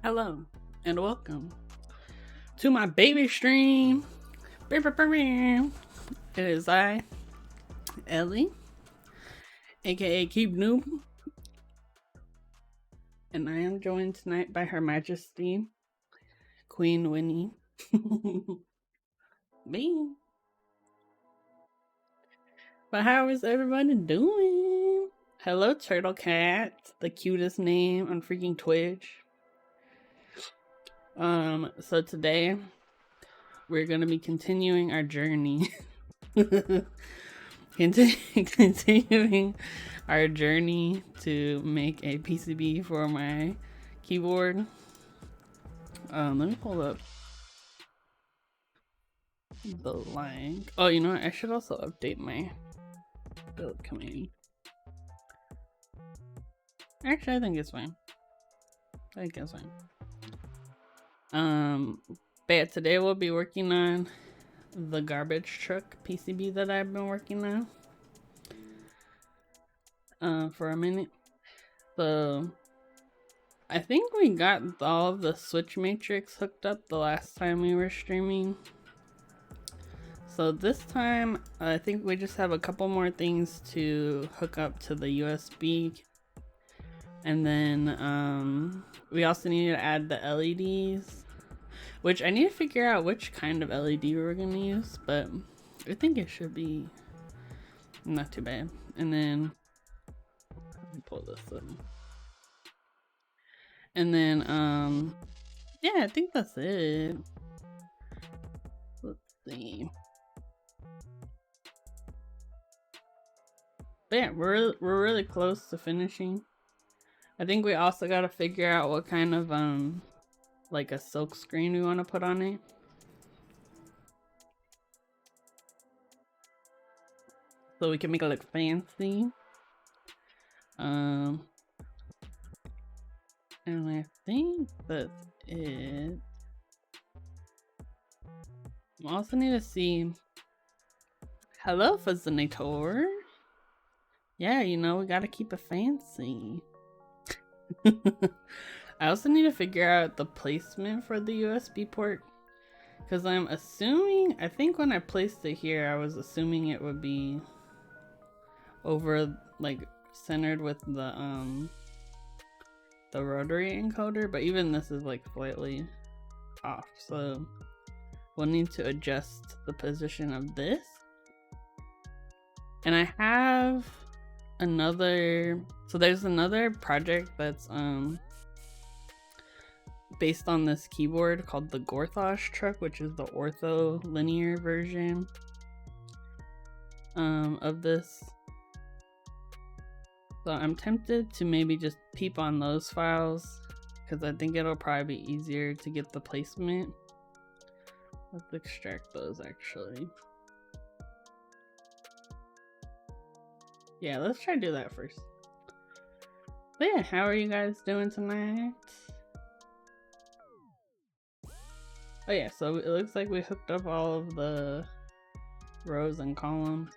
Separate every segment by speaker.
Speaker 1: Hello and welcome to my baby stream. It is I, Ellie, aka Keep Noob, and I am joined tonight by Her Majesty, Queen Winnie. Me. But how is everybody doing? Hello, Turtle Cat, the cutest name on freaking Twitch. So today we're gonna be continuing our journey. Continuing our journey to make a PCB for my keyboard. Let me pull up the link. Oh, you know what? I should also update my build command. Actually, I think it's fine. But yeah, today we'll be working on the garbage truck PCB that I've been working on for a minute. So I think we got all of the switch matrix hooked up the last time we were streaming. So this time I think we just have a couple more things to hook up to the USB, and then we also need to add the LEDs, which I need to figure out which kind of LED we're gonna use, but I think it should be not too bad. And then let me pull this up. And then yeah, I think that's it. Let's see. But yeah, we're really close to finishing. I think we also got to figure out what kind of like a silk screen we want to put on it. So we can make it look fancy. And I think that's it. We also need to see. Hello, Fascinator. Yeah, you know, we gotta keep it fancy. I also need to figure out the placement for the USB port, because I'm assuming, I think when I placed it here, I was assuming it would be over, like, centered with the rotary encoder, but even this is like slightly off, so we'll need to adjust the position of this. And I have another, so there's another project that's based on this keyboard called the Gorthosh truck, which is the ortho linear version of this. So I'm tempted to maybe just peep on those files, because I think it'll probably be easier to get the placement. Let's extract those actually. Yeah, let's try to do that first. But yeah, how are you guys doing tonight? Oh yeah, so it looks like we hooked up all of the rows and columns.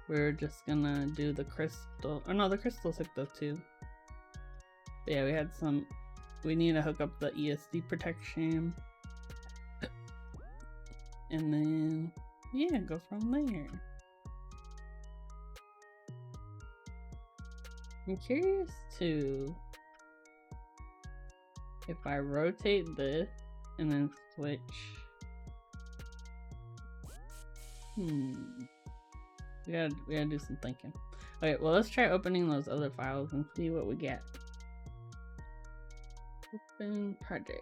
Speaker 1: We're just gonna do the crystal. Oh no, the crystal's hooked up too. But yeah, we need to hook up the ESD protection. And then, yeah, go from there. I'm curious too if I rotate this and then switch. We gotta do some thinking. Okay, well, let's try opening those other files and see what we get. Open project.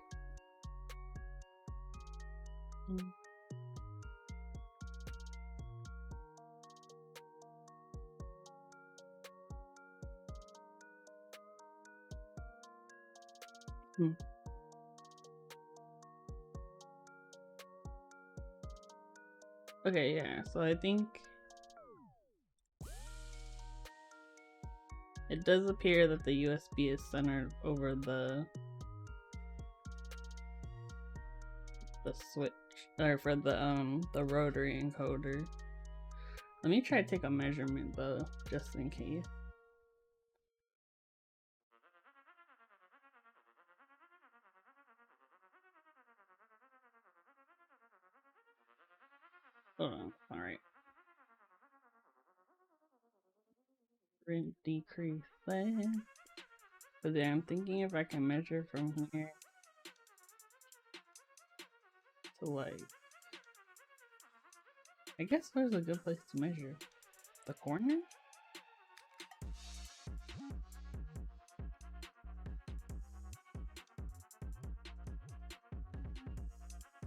Speaker 1: Okay, yeah, so I think it does appear that the USB is centered over the switch, or for the rotary encoder. Let me try to take a measurement though, just in case. Hold on. Alright. Rent decrease that. But then I'm thinking if I can measure from here to like, I guess where's a good place to measure? The corner?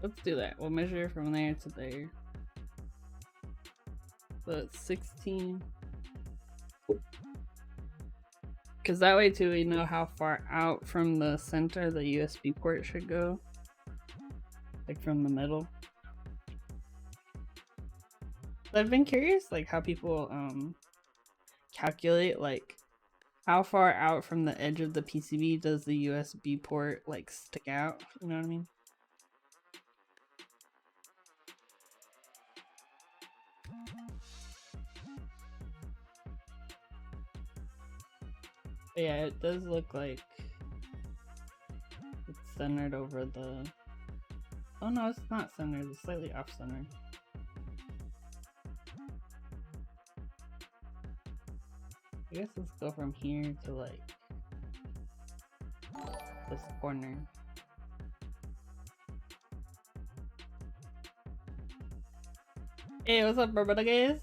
Speaker 1: Let's do that. We'll measure from there to there. So it's 16. Because that way too we know how far out from the center the USB port should go. Like from the middle. I've been curious like how people calculate like how far out from the edge of the PCB does the USB port like stick out, you know what I mean? But yeah, it does look like it's centered over the... Oh no, it's not centered, it's slightly off center. I guess let's go from here to like this corner. Hey, what's up, brother guys?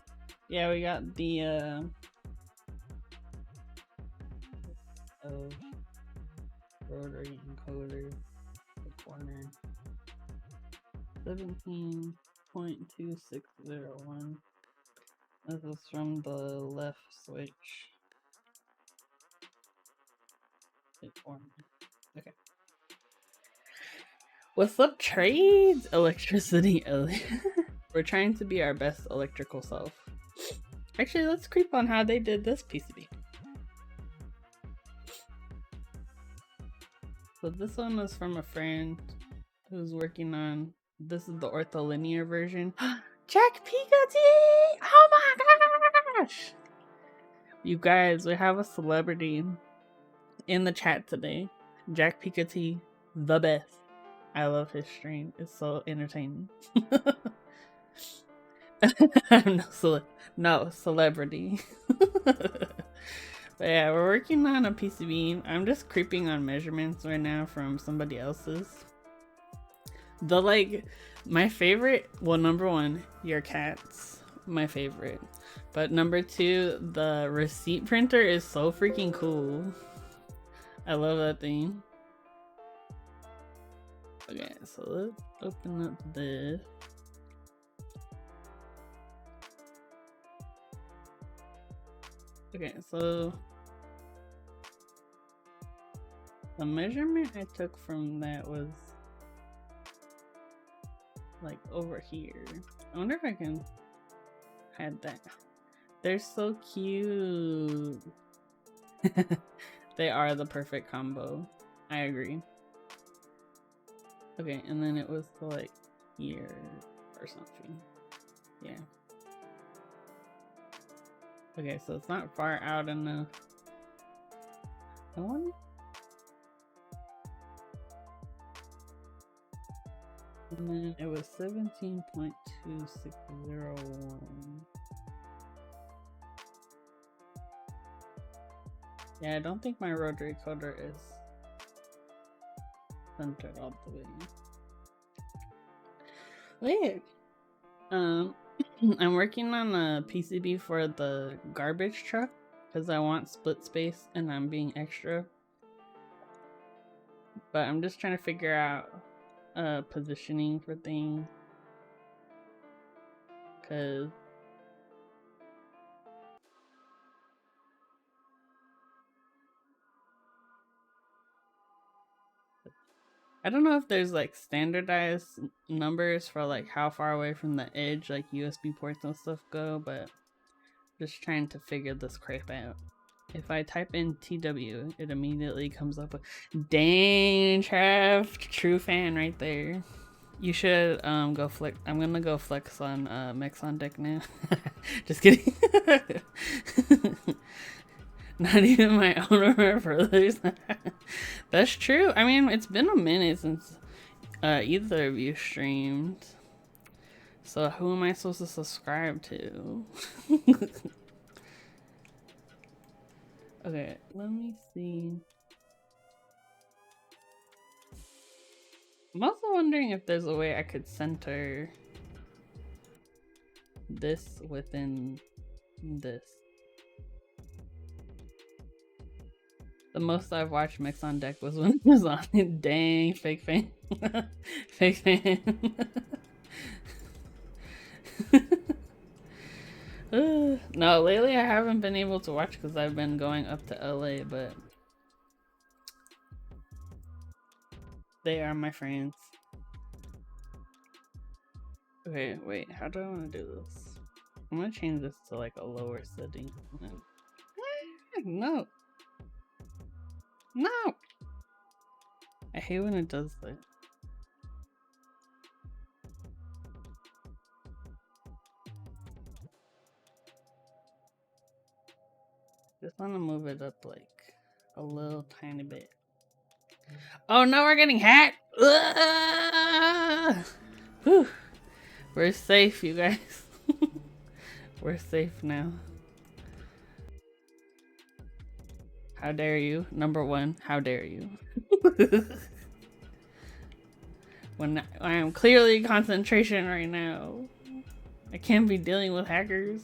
Speaker 1: Yeah, we got the rotary encoder, the corner 17.2601. This is from the left switch. Okay. What's up, trades? Electricity. We're trying to be our best electrical self. Actually, let's creep on how they did this PCB. So this one was from a friend who's working on, this is the ortholinear version. Jack Pikachu! Oh my gosh! You guys, we have a celebrity in the chat today. Jack Pikachu, the best. I love his stream. It's so entertaining. No celebrity. But yeah, we're working on a PCB. I'm just creeping on measurements right now from somebody else's. My favorite, well, number one, your cats, my favorite. But number two, the receipt printer is so freaking cool. I love that thing. Okay, so let's open up this. Okay, so the measurement I took from that was like over here. I wonder if I can hide that. They're so cute. They are the perfect combo. I agree. Okay, and then it was to like here or something. Yeah. Okay, so it's not far out enough. I wonder. And then it was 17.2601. Yeah, I don't think my rotary coder is centered all the way. Wait. I'm working on a PCB for the garbage truck because I want split space and I'm being extra. But I'm just trying to figure out positioning for things. Because I don't know if there's like standardized numbers for like how far away from the edge like USB ports and stuff go, but just trying to figure this crap out. If I type in TW, it immediately comes up with dang Trav, true fan right there. You should go flex. I'm gonna go flex on Mex on deck now. Just kidding. Not even my owner brothers. That's true. I mean, it's been a minute since either of you streamed. So who am I supposed to subscribe to? Okay, let me see. I'm also wondering if there's a way I could center this within this. The most I've watched Mix on Deck was when it was on it. Dang, fake fan. Fake fan. No, lately I haven't been able to watch because I've been going up to LA, but they are my friends. Okay, wait, how do I want to do this? I'm gonna change this to like a lower setting. No. No! I hate when it does that. Just want to move it up like a little tiny bit. Oh no, we're getting hacked! Whew. We're safe, you guys. We're safe now. How dare you? Number one, how dare you? When I am clearly concentration right now. I can't be dealing with hackers.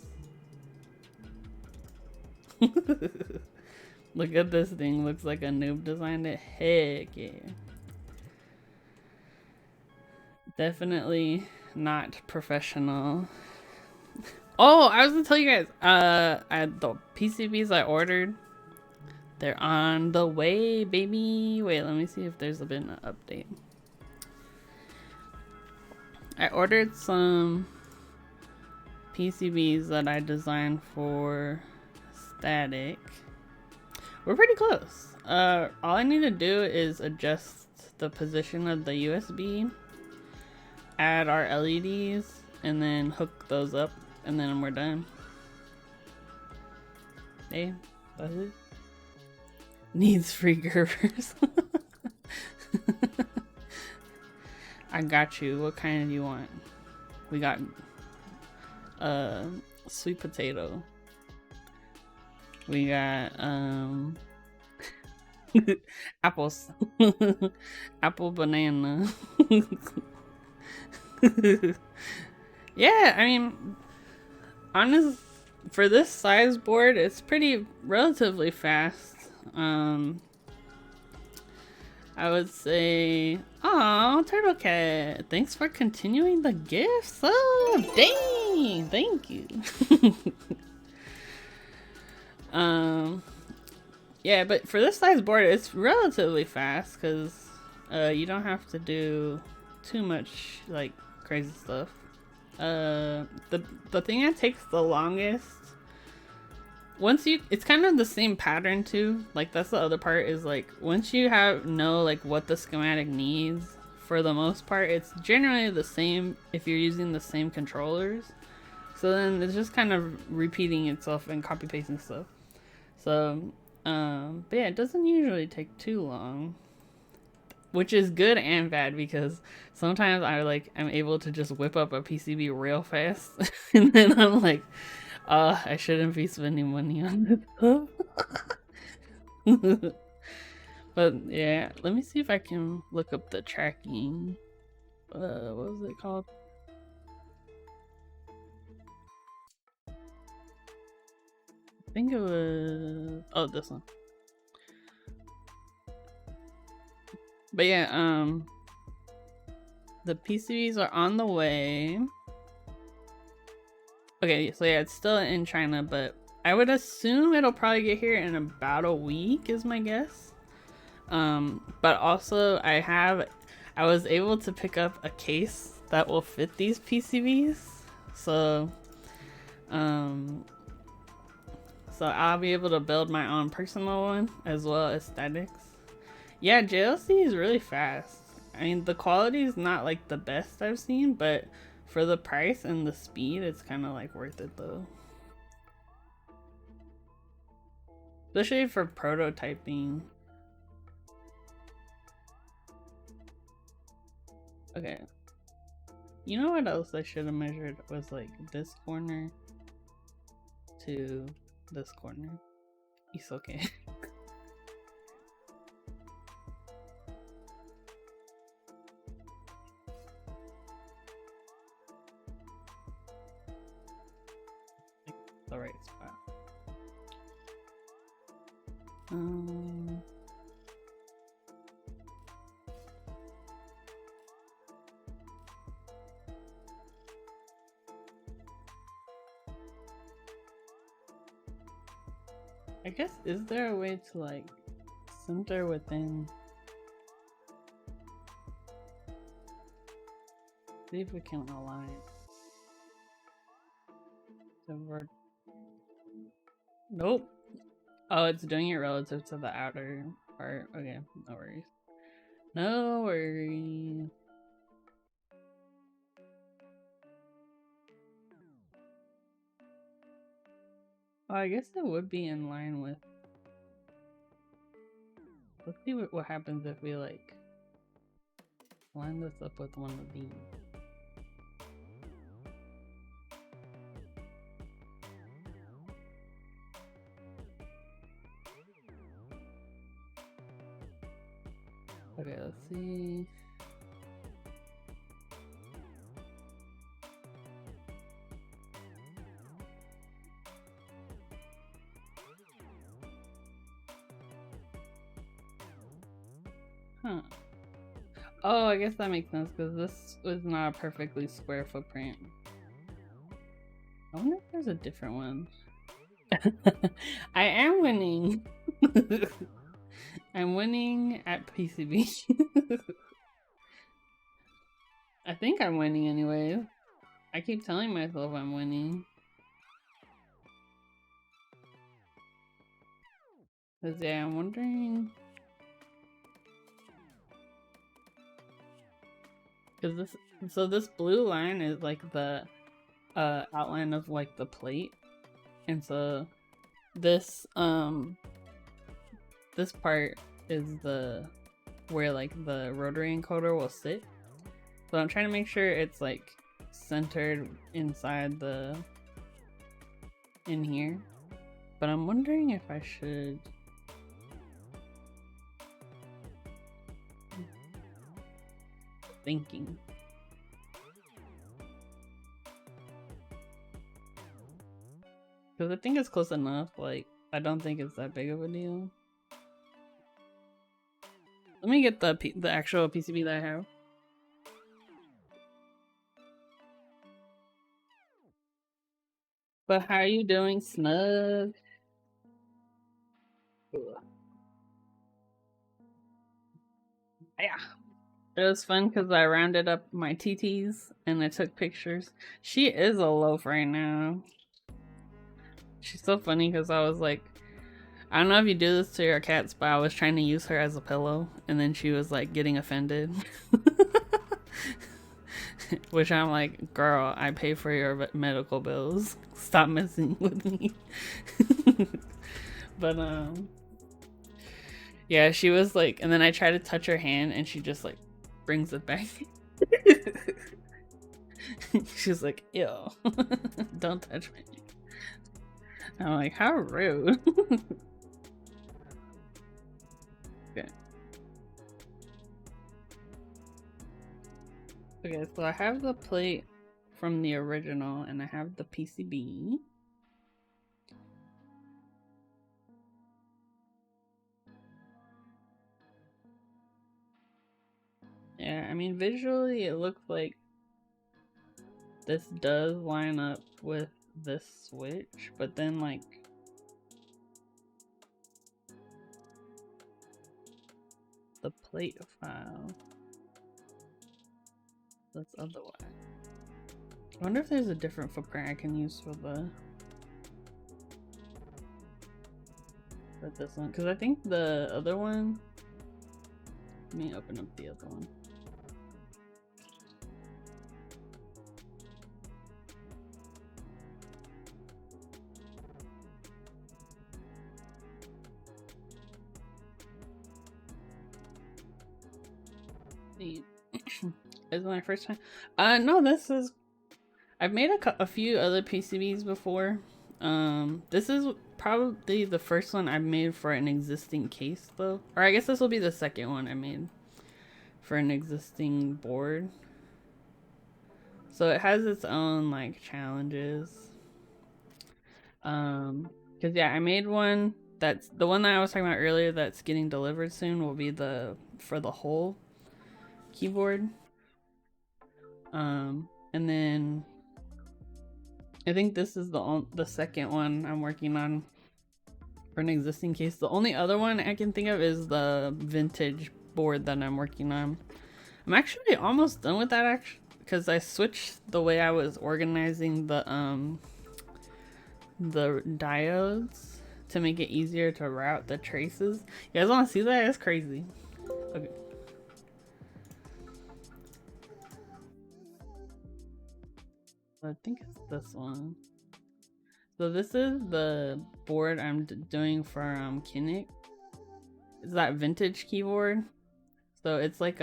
Speaker 1: Look at this thing. Looks like a noob designed it. Heck yeah. Definitely not professional. Oh, I was gonna tell you guys. The PCBs I ordered, they're on the way, baby. Wait, let me see if there's been an update. I ordered some PCBs that I designed for static. We're pretty close. All I need to do is adjust the position of the USB, add our LEDs, and then hook those up, and then we're done. Hey, that's it. Needs free Gervers. I got you. What kind do you want? We got sweet potato. We got apples. Apple banana. Yeah, I mean, honest, for this size board, it's pretty relatively fast. I would say, oh, Turtle Cat, thanks for continuing the gifts. Oh, dang, thank you. Yeah, but for this size board, it's relatively fast because you don't have to do too much like crazy stuff. The thing that takes the longest, it's kind of the same pattern too. Like that's the other part, is like once you know like what the schematic needs, for the most part it's generally the same if you're using the same controllers. So then it's just kind of repeating itself and copy pasting stuff. So but yeah, it doesn't usually take too long, which is good and bad because sometimes I'm able to just whip up a PCB real fast and then I'm like, I shouldn't be spending money on this stuff. But yeah, let me see if I can look up the tracking. What was it called? I think it was, oh, this one. But yeah, the PCBs are on the way. Okay, so yeah, it's still in China, but I would assume it'll probably get here in about a week is my guess. But also I was able to pick up a case that will fit these PCBs. So I'll be able to build my own personal one as well as statics. Yeah, JLC is really fast. I mean, the quality is not like the best I've seen, but for the price and the speed, it's kind of like worth it though. Especially for prototyping. Okay. You know what else I should have measured was like this corner to this corner. It's okay. The right spot. I guess, is there a way to like center within? See if we can align the vert. Nope. Oh, it's doing it relative to the outer part. Okay, no worries. No worries. Oh, I guess it would be in line with. Let's see what happens if we like line this up with one of these. Okay, let's see. Huh. Oh, I guess that makes sense because this was not a perfectly square footprint. I wonder if there's a different one. I am winning. I'm winning at PCB. I think I'm winning anyway. I keep telling myself I'm winning. Cause yeah, I'm wondering. Cause this blue line is like the outline of like the plate, and so this this part is the where like the rotary encoder will sit. So I'm trying to make sure it's like centered inside the in here, but I'm wondering if I should thinking. Because I think it's close enough, like, I don't think it's that big of a deal. Let me get the actual PCB that I have. But how are you doing, Snug? Yeah. It was fun because I rounded up my TTs and I took pictures. She is a loaf right now. She's so funny because I was like, I don't know if you do this to your cats, but I was trying to use her as a pillow and then she was like getting offended. Which I'm like, girl, I pay for your medical bills. Stop messing with me. But yeah, she was like, and then I try to touch her hand and she just like brings it back. She's like, ew, don't touch me. I'm like, how rude. Okay. Okay, so I have the plate from the original and I have the PCB. Yeah, I mean, visually it looks like this does line up with this switch, but then like the plate file, that's otherwise. I wonder if there's a different footprint I can use for this one, because I think the other one, let me open up the other one. Is it my first time? No, this is. I've made a few other PCBs before. This is probably the first one I've made for an existing case, though. Or I guess this will be the second one I made for an existing board. So it has its own like challenges. Cause yeah, I made one that's the one that I was talking about earlier that's getting delivered soon will be for the whole keyboard. And then I think this is the second one I'm working on for an existing case. The only other one I can think of is the vintage board that I'm working on. I'm actually almost done with that actually because I switched the way I was organizing the diodes to make it easier to route the traces. You guys want to see that? It's crazy. Okay. I think it's this one. So this is the board I'm doing for Kinect. It's that vintage keyboard. So it's like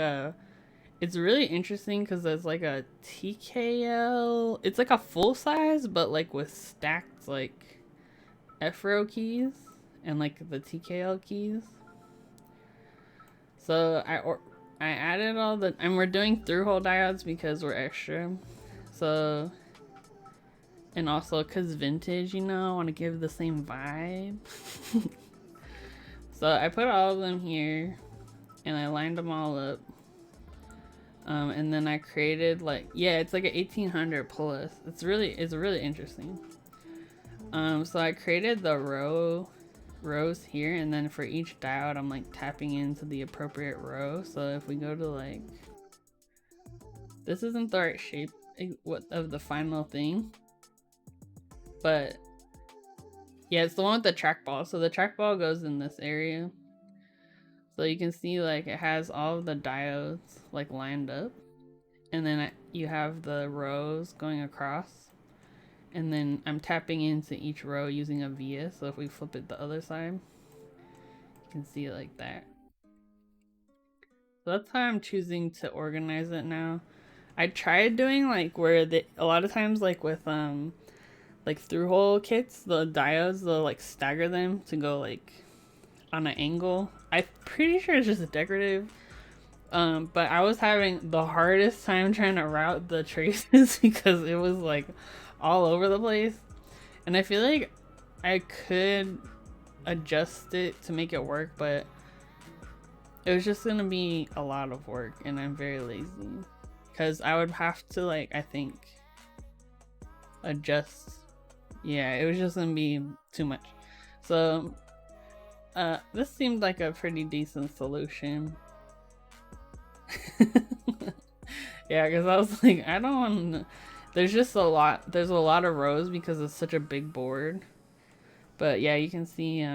Speaker 1: it's really interesting because there's like a TKL. It's like a full size, but like with stacked like F-row keys and like the TKL keys. So I added all the, and we're doing through-hole diodes because we're extra. So, and also because vintage, you know, I want to give the same vibe. So I put all of them here and I lined them all up. And then I created like, yeah, it's like an 1800 plus. It's really interesting. So I created the rows here, and then for each diode I'm like tapping into the appropriate row. So if we go to like, this isn't the right shape of the final thing, but yeah, it's the one with the trackball. So the trackball goes in this area, so you can see like it has all of the diodes like lined up, and then you have the rows going across, and then I'm tapping into each row using a via. So if we flip it the other side, you can see it like that. So that's how I'm choosing to organize it now. I tried doing like where a lot of times like with like through hole kits, the diodes, they'll like stagger them to go like on an angle. I'm pretty sure it's just decorative. But I was having the hardest time trying to route the traces because it was like all over the place. And I feel like I could adjust it to make it work, but it was just gonna be a lot of work, and I'm very lazy. Because I would have to like, I think, adjust. Yeah, it was just gonna be too much. So, this seemed like a pretty decent solution. Yeah, because I was like, I don't want to. There's just a lot. There's a lot of rows because it's such a big board. But yeah, you can see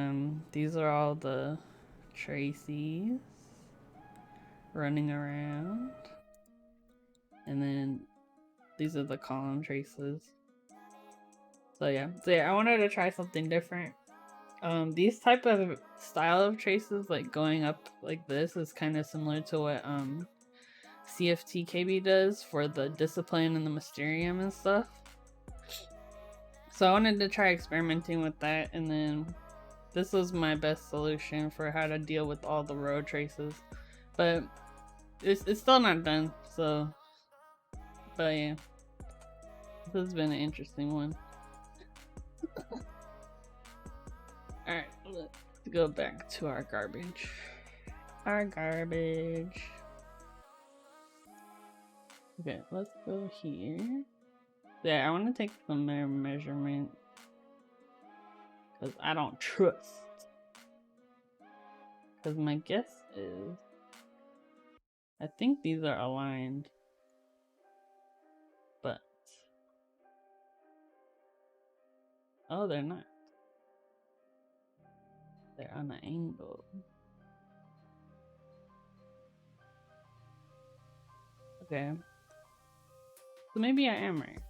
Speaker 1: these are all the traces running around, and then these are the column traces. So yeah, I wanted to try something different. These type of style of traces, like going up like this, is kind of similar to what CFT KB does for the Discipline and the Mysterium and stuff. So I wanted to try experimenting with that, and then this was my best solution for how to deal with all the row traces. But it's still not done, so, but yeah, this has been an interesting one. Alright, let's go back to our garbage. Okay, let's go here. Yeah, I want to take some measurement because I don't trust. Because my guess is, I think these are aligned, but oh, they're not. They're on an angle. Okay, so maybe I am right.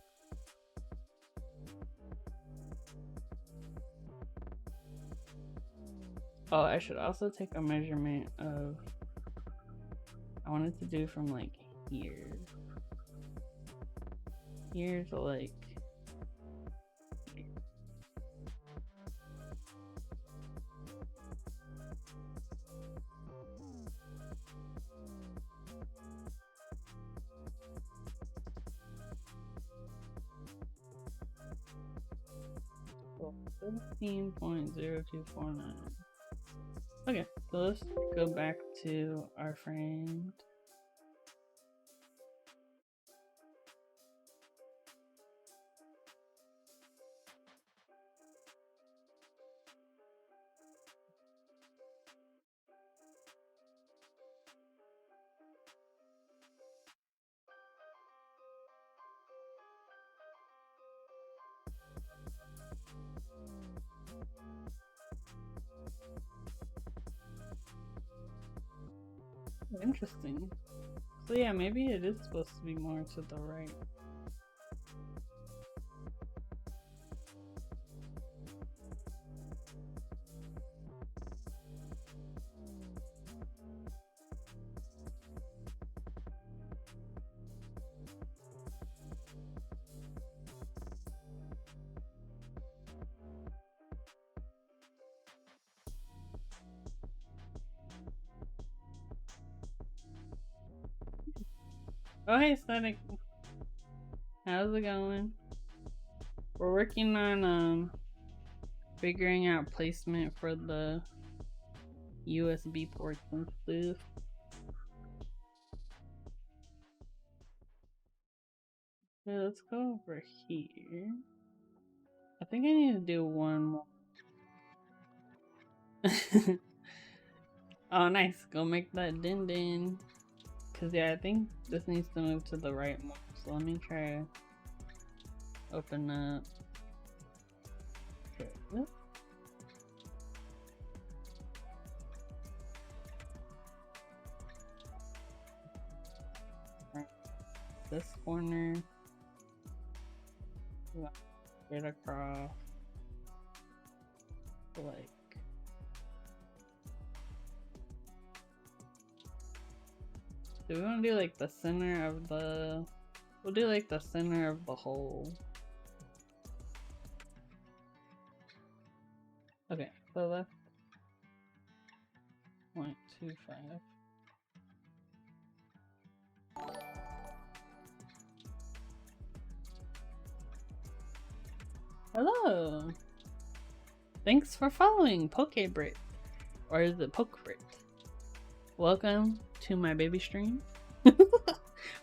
Speaker 1: Oh, I should also take a measurement of, I wanted to do from like here. Here's like so 15.0249. Okay, so let's go back to our frame. Interesting. So yeah, maybe it is supposed to be more to the right. Oh hey Static, how's it going? We're working on figuring out placement for the USB ports and stuff. Okay, let's go over here. I think I need to do one more. Oh nice, go make that din din. Cause yeah, I think this needs to move to the right more. So let me try to open up. Okay. This corner. Get across. Like. Do we want to do like the center of the... We'll do like the center of the hole. Okay, so that's 0.25. Hello! Thanks for following PokeBrit. Or is it PokeBrit? Welcome to my baby stream.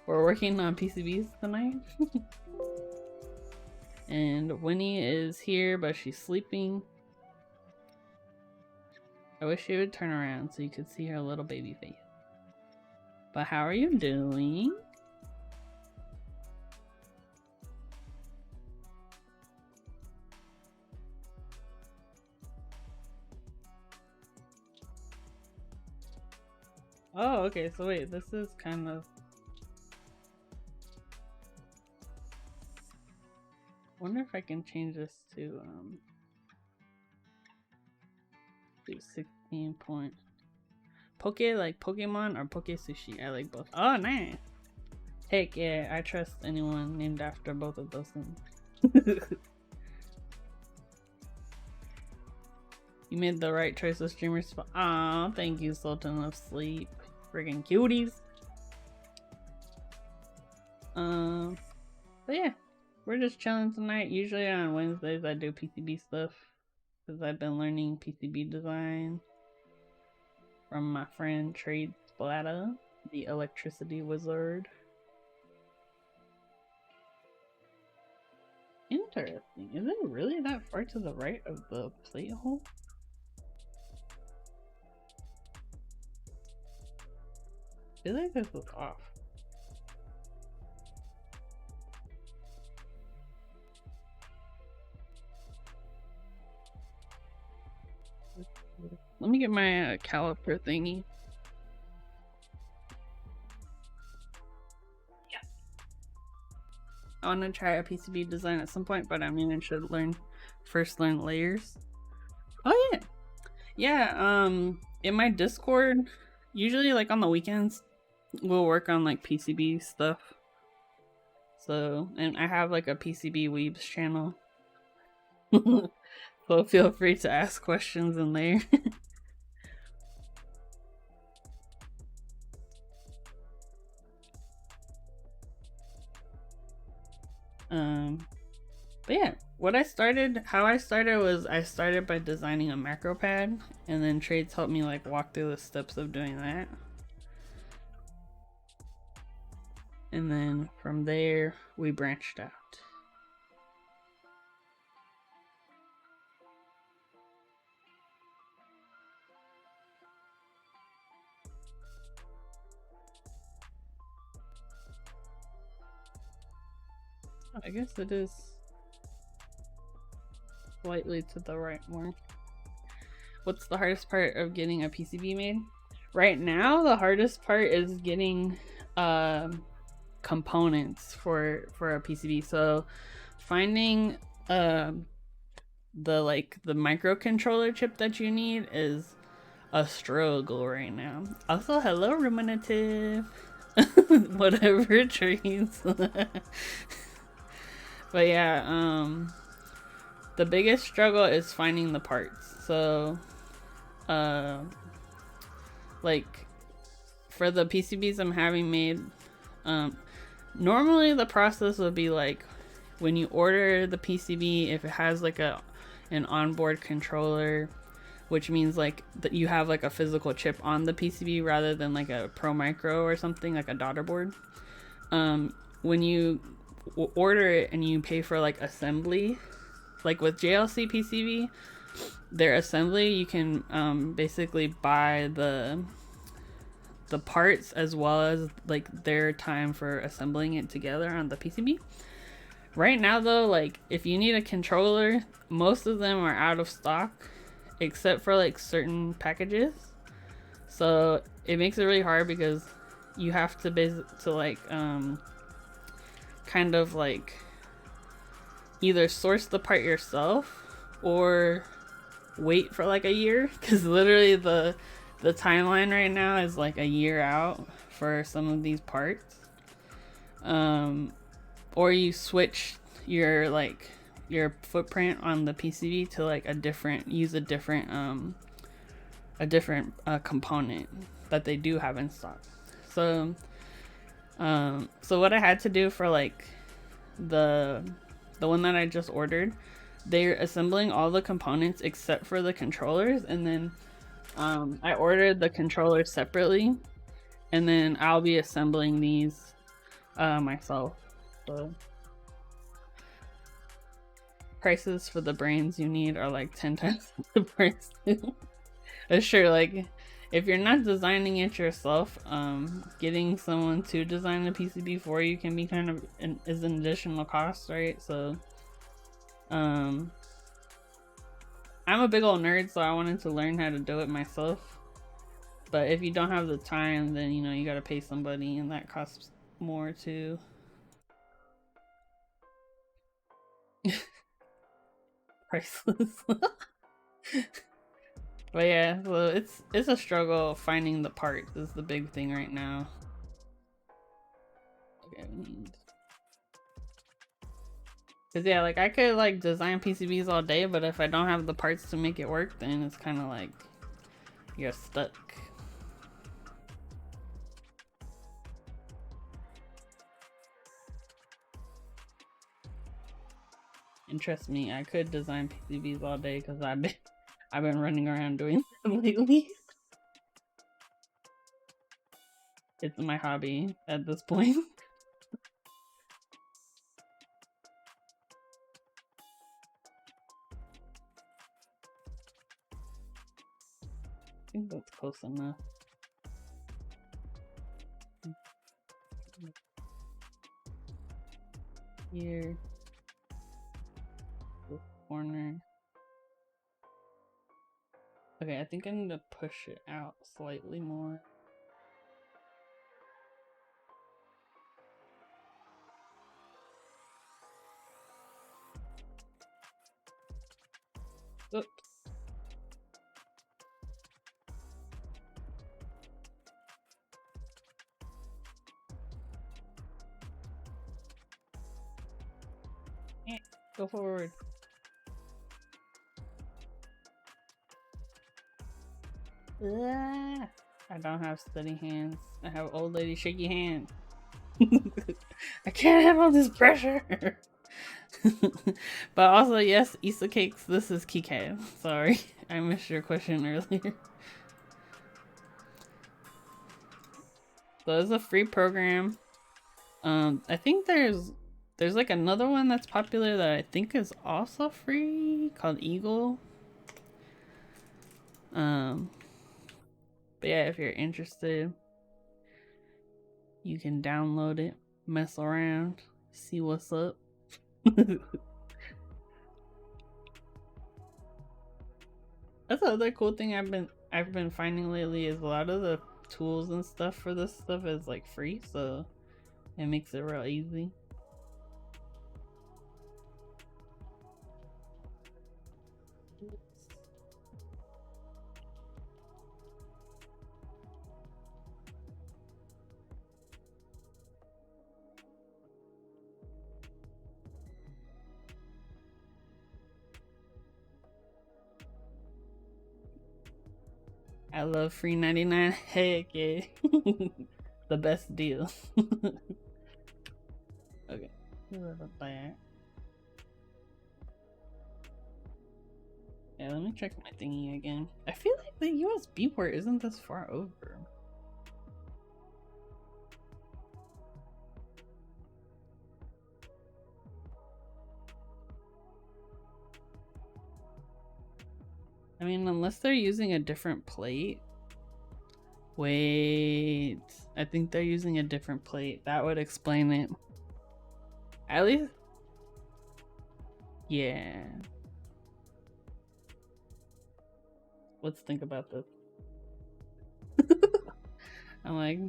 Speaker 1: We're working on PCBs tonight. And Winnie is here, but she's sleeping. I wish she would turn around so you could see her little baby face. But how are you doing? Oh, okay, so wait, this is kind of... wonder if I can change this to, do 16 point. Poke like Pokemon or Poke Sushi? I like both. Oh, nice! Heck yeah, I trust anyone named after both of those things. You made the right choice of streamers. Aw, thank you, Sultan of Sleep. Friggin' cuties. But yeah, we're just chilling tonight. Usually on Wednesdays I do PCB stuff because I've been learning PCB design from my friend Trade Splatta, the electricity wizard. Interesting. Is it really that far to the right of the plate hole? I feel like this was off. Let me get my caliper thingy. Yes. I want to try a PCB design at some point, but I mean I should first learn layers. Oh yeah. Yeah, in my Discord, usually like on the weekends, we'll work on like PCB stuff. So, and I have like a PCB Weebs channel. So feel free to ask questions in there. But yeah, how I started was I started by designing a macro pad, and then Trades helped me like walk through the steps of doing that. And then from there, we branched out. I guess it is slightly to the right more. What's the hardest part of getting a PCB made? Right now, the hardest part is getting components for a PCB. So finding the microcontroller chip that you need is a struggle right now. Also, hello ruminative. Whatever trees. But yeah, the biggest struggle is finding the parts. So like for the PCBs I'm having made, normally the process would be like when you order the PCB, if it has like an onboard controller, which means like that you have like a physical chip on the PCB rather than like a Pro Micro or something like a daughter board. When you order it and you pay for like assembly, like with JLC PCB, their assembly, you can basically buy the parts as well as like their time for assembling it together on the PCB. Right now though, like if you need a controller, most of them are out of stock except for like certain packages. So it makes it really hard because you have to like kind of like either source the part yourself or wait for like a year, because literally the timeline right now is like a year out for some of these parts. Or you switch your footprint on the PCB to like a different component that they do have in stock. So what I had to do for like the one that I just ordered, they're assembling all the components except for the controllers, and then I ordered the controllers separately, and then I'll be assembling these myself. So prices for the brains you need are like 10 times the price. Sure, like if you're not designing it yourself, getting someone to design the PCB for you can be kind of an additional cost, right? So I'm a big old nerd, so I wanted to learn how to do it myself. But if you don't have the time, then you know you gotta pay somebody, and that costs more too. Priceless. But yeah, so it's a struggle finding the parts is the big thing right now. Okay, we need. Cause yeah, like I could like design PCBs all day, but if I don't have the parts to make it work, then it's kind of like you're stuck. And trust me, I could design PCBs all day because I've been running around doing them lately. It's my hobby at this point. I think that's close enough. Here. This corner. Okay, I think I need to push it out slightly more. Oops. Go forward. Ah, I don't have steady hands. I have old lady shaky hands. I can't handle this pressure. But also, yes, Issa cakes. This is Kike. Sorry, I missed your question earlier. So it's a free program. I think there's like another one that's popular that I think is also free called Eagle. But yeah, if you're interested, you can download it, mess around, see what's up. That's the other cool thing I've been finding lately is a lot of the tools and stuff for this stuff is like free, so it makes it real easy. I love free 99. Heck yeah. The best deal. Okay. Yeah, let me check my thingy again. I feel like the USB port isn't this far over. I mean, unless they're using a different plate. Wait, I think they're using a different plate. That would explain it. At least, yeah. Let's think about this. I'm like,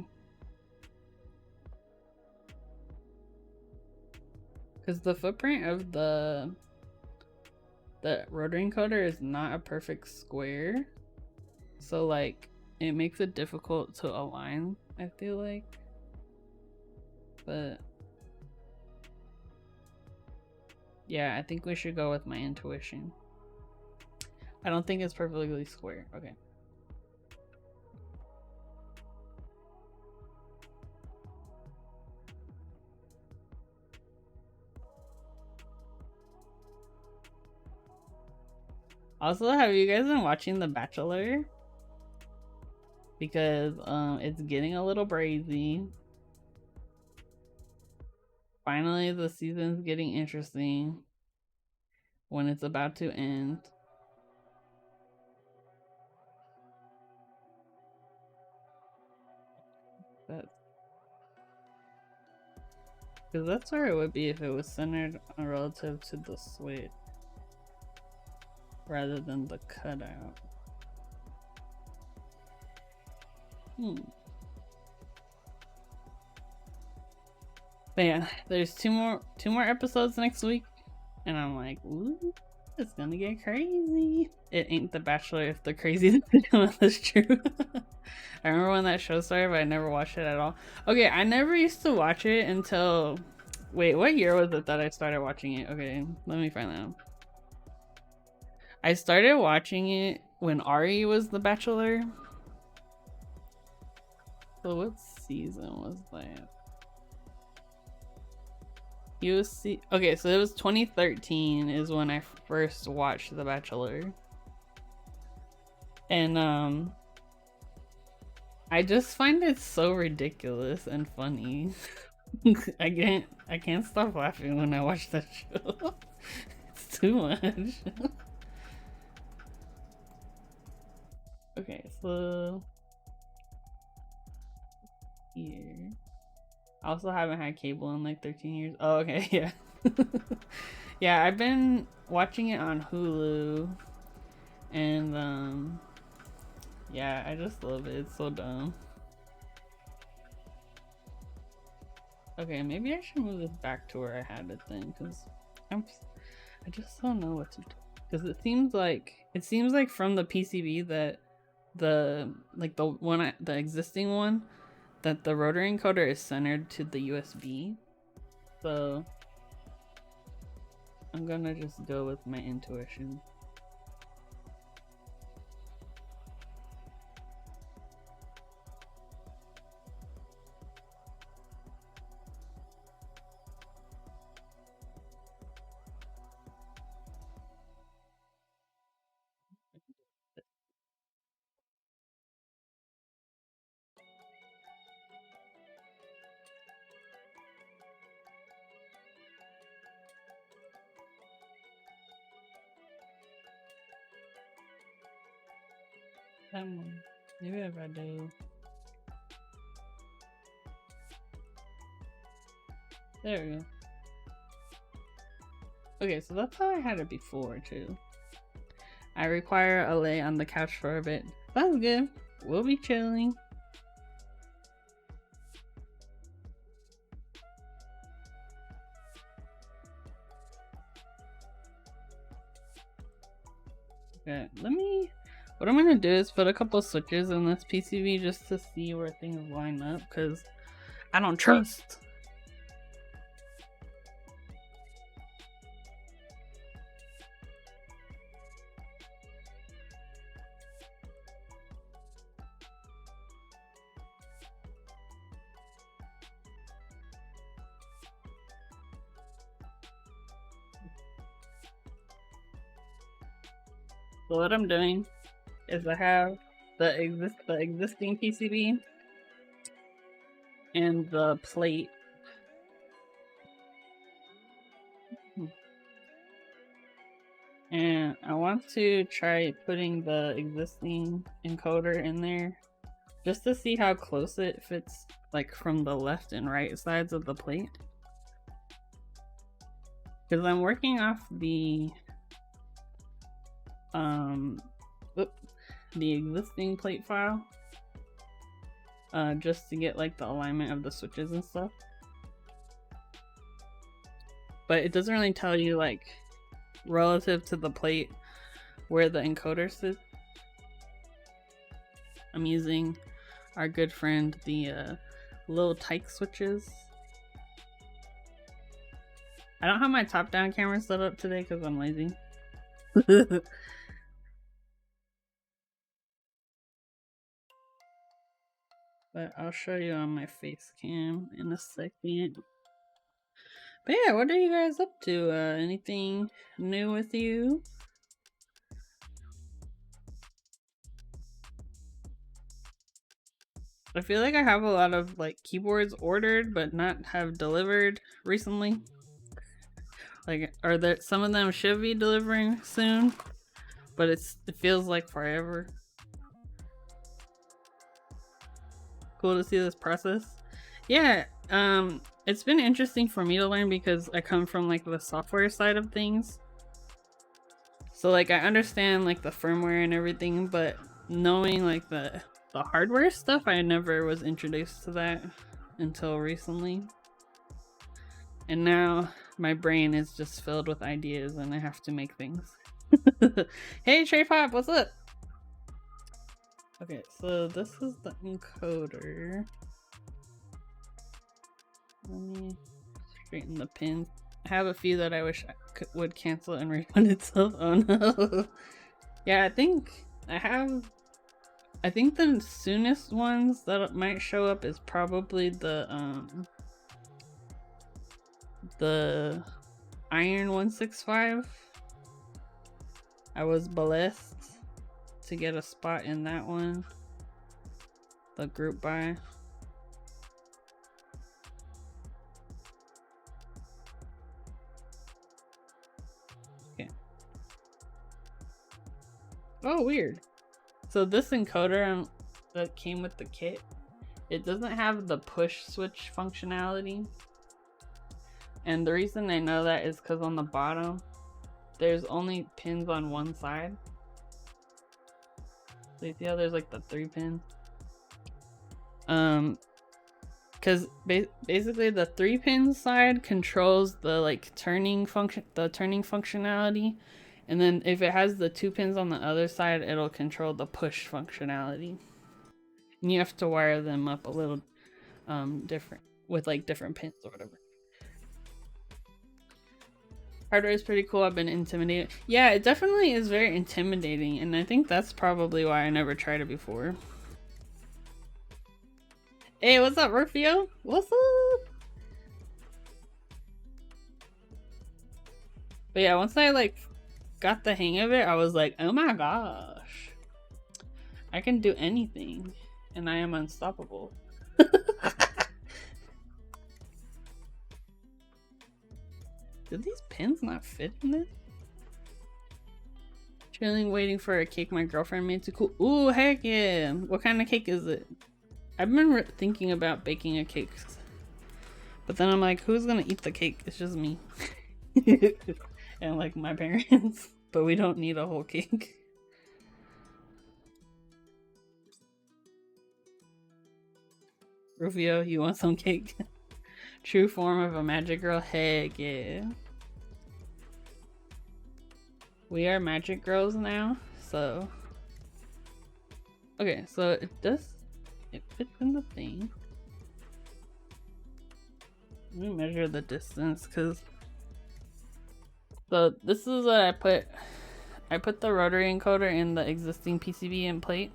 Speaker 1: because the footprint of the rotary encoder is not a perfect square, so like it makes it difficult to align, I feel like. But yeah, I think we should go with my intuition. I don't think it's perfectly square. Okay. Also, have you guys been watching The Bachelor? Because it's getting a little brazy. Finally, the season's getting interesting when it's about to end. Because that's where it would be if it was centered relative to the switch rather than the cutout. But yeah, there's two more episodes next week, and I'm like, ooh, it's gonna get crazy. It ain't The Bachelor if the crazy is true. I remember when that show started, but I never watched it at all. Okay, I never used to watch it until, wait, what year was it that I started watching it? Okay, let me find out. I started watching it when Ari was The Bachelor. So what season was that? Okay, so it was 2013 is when I first watched The Bachelor. And I just find it so ridiculous and funny. I can't stop laughing when I watch that show. It's too much. Okay, so here. I also haven't had cable in like 13 years. Oh, okay, yeah. Yeah, I've been watching it on Hulu. And yeah, I just love it. It's so dumb. Okay, maybe I should move this back to where I had it then, because I just don't know what to do. Because it seems like from the PCB that the existing one, that the rotary encoder is centered to the USB. So I'm gonna just go with my intuition. Maybe if I do. There we go. Okay, so that's how I had it before too. I require a lay on the couch for a bit. That's good. We'll be chilling. Okay, what I'm gonna do is put a couple switches in this PCB just to see where things line up, because I don't trust. So what I'm doing is I have the existing PCB and the plate. And I want to try putting the existing encoder in there just to see how close it fits, like from the left and right sides of the plate. Because I'm working off the existing plate file just to get like the alignment of the switches and stuff, but it doesn't really tell you like relative to the plate where the encoder sits. I'm using our good friend the little Tyke switches. I don't have my top-down camera set up today because I'm lazy. But I'll show you on my face cam in a second. But yeah, what are you guys up to? Anything new with you? I feel like I have a lot of like keyboards ordered but not have delivered recently. Like, some of them should be delivering soon, but it feels like forever. Cool to see this process. Yeah, it's been interesting for me to learn because I come from like the software side of things. So like I understand like the firmware and everything, but knowing like the hardware stuff, I never was introduced to that until recently. And now my brain is just filled with ideas and I have to make things. Hey Trey Pop, what's up? Okay, so this is the encoder. Let me straighten the pins. I have a few that I wish would cancel and refund itself. Oh no. Yeah, I think the soonest ones that might show up is probably the Iron 165. I was blessed to get a spot in that one. The group buy. Okay. Oh, weird. So this encoder that came with the kit, it doesn't have the push switch functionality. And the reason I know that is because on the bottom, there's only pins on one side. So you see how there's like the 3 pin? Because basically the 3 pin side controls the like turning functionality, and then if it has the 2 pins on the other side, it'll control the push functionality. And you have to wire them up a little different with like different pins or whatever. Hardware is pretty cool. I've been intimidated. Yeah, it definitely is very intimidating, and I think that's probably why I never tried it before. Hey, what's up, Rufio? What's up? But yeah, once I like got the hang of it, I was like, oh my gosh, I can do anything, and I am unstoppable. Did these pins not fit in this? Chilling, waiting for a cake my girlfriend made to cool. Ooh, heck yeah! What kind of cake is it? I've been thinking about baking a cake, but then I'm like, who's gonna eat the cake? It's just me and like my parents. But we don't need a whole cake. Rufio, you want some cake? True form of a magic girl? Heck yeah. We are magic girls now, so. Okay, so it fits in the thing. Let me measure the distance, cause so this is what I put. I put the rotary encoder in the existing PCB in plate,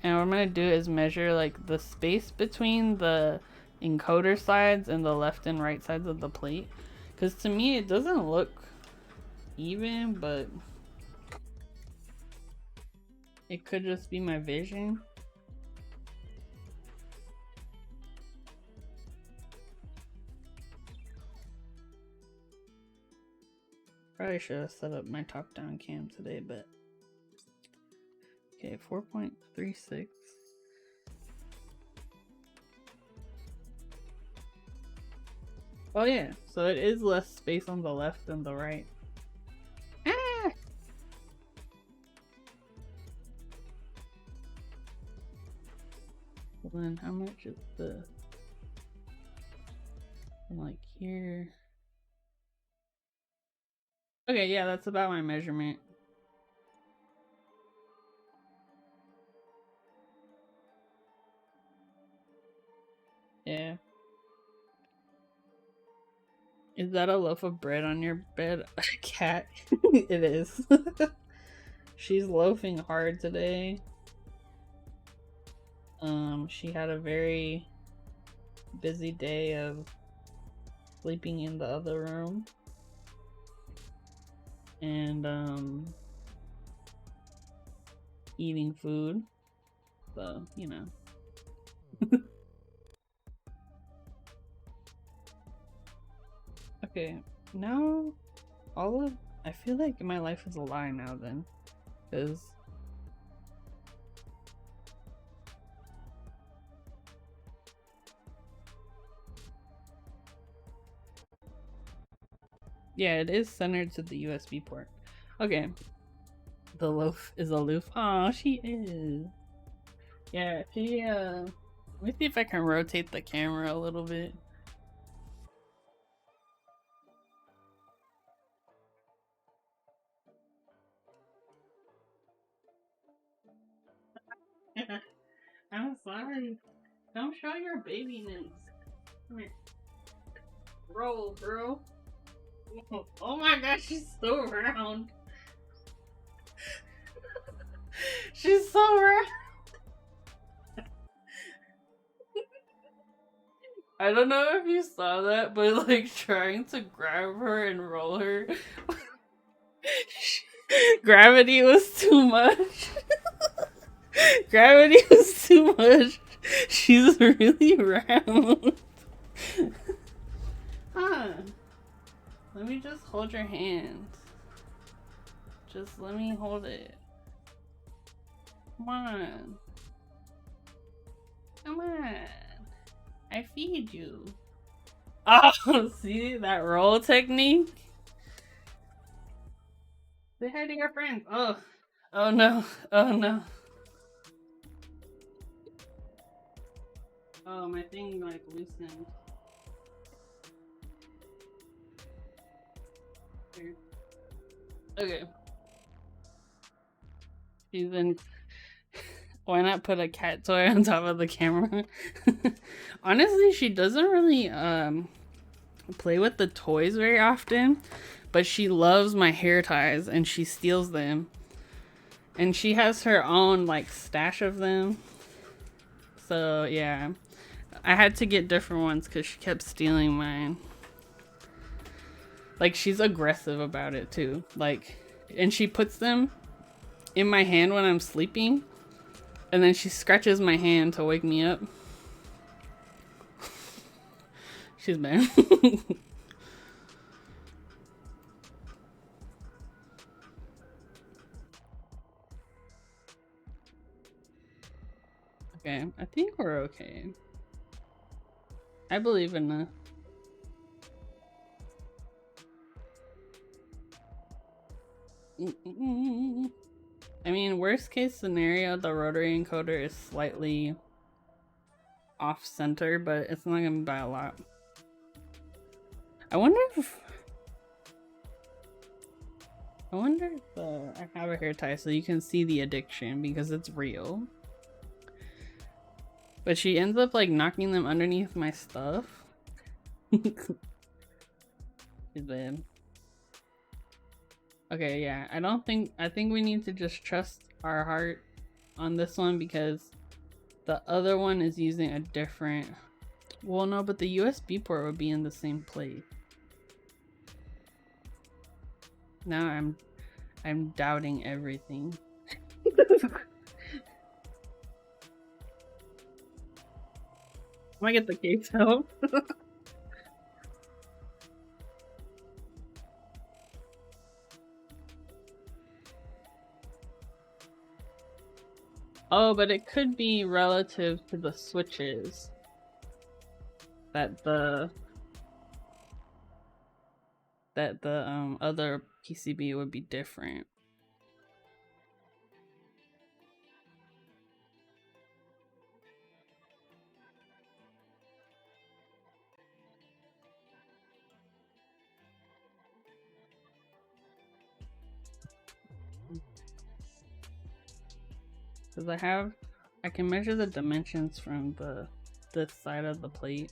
Speaker 1: and what I'm gonna do is measure like the space between the encoder sides and the left and right sides of the plate, because to me it doesn't look even, but it could just be my vision. Probably should have set up my top-down cam today, but okay, 4.36. Oh yeah, so it is less space on the left than the right. Ah! Well, then how much is the like here? Okay, yeah, that's about my measurement. Yeah. Is that a loaf of bread on your bed? Cat. It is. She's loafing hard today. She had a very busy day of sleeping in the other room. And eating food, so you know. Okay, now I feel like my life is a lie now then, because yeah, it is centered to the USB port. Okay. The loaf is aloof. Aw, she is. Yeah, she, let me see if I can rotate the camera a little bit. I'm sorry. Don't show your babiness. Come here. Roll, bro. Oh my gosh, she's so round. She's so round. I don't know if you saw that, but like trying to grab her and roll her. Gravity was too much. Gravity was too much. She's really round. Huh. Let me just hold your hand. Just let me hold it. Come on. Come on. I feed you. Oh, see that roll technique? Say hi to your friends. Oh. Oh no. Oh no. Oh, my thing like loosened. Here. Okay. She's in. Why not put a cat toy on top of the camera? Honestly, she doesn't really play with the toys very often, but she loves my hair ties and she steals them. And she has her own like stash of them. So yeah, I had to get different ones because she kept stealing mine. Like, she's aggressive about it too. Like, and she puts them in my hand when I'm sleeping, and then she scratches my hand to wake me up. She's bad. Okay, I think we're okay. I believe in us. I mean, worst case scenario, the rotary encoder is slightly off center, but it's not gonna be by a lot. I wonder if I have a hair tie so you can see the addiction because it's real. But she ends up like knocking them underneath my stuff. She's bad. Okay, yeah. I think we need to just trust our heart on this one because the other one is using a different. Well, no, but the USB port would be in the same place. Now I'm doubting everything. I'm gonna get the case out. Oh, but it could be relative to the switches that the other PCB would be different. Because I can measure the dimensions from this side of the plate.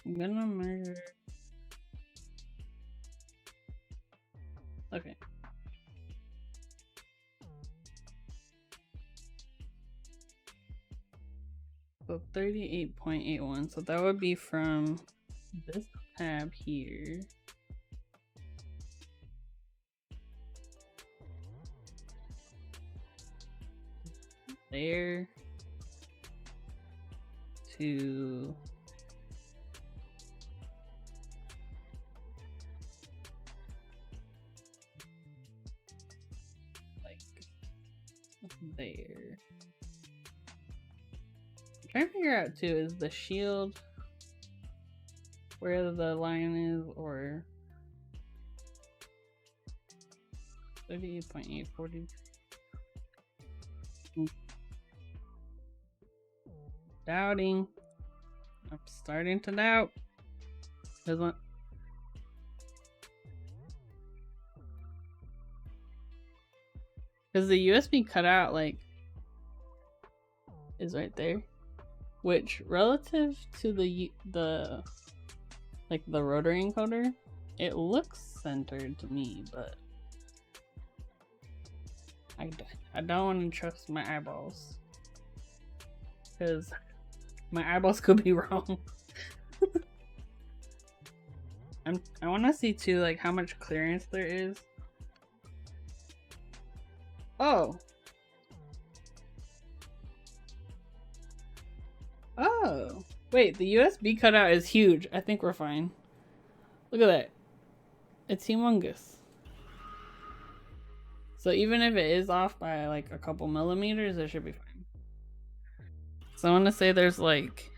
Speaker 1: I'm gonna measure. Okay. So 38.81. So that would be from this tab here. There. To like there. I'm trying to figure out too, is the shield where the line is, or 38.840. Doubting. I'm starting to doubt. Because the USB cutout like is right there, which relative to the like the rotary encoder, it looks centered to me, but I don't want to trust my eyeballs because my eyeballs could be wrong. I want to see too like how much clearance there is. Oh. Oh. Wait, the USB cutout is huge. I think we're fine. Look at that. It's humongous. So even if it is off by like a couple millimeters, it should be fine. So I want to say there's like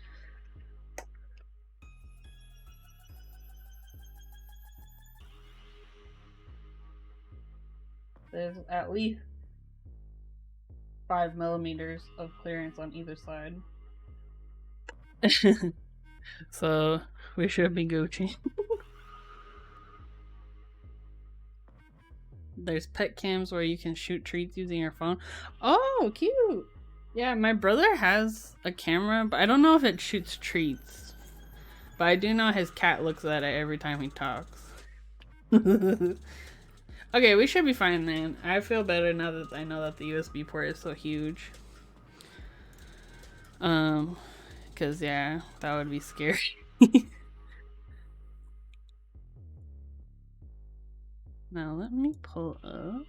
Speaker 1: at least 5 millimeters of clearance on either side. So we should be Gucci. There's pet cams where you can shoot treats using your phone. Oh, cute. Yeah, my brother has a camera, but I don't know if it shoots treats. But I do know his cat looks at it every time he talks. Okay, we should be fine then. I feel better now that I know that the USB port is so huge. Cause yeah, that would be scary. Now let me pull up.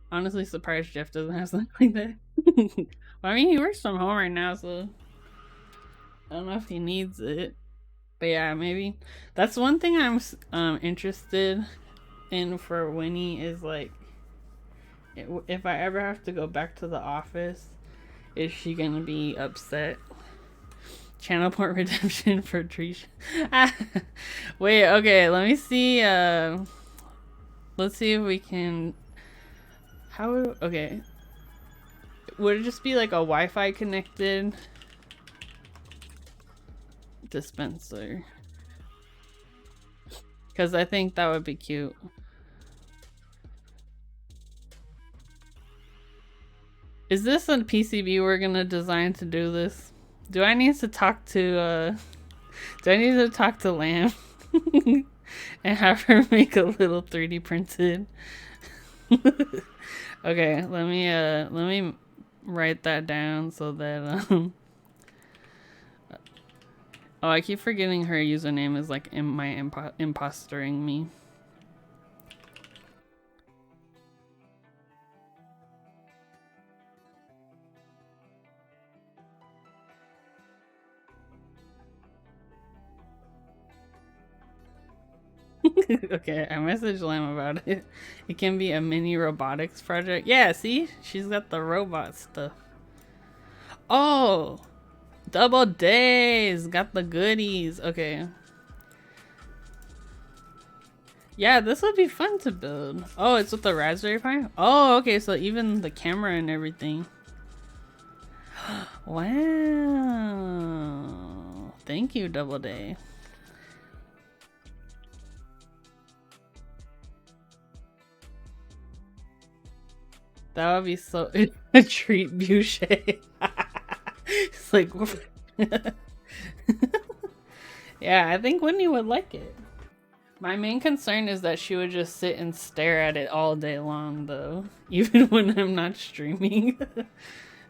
Speaker 1: Honestly surprised Jeff doesn't have something like that. Well, I mean, he works from home right now, so I don't know if he needs it. But yeah, maybe that's one thing I'm interested in for Winnie is like, if I ever have to go back to the office, is she gonna be upset? Channel port redemption for Trish. Wait, okay, let me see. Let's see if we can. How? Okay. Would it just be like a Wi-Fi connected dispenser? Because I think that would be cute. Is this a PCB we're gonna design to do this? Do I need to talk to Lamb and have her make a little 3D printed? Okay, let me write that down so that oh, I keep forgetting her username is like impostering me. Okay, I messaged Lamb about it. It can be a mini robotics project. Yeah, see? She's got the robot stuff. Oh! Double days! Got the goodies. Okay. Yeah, this would be fun to build. Oh, it's with the Raspberry Pi? Oh, okay, so even the camera and everything. Wow. Thank you, Double Day. That would be so a treat, Boucher. It's like, yeah, I think Whitney would like it. My main concern is that she would just sit and stare at it all day long, though, even when I'm not streaming.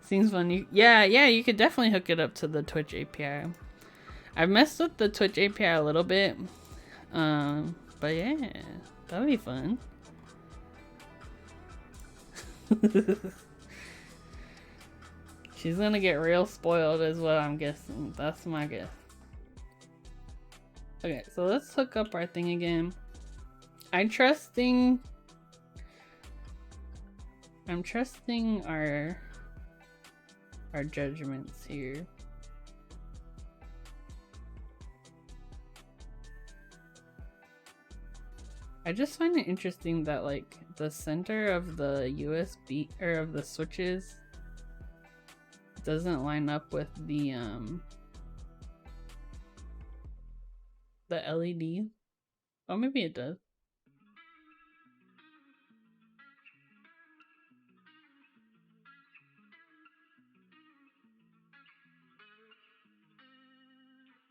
Speaker 1: Seems funny. Yeah, you could definitely hook it up to the Twitch API. I've messed with the Twitch API a little bit, but yeah, that would be fun. She's gonna get real spoiled is what I'm guessing. That's my guess. Okay, so let's hook up our thing again. I'm trusting our judgments here. I just find it interesting that like the center of the USB or of the switches doesn't line up with the LED. Oh, maybe it does.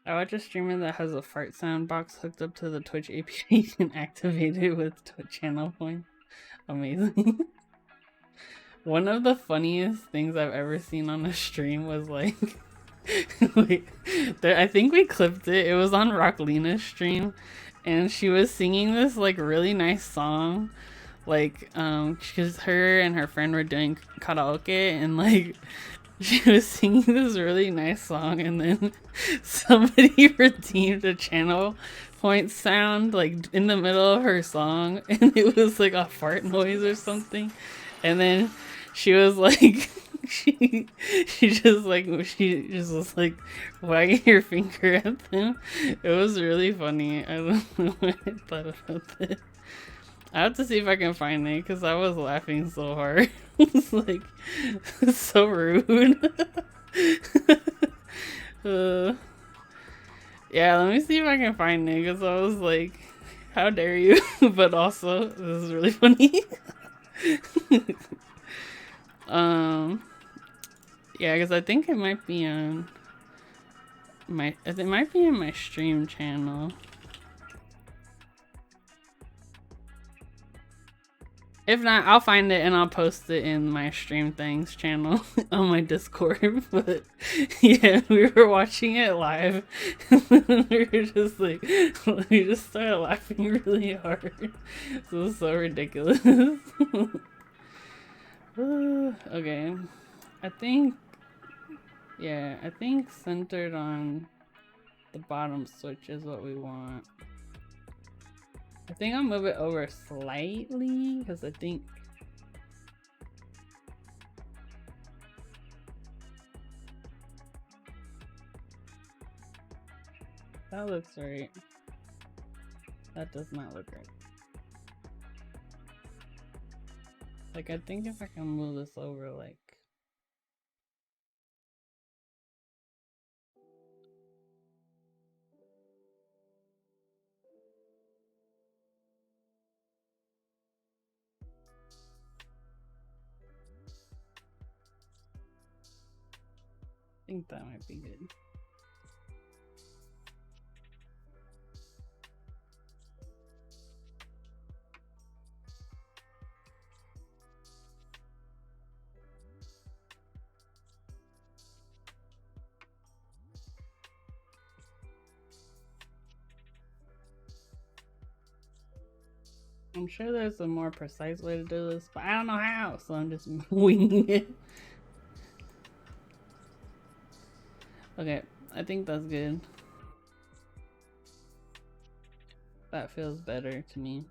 Speaker 1: I watched a streamer that has a fart sound box hooked up to the Twitch API and activated with Twitch channel points. Amazing. One of the funniest things I've ever seen on a stream was like, I think we clipped it. It was on Rocklina's stream, and she was singing this like really nice song, like because her and her friend were doing karaoke, and like she was singing this really nice song, and then somebody redeemed a channel point sound like in the middle of her song, and it was like a fart noise or something, and then she was like she just was like wagging her finger at them. It was really funny. I don't know what I thought about that. I have to see if I can find it because I was laughing so hard. It's like so rude. Yeah, let me see if I can find it because I was like, How dare you? But also, this is really funny. Yeah, because I think it might be on it might be in my stream channel. If not, I'll find it and I'll post it in my Stream Things channel on my Discord. But yeah, we were watching it live. We were just like, we just started laughing really hard. So it was so ridiculous. Okay, I think, yeah, I think centered on the bottom switch is what we want. I think I'll move it over slightly because I think that looks right. That does not look right. Like, I think if I can move this over, like, I think that might be good. I'm sure there's a more precise way to do this, but I don't know how, so I'm just winging it. Okay, I think that's good. That feels better to me.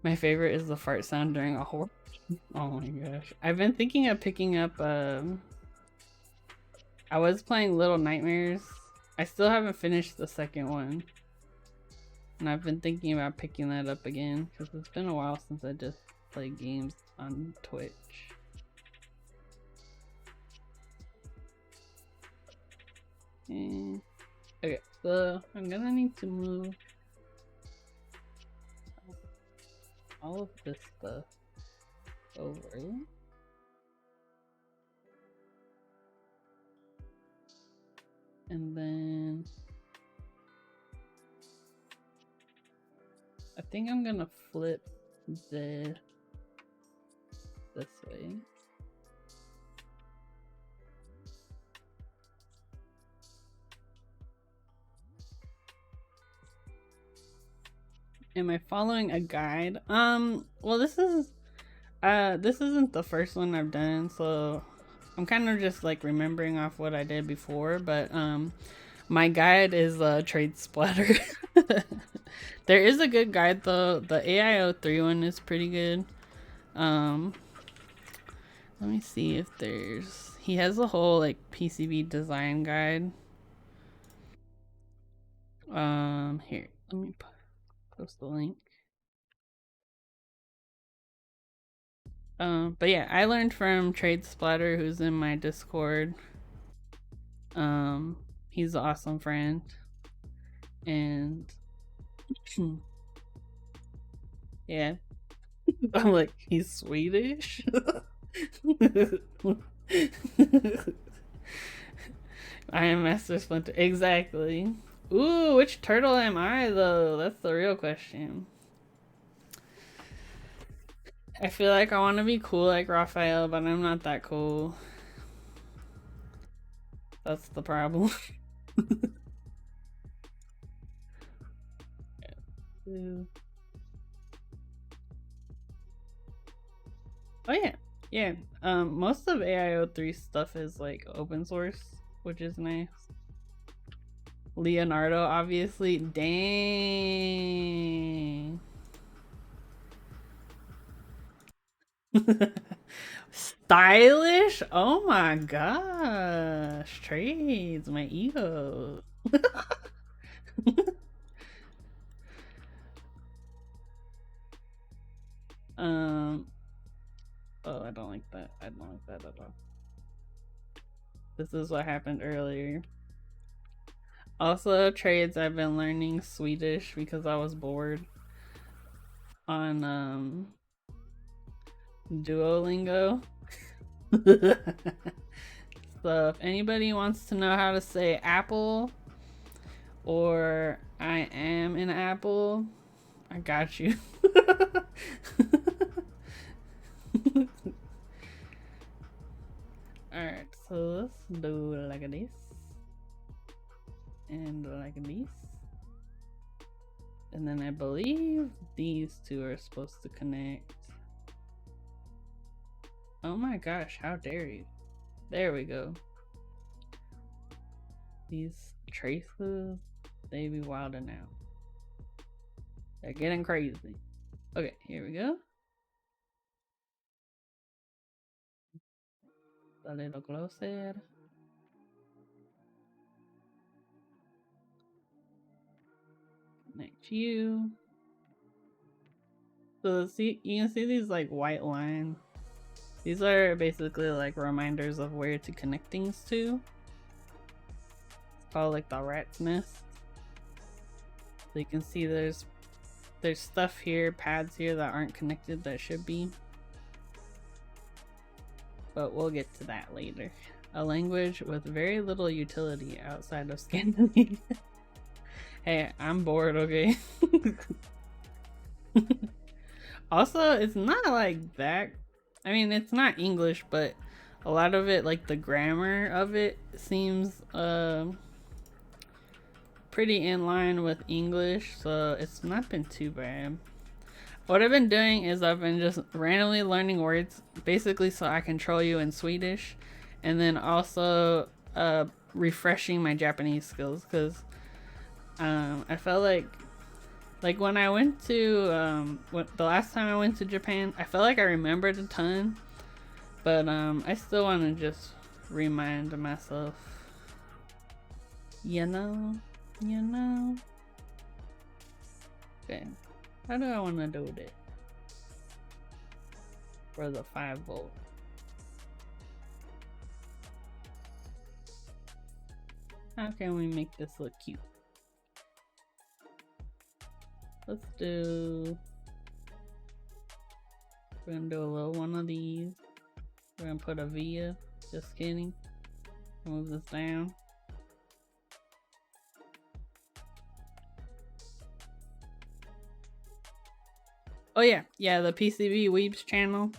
Speaker 1: My favorite is the fart sound during a horror. Oh my gosh. I've been thinking of picking up, I was playing Little Nightmares. I still haven't finished the second one. And I've been thinking about picking that up again because it's been a while since I just played games on Twitch. Okay, so I'm gonna need to move all of this stuff over. And then I think I'm gonna flip this way. Am I following a guide? Well, this isn't the first one I've done, so I'm kind of just like remembering off what I did before, but my guide is Trade Splatter. There is a good guide though. The AIO3 one is pretty good. Let me see if he has a whole like PCB design guide. Here, let me post the link. But yeah, I learned from Trade Splatter, who's in my Discord. He's an awesome friend, and yeah, I'm like, he's Swedish. I am Master Splinter. Exactly. Ooh, which turtle am I though? That's the real question. I feel like I want to be cool like Raphael, but I'm not that cool. That's the problem. Oh yeah, yeah. Most of AIO3 stuff is like open source, which is nice. Leonardo, obviously. Dang. Stylish? Oh my gosh. Trades, my ego. Oh, I don't like that. I don't like that at all. This is what happened earlier. Also, trades, I've been learning Swedish because I was bored on Duolingo. So if anybody wants to know how to say apple or I am an apple, I got you. Alright, so let's do like this and like this. And then I believe these two are supposed to connect. Oh my gosh, how dare you. There we go. These traces, they be wilding out. They're getting crazy. Okay, here we go. A little closer. Connect you. So see, you can see these like white lines. These are basically like reminders of where to connect things to. It's called like the rat's nest. So you can see there's stuff here, pads here that aren't connected that should be. But we'll get to that later. A language with very little utility outside of Scandinavia. Hey, I'm bored, okay? Also, it's not like that. I mean, it's not English, but a lot of it, like the grammar of it, seems pretty in line with English, so it's not been too bad. What I've been doing is I've been just randomly learning words, basically so I control you in Swedish, and then also refreshing my Japanese skills, because I felt like when I went to the last time I went to Japan, I felt like I remembered a ton, but I still want to just remind myself, you know. Okay, how do I want to do it for the 5-volt? How can we make this look cute? Let's do, we're gonna do a little one of these. We're gonna put a via, just kidding. Move this down. Oh yeah, the PCB Weebs channel.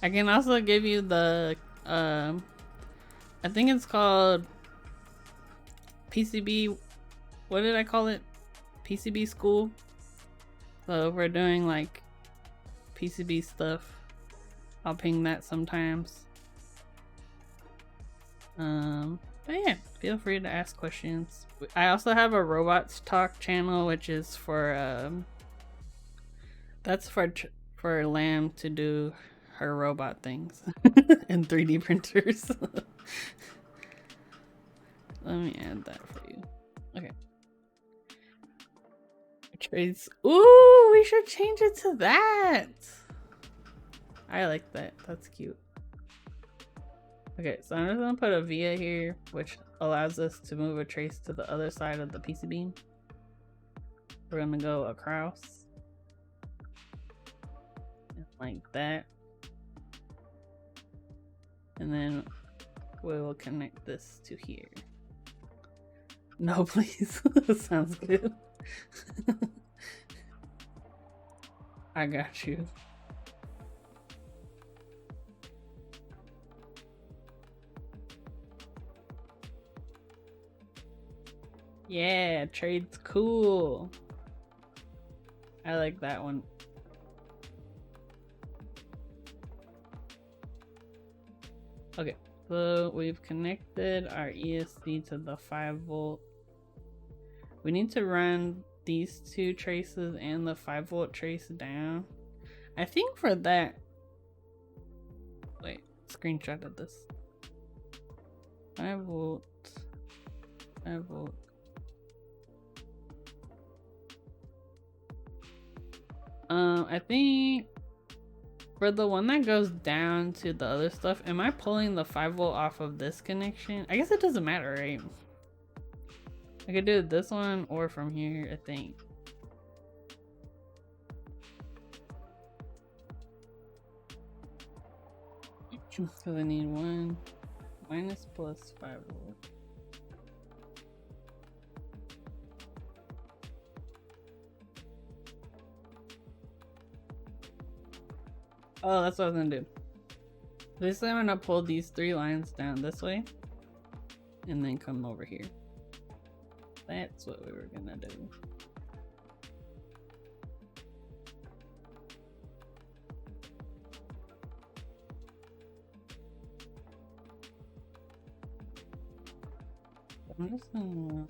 Speaker 1: I can also give you the, I think it's called PCB, what did I call it? PCB school. So if we're doing like PCB stuff, I'll ping that sometimes. But yeah, feel free to ask questions. I also have a robots talk channel, which is for that's for Lamb to do her robot things and 3D printers. Let me add that for you. Okay. Trades. Ooh, we should change it to that. I like that. That's cute. Okay, so I'm just gonna put a via here, which allows us to move a trace to the other side of the PCB. We're gonna go across. Like that. And then we will connect this to here. No, please. Sounds good. I got you. Yeah, trade's cool. I like that one. Okay, so we've connected our ESC to the 5-volt. We need to run these two traces and the 5-volt trace down. I think for that, wait, screenshot of this. 5-volt, 5-volt. I think for the one that goes down to the other stuff, am I pulling the 5-volt off of this connection? I guess it doesn't matter, right? I could do this one or from here, I think. So I need 1 minus plus 5 volt. Oh, that's what I was gonna do. This time I'm gonna pull these 3 lines down this way and then come over here. That's what we were gonna do. I'm just gonna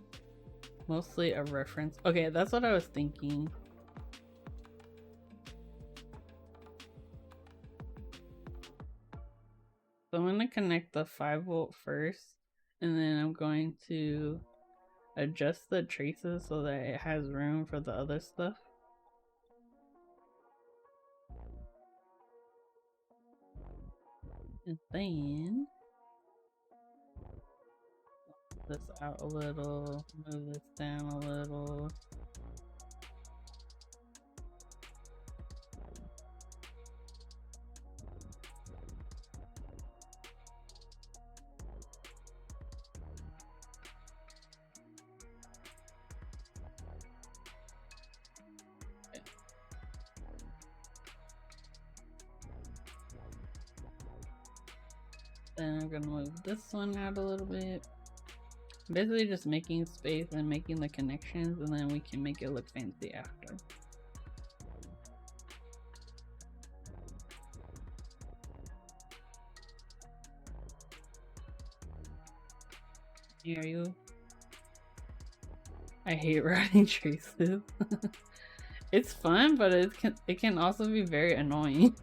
Speaker 1: mostly a reference. Okay, that's what I was thinking. So I'm gonna connect the 5 volt first, and then I'm going to adjust the traces so that it has room for the other stuff. And then this out a little, move this down a little. Then I'm gonna move this one out a little bit. Basically just making space and making the connections, and then we can make it look fancy after. Hear you? I hate writing traces. It's fun, but it can also be very annoying.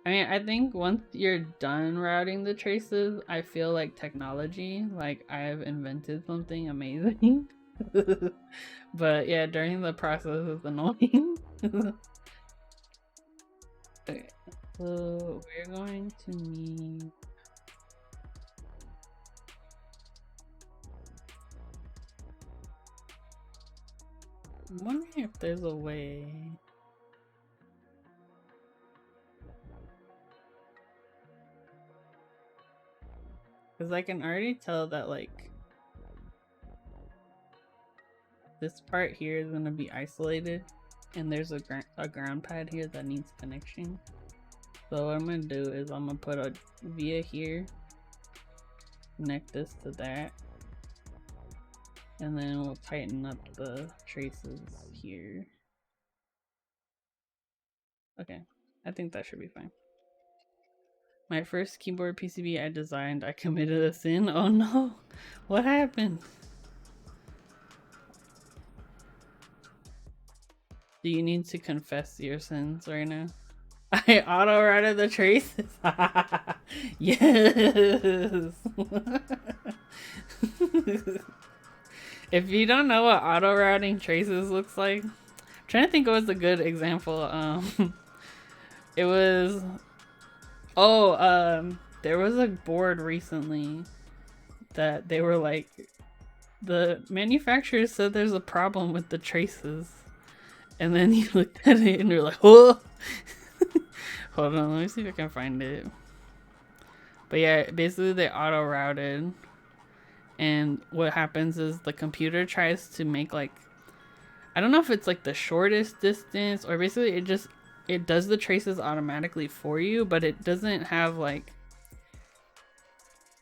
Speaker 1: I mean, I think once you're done routing the traces, I feel like technology, like I've invented something amazing. But yeah, during the process it's annoying. Okay, so we're going to need I'm wondering if there's a way. Because I can already tell that like this part here is going to be isolated, and there's a ground pad here that needs connection. So what I'm going to do is I'm going to put a via here, connect this to that, and then we'll tighten up the traces here. Okay, I think that should be fine. My first keyboard PCB I designed, I committed a sin. Oh no, what happened? Do you need to confess your sins right now? I auto-routed the traces. Yes. If you don't know what auto-routing traces looks like, I'm trying to think of what's a good example. It was there was a board recently that they were like, the manufacturer said there's a problem with the traces, and then you looked at it and you're like, oh. Hold on, let me see if I can find it. But yeah, basically they auto-routed, and what happens is the computer tries to make like, I don't know if it's like the shortest distance, or basically it does the traces automatically for you, but it doesn't have like,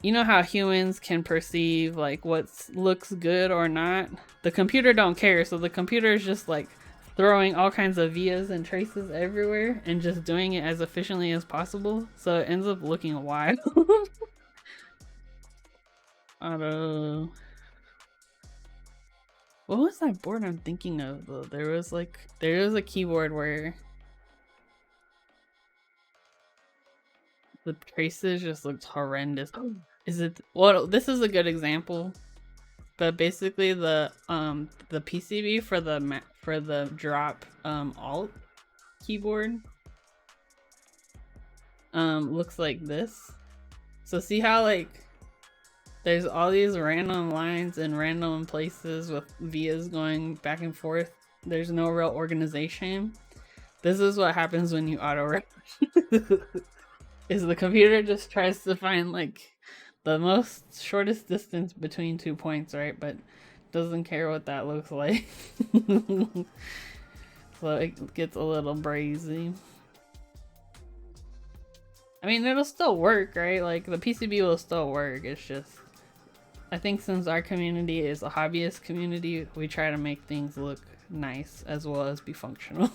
Speaker 1: you know how humans can perceive like what looks good or not? The computer don't care, so the computer is just like throwing all kinds of vias and traces everywhere and just doing it as efficiently as possible, so it ends up looking wild. Auto. What was that board I'm thinking of though? There was a keyboard where the traces just looked horrendous. Is it? Well, this is a good example. But basically, the PCB for the drop alt keyboard, looks like this. So see how like there's all these random lines in random places with vias going back and forth. There's no real organization. This is what happens when you auto wrap. Is the computer just tries to find like the most shortest distance between 2 points, right? But doesn't care what that looks like. So it gets a little brazy. I mean, it'll still work, right? Like the PCB will still work. It's just, I think since our community is a hobbyist community, we try to make things look nice as well as be functional.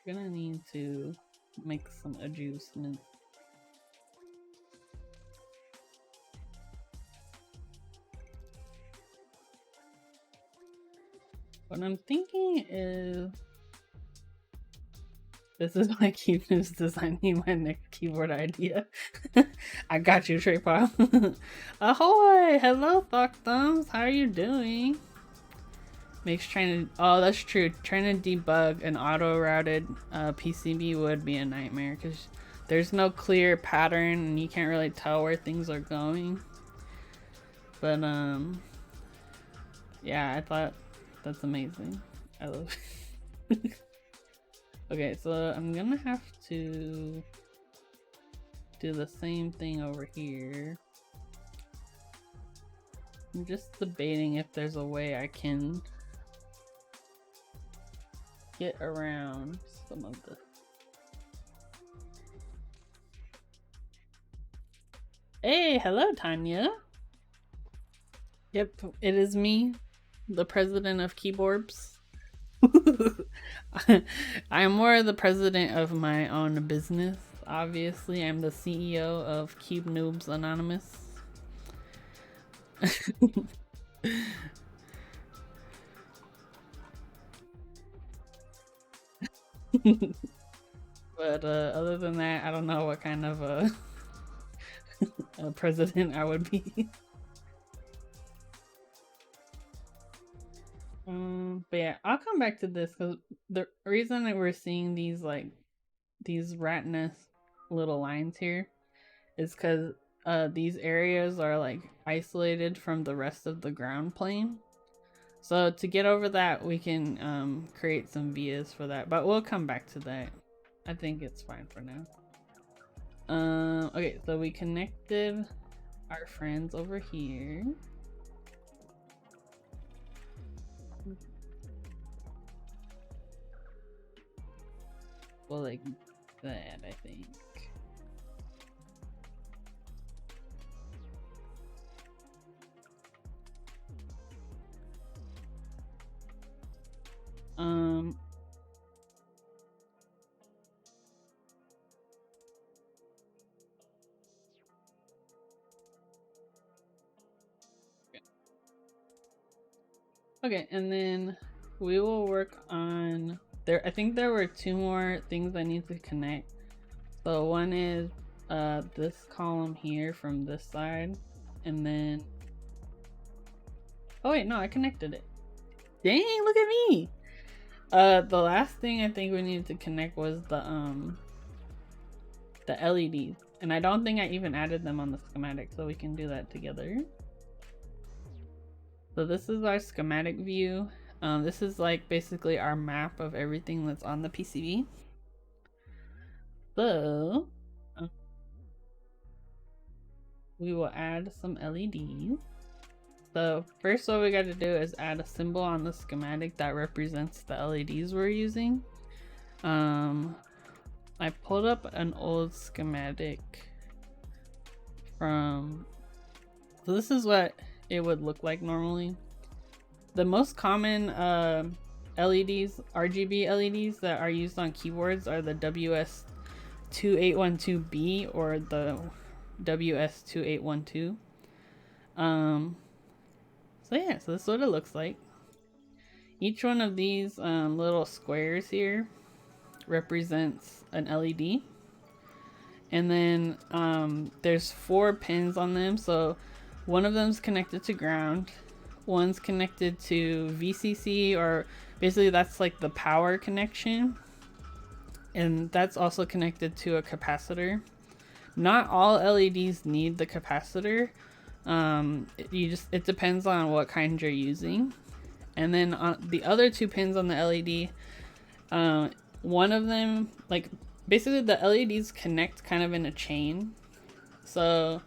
Speaker 1: Gonna need to make some adjustments. What I'm thinking is, this is my keynote designing my next keyboard idea. I got you, Trey Pop. Ahoy! Hello, Thok Thumbs. How are you doing? Makes trying to, oh, that's true. Trying to debug an auto-routed PCB would be a nightmare because there's no clear pattern and you can't really tell where things are going. But yeah, I thought that's amazing. I love it. Okay, so I'm gonna have to do the same thing over here. I'm just debating if there's a way I can get around some of this. Hey, hello Tanya. Yep, it is me, the president of keyboards. I'm more the president of my own business. Obviously, I'm the CEO of Cube Noobs Anonymous. But other than that, I don't know what kind of a president I would be. But yeah, I'll come back to this because the reason that we're seeing these like these rat nest little lines here is because these areas are like isolated from the rest of the ground plane. So to get over that, we can create some vias for that, but we'll come back to that. I think it's fine for now. Okay, so we connected our friends over here. Well, like that, I think. Okay, and then we will work on there. I think there were 2 more things I need to connect. So one is this column here from this side, and then oh wait, no, I connected it. Dang, look at me. The last thing I think we needed to connect was the LEDs, and I don't think I even added them on the schematic, so we can do that together. So this is our schematic view. This is like basically our map of everything that's on the PCB. So we will add some LEDs. So first what we got to do is add a symbol on the schematic that represents the LEDs we're using. I pulled up an old schematic from, so this is what it would look like normally. The most common LEDs, RGB LEDs that are used on keyboards are the WS2812B or the WS2812. So yeah, so this is what it looks like. Each one of these little squares here represents an LED. And then there's 4 pins on them. So one of them is connected to ground, one's connected to VCC, or basically that's like the power connection, and that's also connected to a capacitor. Not all LEDs need the capacitor. It depends on what kind you're using. And then on the other two pins on the LED, one of them, like basically the LEDs connect kind of in a chain. So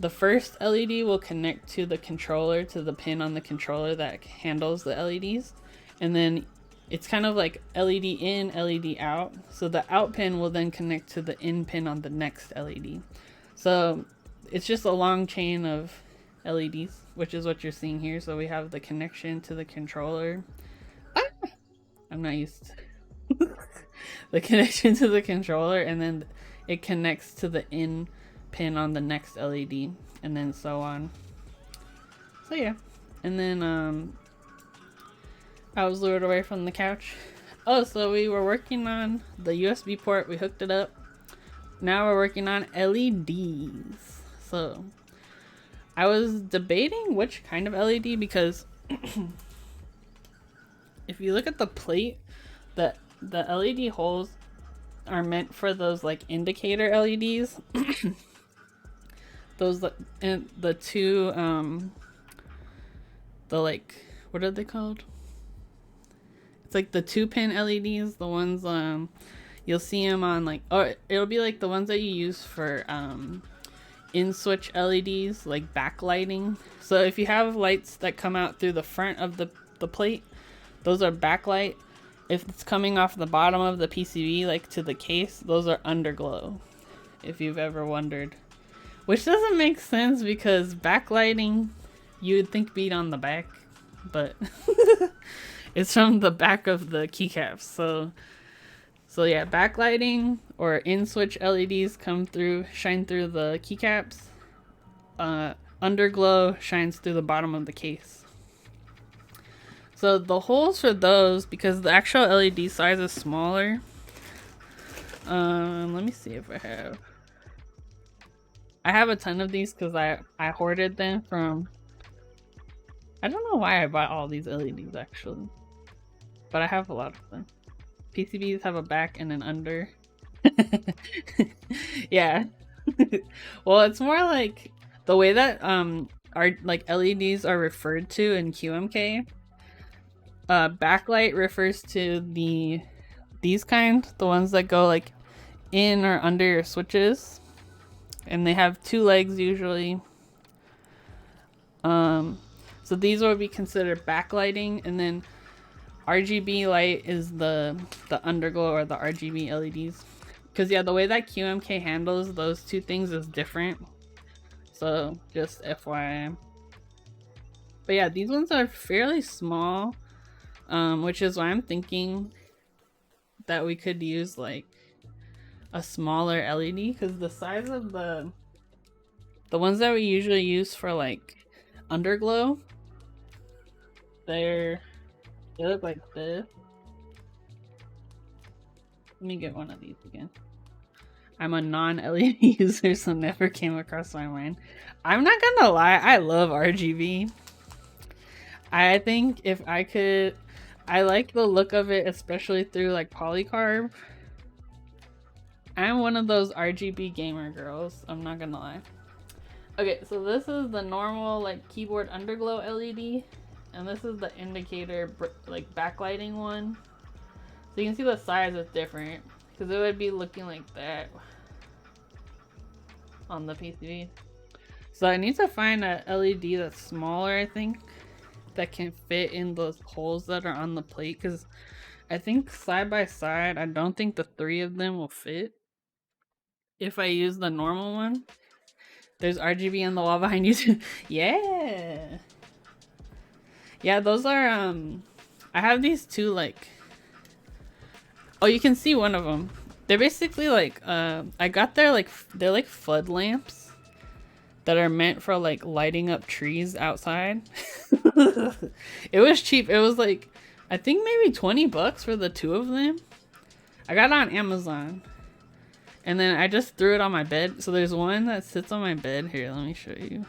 Speaker 1: the first LED will connect to the controller, to the pin on the controller that handles the LEDs. And then it's kind of like LED in, LED out. So the out pin will then connect to the in pin on the next LED. So it's just a long chain of LEDs, which is what you're seeing here. So we have the connection to the controller. I'm not used to the connection to the controller, and then it connects to the in pin on the next LED, and then so on. So yeah, and then I was lured away from the couch. Oh, so we were working on the USB port. We hooked it up. Now we're working on LEDs. So I was debating which kind of LED, because if you look at the plate, the LED holes are meant for those like indicator LEDs. Those and the two the like, what are they called? It's like the 2-pin LEDs, the ones you'll see them on like, or it'll be like the ones that you use for in switch LEDs, like backlighting. So if you have lights that come out through the front of the plate, those are backlight. If it's coming off the bottom of the PCB, like to the case, those are underglow, if you've ever wondered. Which doesn't make sense, because backlighting you would think beat on the back, but it's from the back of the keycaps. So yeah, backlighting or in switch LEDs shine through the keycaps. Underglow shines through the bottom of the case. So the holes for those, because the actual LED size is smaller. Let me see if I have a ton of these, because I hoarded them from, I don't know why I bought all these LEDs actually, but I have a lot of them. PCBs have a back and an under. Yeah. Well, it's more like the way that our like LEDs are referred to in QMK. Backlight refers to these kind, the ones that go like in or under your switches, and they have 2 legs usually. So these would be considered backlighting, and then RGB light is the underglow or the RGB LEDs. Because yeah, the way that QMK handles those 2 things is different. So just FYI. But yeah, these ones are fairly small, which is why I'm thinking that we could use like a smaller LED, because the size of the ones that we usually use for like underglow, they look like this. Let me get one of these again. I'm a non-LED user, so never came across my mind. I'm not gonna lie, I love RGB. I think if I could, I like the look of it, especially through like polycarb. I'm one of those RGB gamer girls, I'm not gonna lie. Okay, so this is the normal like keyboard underglow LED, and this is the indicator like backlighting one. So you can see the size is different, because it would be looking like that on the PCB. So I need to find a LED that's smaller, I think, that can fit in those holes that are on the plate, because I think side by side, I don't think the 3 of them will fit. If I use the normal one, there's RGB on the wall behind you too. Yeah. Yeah, those are, I have these 2 like, oh, you can see one of them. They're basically like, I got they're like flood lamps that are meant for like lighting up trees outside. It was cheap. It was like, I think maybe 20 bucks for the 2 of them. I got it on Amazon. And then I just threw it on my bed. So there's one that sits on my bed. Here, let me show you.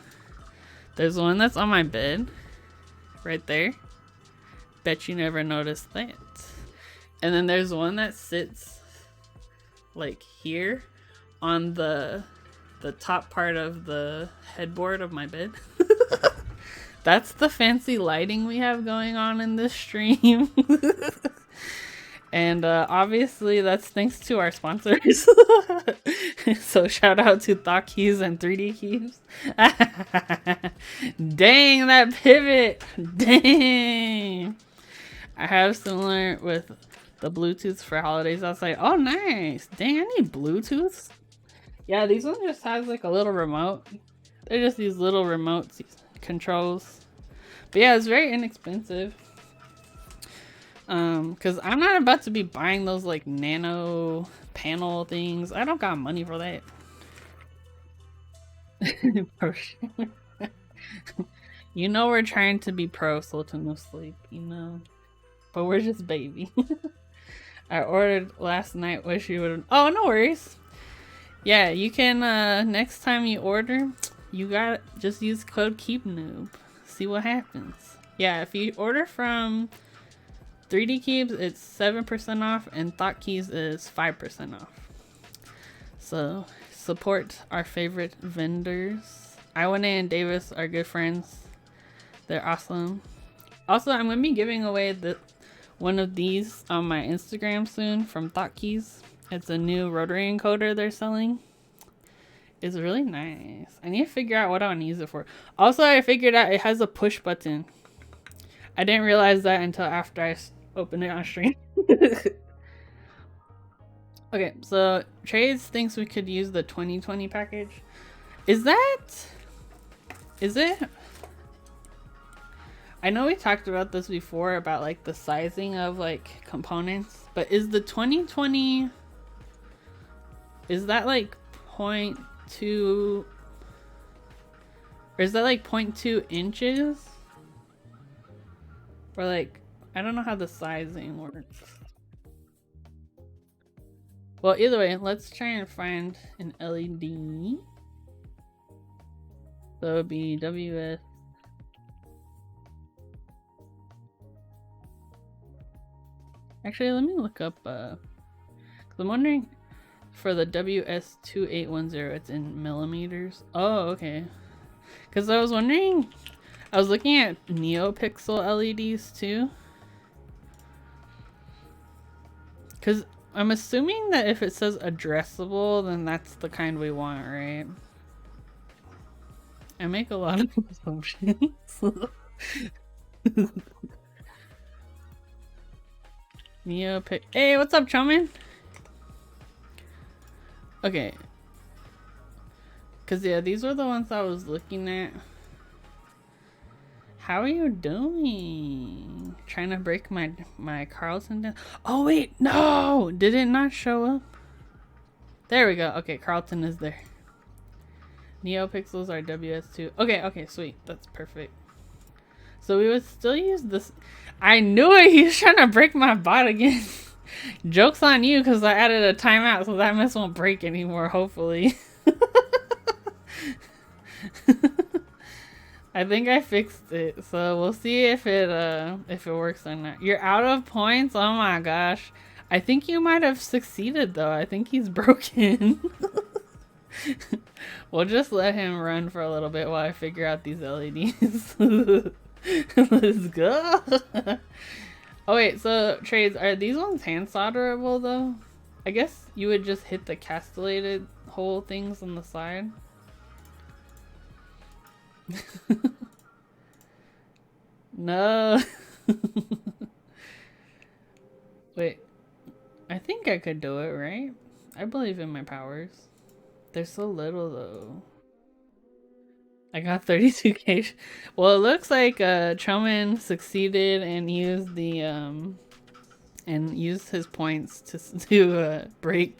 Speaker 1: There's one that's on my bed. right there. Bet you never noticed that. And then there's one that sits like here on the top part of the headboard of my bed. That's the fancy lighting we have going on in this stream. And obviously that's thanks to our sponsors. So shout out to Thought Keys and 3D Keys. Dang, that pivot. Dang. I have similar with the Bluetooth for holidays outside. Oh, nice. Dang, I need Bluetooth. Yeah, these ones just has like a little remote. They're just these little remote controls. But yeah, it's very inexpensive. Cause I'm not about to be buying those like nano panel things. I don't got money for that. You know we're trying to be pro Sultan of Sleep, you know. But we're just baby. I ordered last night. Wish you would. Oh, no worries. Yeah, you can next time you order, you got just use code KeepNoob. See what happens. Yeah, if you order from 3D Keeps, it's 7% off, and Thought Keys is 5% off. So support our favorite vendors. Iwane and Davis are good friends. They're awesome. Also, I'm gonna be giving away one of these on my Instagram soon from Thought Keys. It's a new rotary encoder they're selling. It's really nice. I need to figure out what I want to use it for. Also, I figured out it has a push button. I didn't realize that until after I opened it on stream. Okay, so Trades thinks we could use the 2020 package. Is it? I know we talked about this before about like the sizing of like components, but is the 2020, is that like 0.2, or is that like 0.2 inches? Or like, I don't know how the sizing works. Well, either way, let's try and find an LED. So it would be WS. Actually, let me look up, 'cause I'm wondering for the WS2810, it's in millimeters. Oh, okay. Because I was wondering, I was looking at NeoPixel LEDs too. Because I'm assuming that if it says addressable, then that's the kind we want, right? I make a lot of assumptions. Hey, what's up, Chomin? Okay. Because, yeah, these were the ones I was looking at. How are you doing? Trying to break my Carlton down? Oh, wait, no! Did it not show up? There we go. Okay, Carlton is there. NeoPixels are WS2. Okay, sweet. That's perfect. So we would still use this. I knew it! He's trying to break my bot again. Joke's on you, because I added a timeout, so that mess won't break anymore, hopefully. I think I fixed it, so we'll see if it works or not. You're out of points? Oh my gosh. I think you might have succeeded though. I think he's broken. We'll just let him run for a little bit while I figure out these LEDs. Let's go. Oh wait, so Trades, are these ones hand solderable though? I guess you would just hit the castellated hole things on the side. No. Wait, I think I could do it, right? I believe in my powers. They're so little though. I got 32k. Well, it looks like Choman succeeded and used the his points to break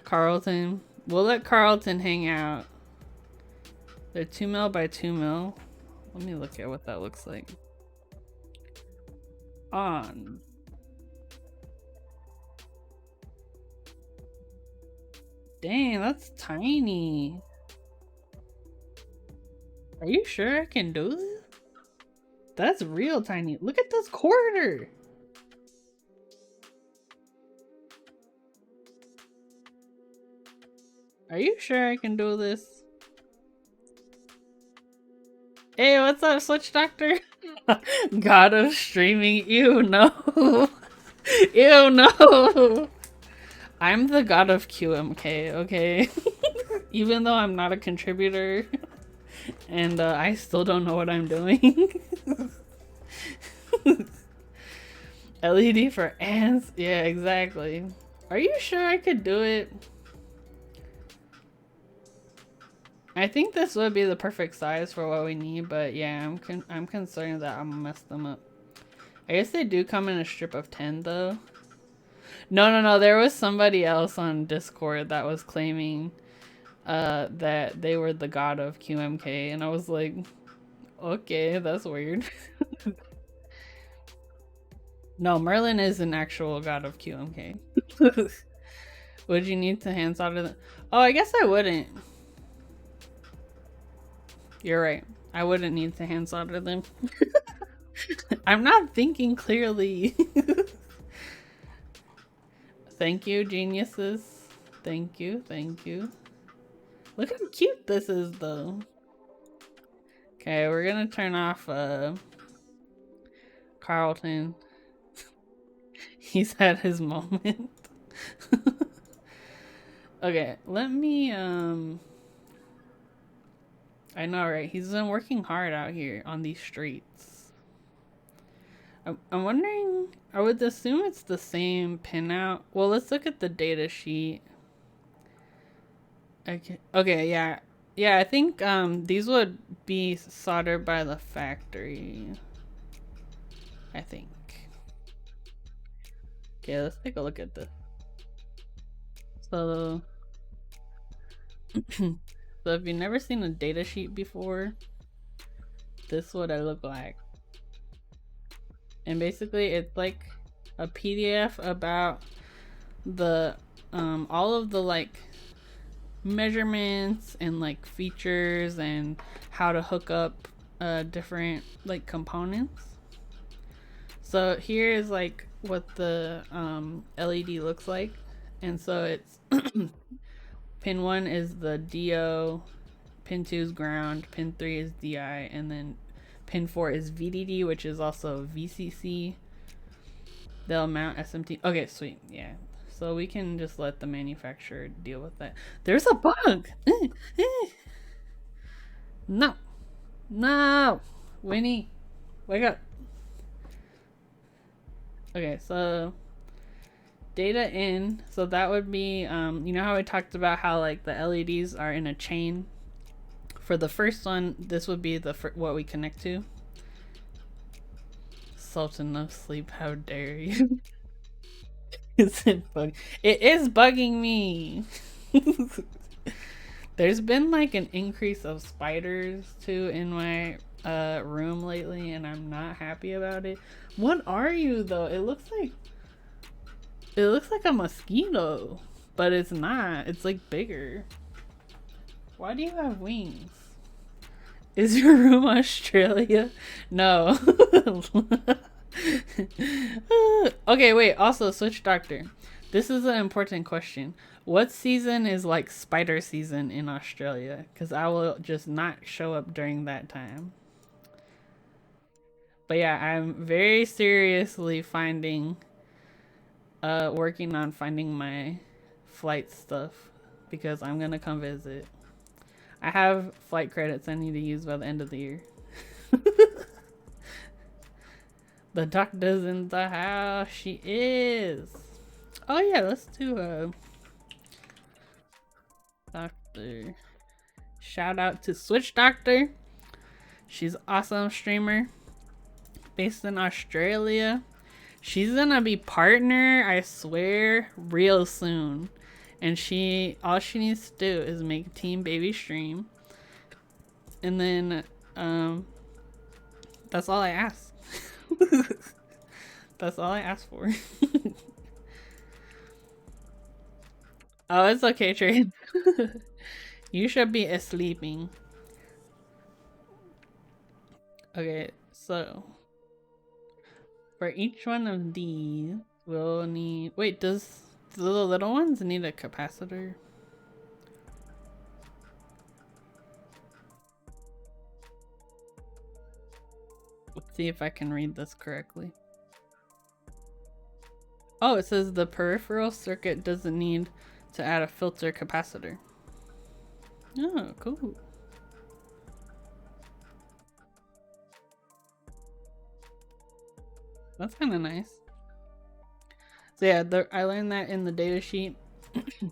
Speaker 1: Carlton. We'll let Carlton hang out. They're 2 mil by 2 mil. Let me look at what that looks like. On. Dang, that's tiny. Are you sure I can do this? That's real tiny. Look at this quarter. Are you sure I can do this? Hey, what's up, Switch Doctor? God of streaming. Ew, no. Ew, no. I'm the god of QMK, okay? Even though I'm not a contributor. And I still don't know what I'm doing. LED for ants? Yeah, exactly. Are you sure I could do it? I think this would be the perfect size for what we need, but yeah, I'm concerned that I'm gonna mess them up. I guess they do come in a strip of 10 though. No, there was somebody else on Discord that was claiming that they were the god of QMK, and I was like, okay, that's weird. No, Merlin is an actual god of QMK. Would you need to hand solder them? Oh, I guess I wouldn't. You're right. I wouldn't need to hand solder them. I'm not thinking clearly. Thank you, geniuses. Thank you, thank you. Look how cute this is, though. Okay, we're gonna turn off Carlton. He's had his moment. Okay, let me I know, right? He's been working hard out here on these streets. I'm wondering, I would assume it's the same pinout. Well, let's look at the data sheet. Okay, yeah. Yeah, I think these would be soldered by the factory. I think. Okay, let's take a look at this. So, so if you've never seen a data sheet before, this is what I look like. And basically it's like a PDF about the all of the like measurements and like features and how to hook up different like components. So here is like what the LED looks like, and so it's pin 1 is the DO, pin 2 is ground, pin 3 is DI, and then pin 4 is VDD, which is also VCC. They'll mount SMT. Okay, sweet. Yeah. So we can just let the manufacturer deal with that. There's a bug! No. No! Winnie, wake up. Okay, so data in. So that would be, you know how we talked about how like the LEDs are in a chain? For the first one, this would be the what we connect to. Sultan of sleep, how dare you? Is it bug? It is bugging me. There's been like an increase of spiders too in my room lately, and I'm not happy about it. What are you though? It looks like a mosquito, but it's not. It's like bigger. Why do you have wings? Is your room Australia? No. Okay, wait. Also, Switch Doctor. This is an important question. What season is like spider season in Australia? Because I will just not show up during that time. But yeah, I'm very seriously working on finding my flight stuff because I'm gonna come visit. I have flight credits I need to use by the end of the year. The doctor's in the house. She is. Oh yeah, let's do a doctor. Shout out to Switch Doctor. She's awesome streamer based in Australia. She's gonna be partner, I swear, real soon. And all she needs to do is make Team Baby stream. And then that's all I ask. That's all I asked for. Oh, it's okay, Trade. You should be sleeping. Okay, So for each one of these, we'll need. Wait, does the little ones need a capacitor? Let's see if I can read this correctly. Oh, it says the peripheral circuit doesn't need to add a filter capacitor. Oh, cool. That's kind of nice. So yeah, I learned that in the data sheet. It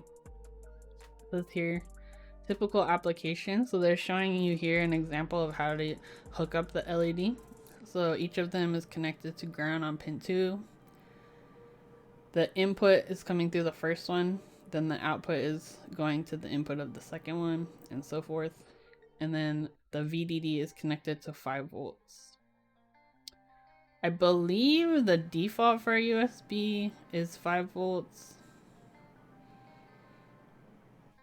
Speaker 1: says here, typical application. So they're showing you here an example of how to hook up the LED. So each of them is connected to ground on pin 2. The input is coming through the first one, then the output is going to the input of the second one, and so forth. And then the VDD is connected to 5 volts. I believe the default for USB is 5 volts.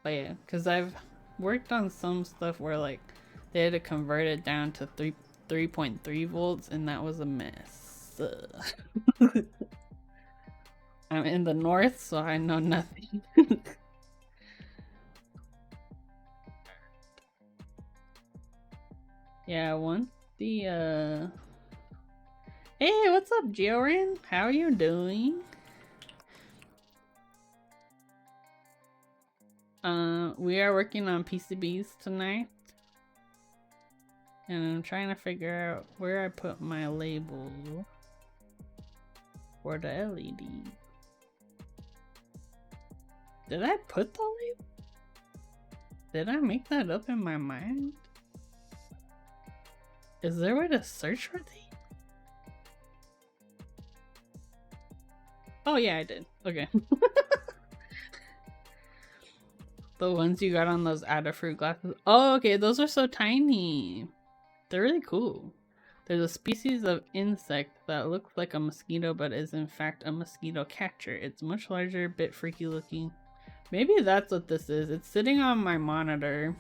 Speaker 1: But yeah, because I've worked on some stuff where like they had to convert it down to 3.3 volts, and that was a mess. I'm in the north, so I know nothing. Yeah, once the Hey, what's up, Joran? How are you doing? We are working on PCBs tonight. And I'm trying to figure out where I put my label for the LED. Did I put the label? Did I make that up in my mind? Is there a way to search for these? Oh yeah, I did. Okay. The ones you got on those Adafruit glasses. Oh, okay, those are so tiny. They're really cool. There's a species of insect that looks like a mosquito but is in fact a mosquito catcher. It's much larger, bit freaky looking. Maybe that's what this is. It's sitting on my monitor.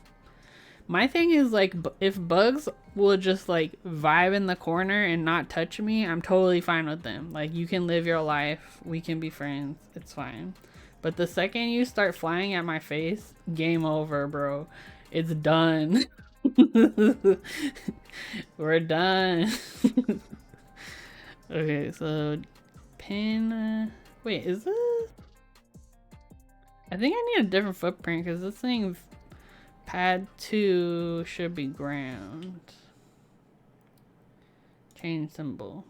Speaker 1: My thing is like, if bugs will just like vibe in the corner and not touch me, I'm totally fine with them. Like, you can live your life. We can be friends. It's fine. But the second you start flying at my face, game over, bro. It's done. We're done. Okay, so pin. Wait, is this? I think I need a different footprint because this thing, pad 2 should be ground. Change symbol.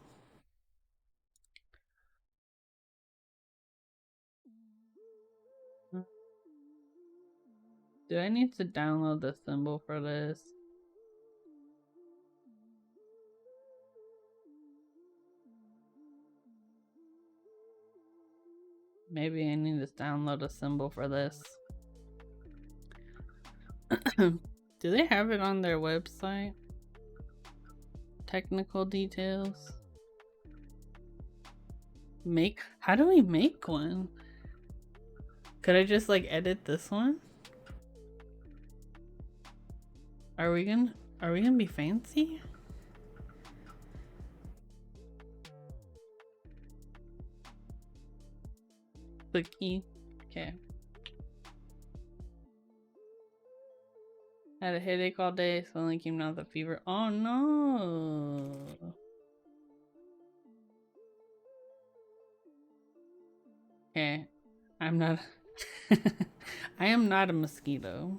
Speaker 1: Do I need to download the symbol for this? Maybe I need to download a symbol for this. Do they have it on their website? Technical details. How do we make one? Could I just like edit this one? Are we gonna be fancy? Click E. Okay. Had a headache all day, suddenly came down with a fever. Oh no. Okay. I'm not I am not a mosquito.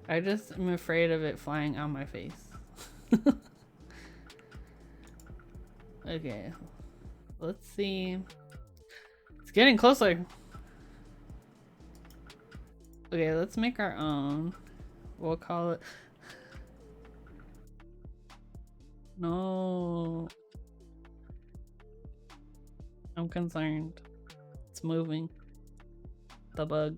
Speaker 1: I just am afraid of it flying on my face. Okay. Let's see. It's getting closer. Okay, let's make our own. We'll call it. No. I'm concerned. It's moving. The bug.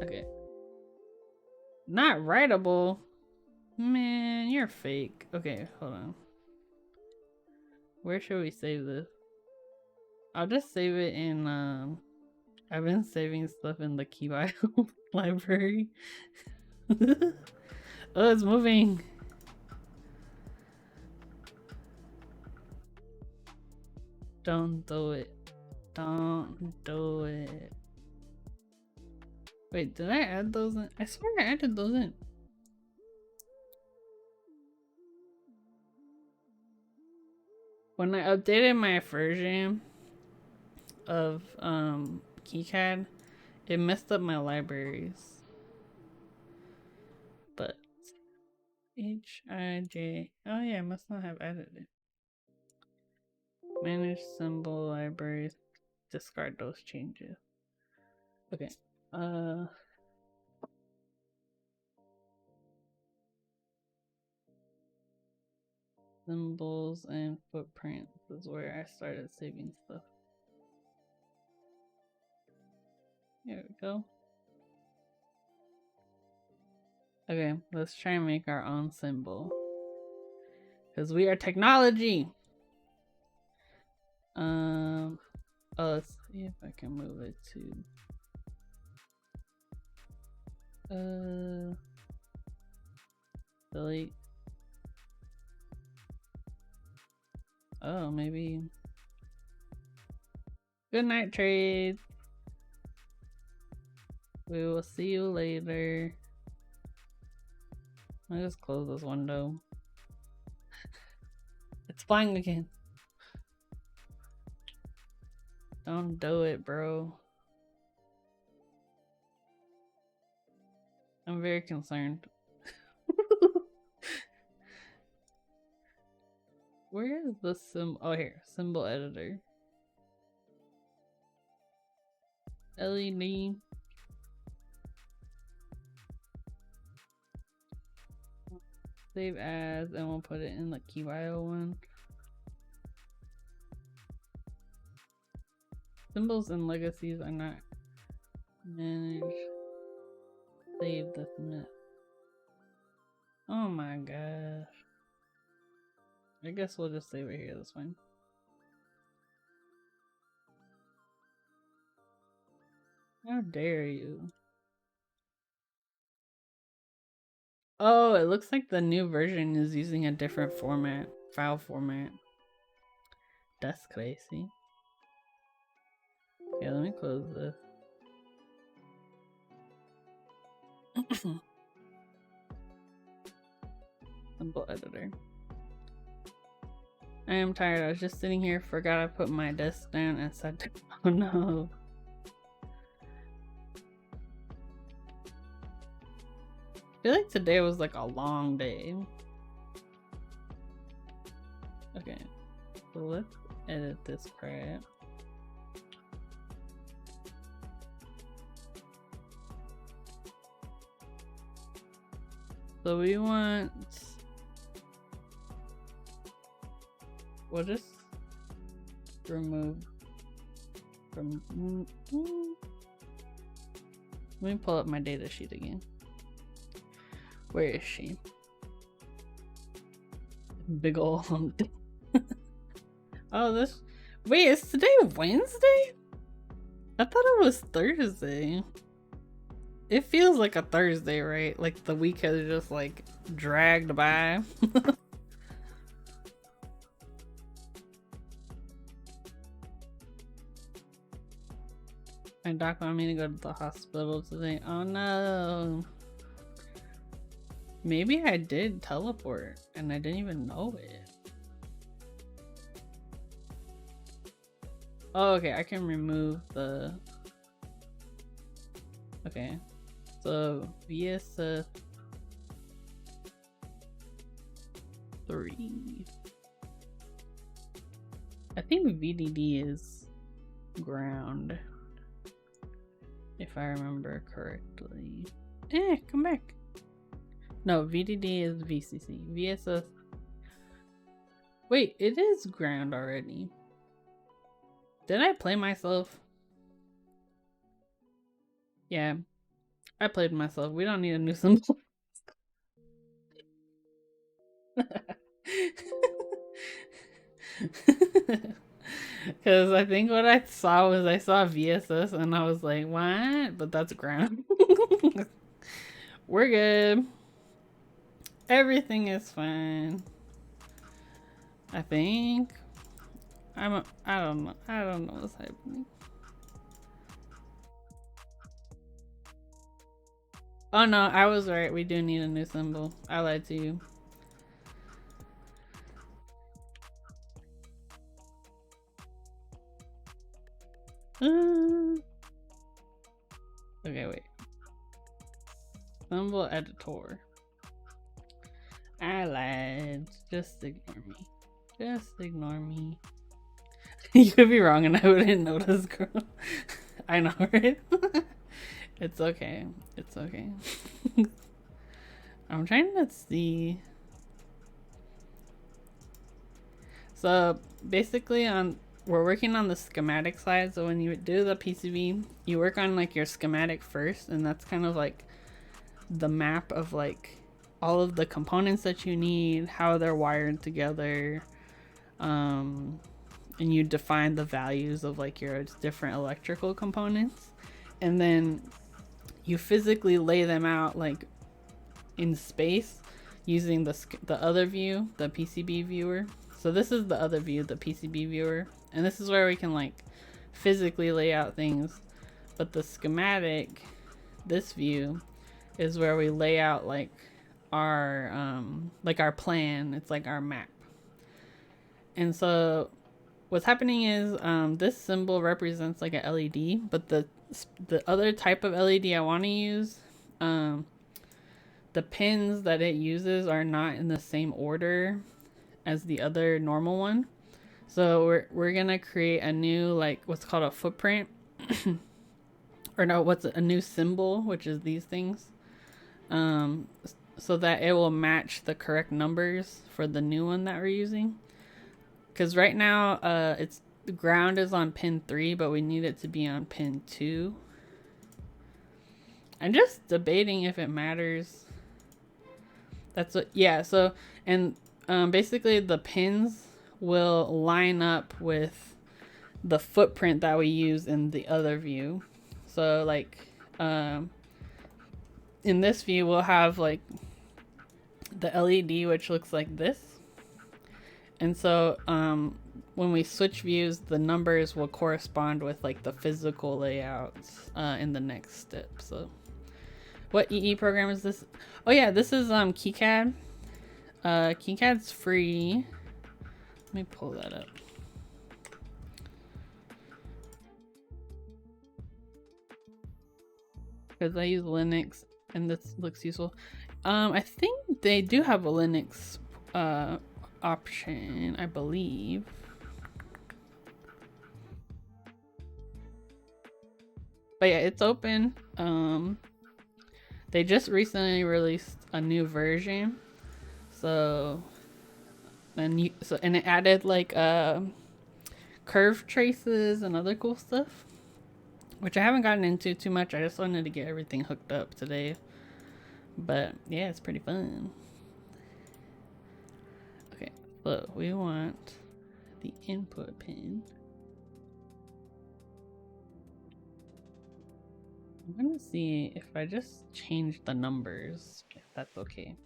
Speaker 1: Okay. Not writable. Man, you're fake. Okay, hold on. Where should we save this? I'll just save it in I've been saving stuff in the KeyBio library. Oh, it's moving. Don't do it. Don't do it. Wait, did I add those in? I swear I added those in. When I updated my version of KiCad, it messed up my libraries. But HIJ. Oh yeah, I must not have added it. Manage symbol libraries. Discard those changes. Okay. Symbols and footprints is where I started saving stuff. Here we go. Okay, let's try and make our own symbol. Because we are technology! Oh, let's see if I can move it to... delete. Oh, maybe... Good night, trade! We will see you later. I just close this window. It's flying again. Don't do it, bro. I'm very concerned. Where is the symbol? Oh, here. Symbol editor. LED. Save as, and we'll put it in the keybio one. Symbols and legacies are not managed. Save this myth. Oh my gosh. I guess we'll just save it here this one. How dare you? Oh, it looks like the new version is using a different format, file format. That's crazy. Okay, let me close this. Symbol editor. I am tired. I was just sitting here, forgot I put my desk down and sat down. Oh no. I feel like today was like a long day. Okay, so let's edit this crap. So we want... We'll just remove from... Let me pull up my data sheet again. Where is she? Big ol' hump. Oh, this... Wait, is today Wednesday? I thought it was Thursday. It feels like a Thursday, right? Like the week has just like dragged by. My doc wanted me to go to the hospital today. Oh no. Maybe I did teleport and I didn't even know it. Oh, okay, I can remove the... Okay. So, VSS 3. I think VDD is ground. If I remember correctly. Come back. No, VDD is VCC. VSS. Wait, it is ground already. Did I play myself? Yeah, I played myself. We don't need a new symbol. Because I think what I saw was I saw VSS and I was like, what? But that's ground. We're good. Everything is fine. I think. I don't know. I don't know what's happening. Oh no, I was right. We do need a new symbol. I lied to you. Okay, wait. Symbol editor. I lied. Just ignore me. Just ignore me. You could be wrong and I wouldn't notice, girl. I know, right? It's okay. It's okay. I'm trying to see. So basically we're working on the schematic side. So when you do the PCB, you work on like your schematic first, and that's kind of like the map of like all of the components that you need, how they're wired together, and you define the values of like your different electrical components, and then you physically lay them out like in space using the other view, the PCB viewer. So this is the other view, the PCB viewer, and this is where we can like physically lay out things. But the schematic, this view, is where we lay out like our plan. It's like our map. And so what's happening is this symbol represents like a LED, but the other type of LED I want to use, the pins that it uses are not in the same order as the other normal one. So we're gonna create a new like what's called a footprint, or no, what's a new symbol, which is these things, so that it will match the correct numbers for the new one that we're using. Because right now, it's the ground is on pin 3, but we need it to be on pin 2. I'm just debating if it matters. That's what, yeah. So, and basically the pins will line up with the footprint that we use in the other view. So, like, in this view, we'll have like the LED, which looks like this. And so, when we switch views, the numbers will correspond with like the physical layouts in the next step. So what EE program is this? Oh yeah, this is KiCad. KiCad's free. Let me pull that up. Because I use Linux and this looks useful. I think they do have a Linux option, I believe. But yeah, it's open. They just recently released a new version. So and it added like curve traces and other cool stuff, which I haven't gotten into too much. I just wanted to get everything hooked up today. But yeah, it's pretty fun. Okay, so we want the input pin. I'm gonna see if I just change the numbers, if that's okay.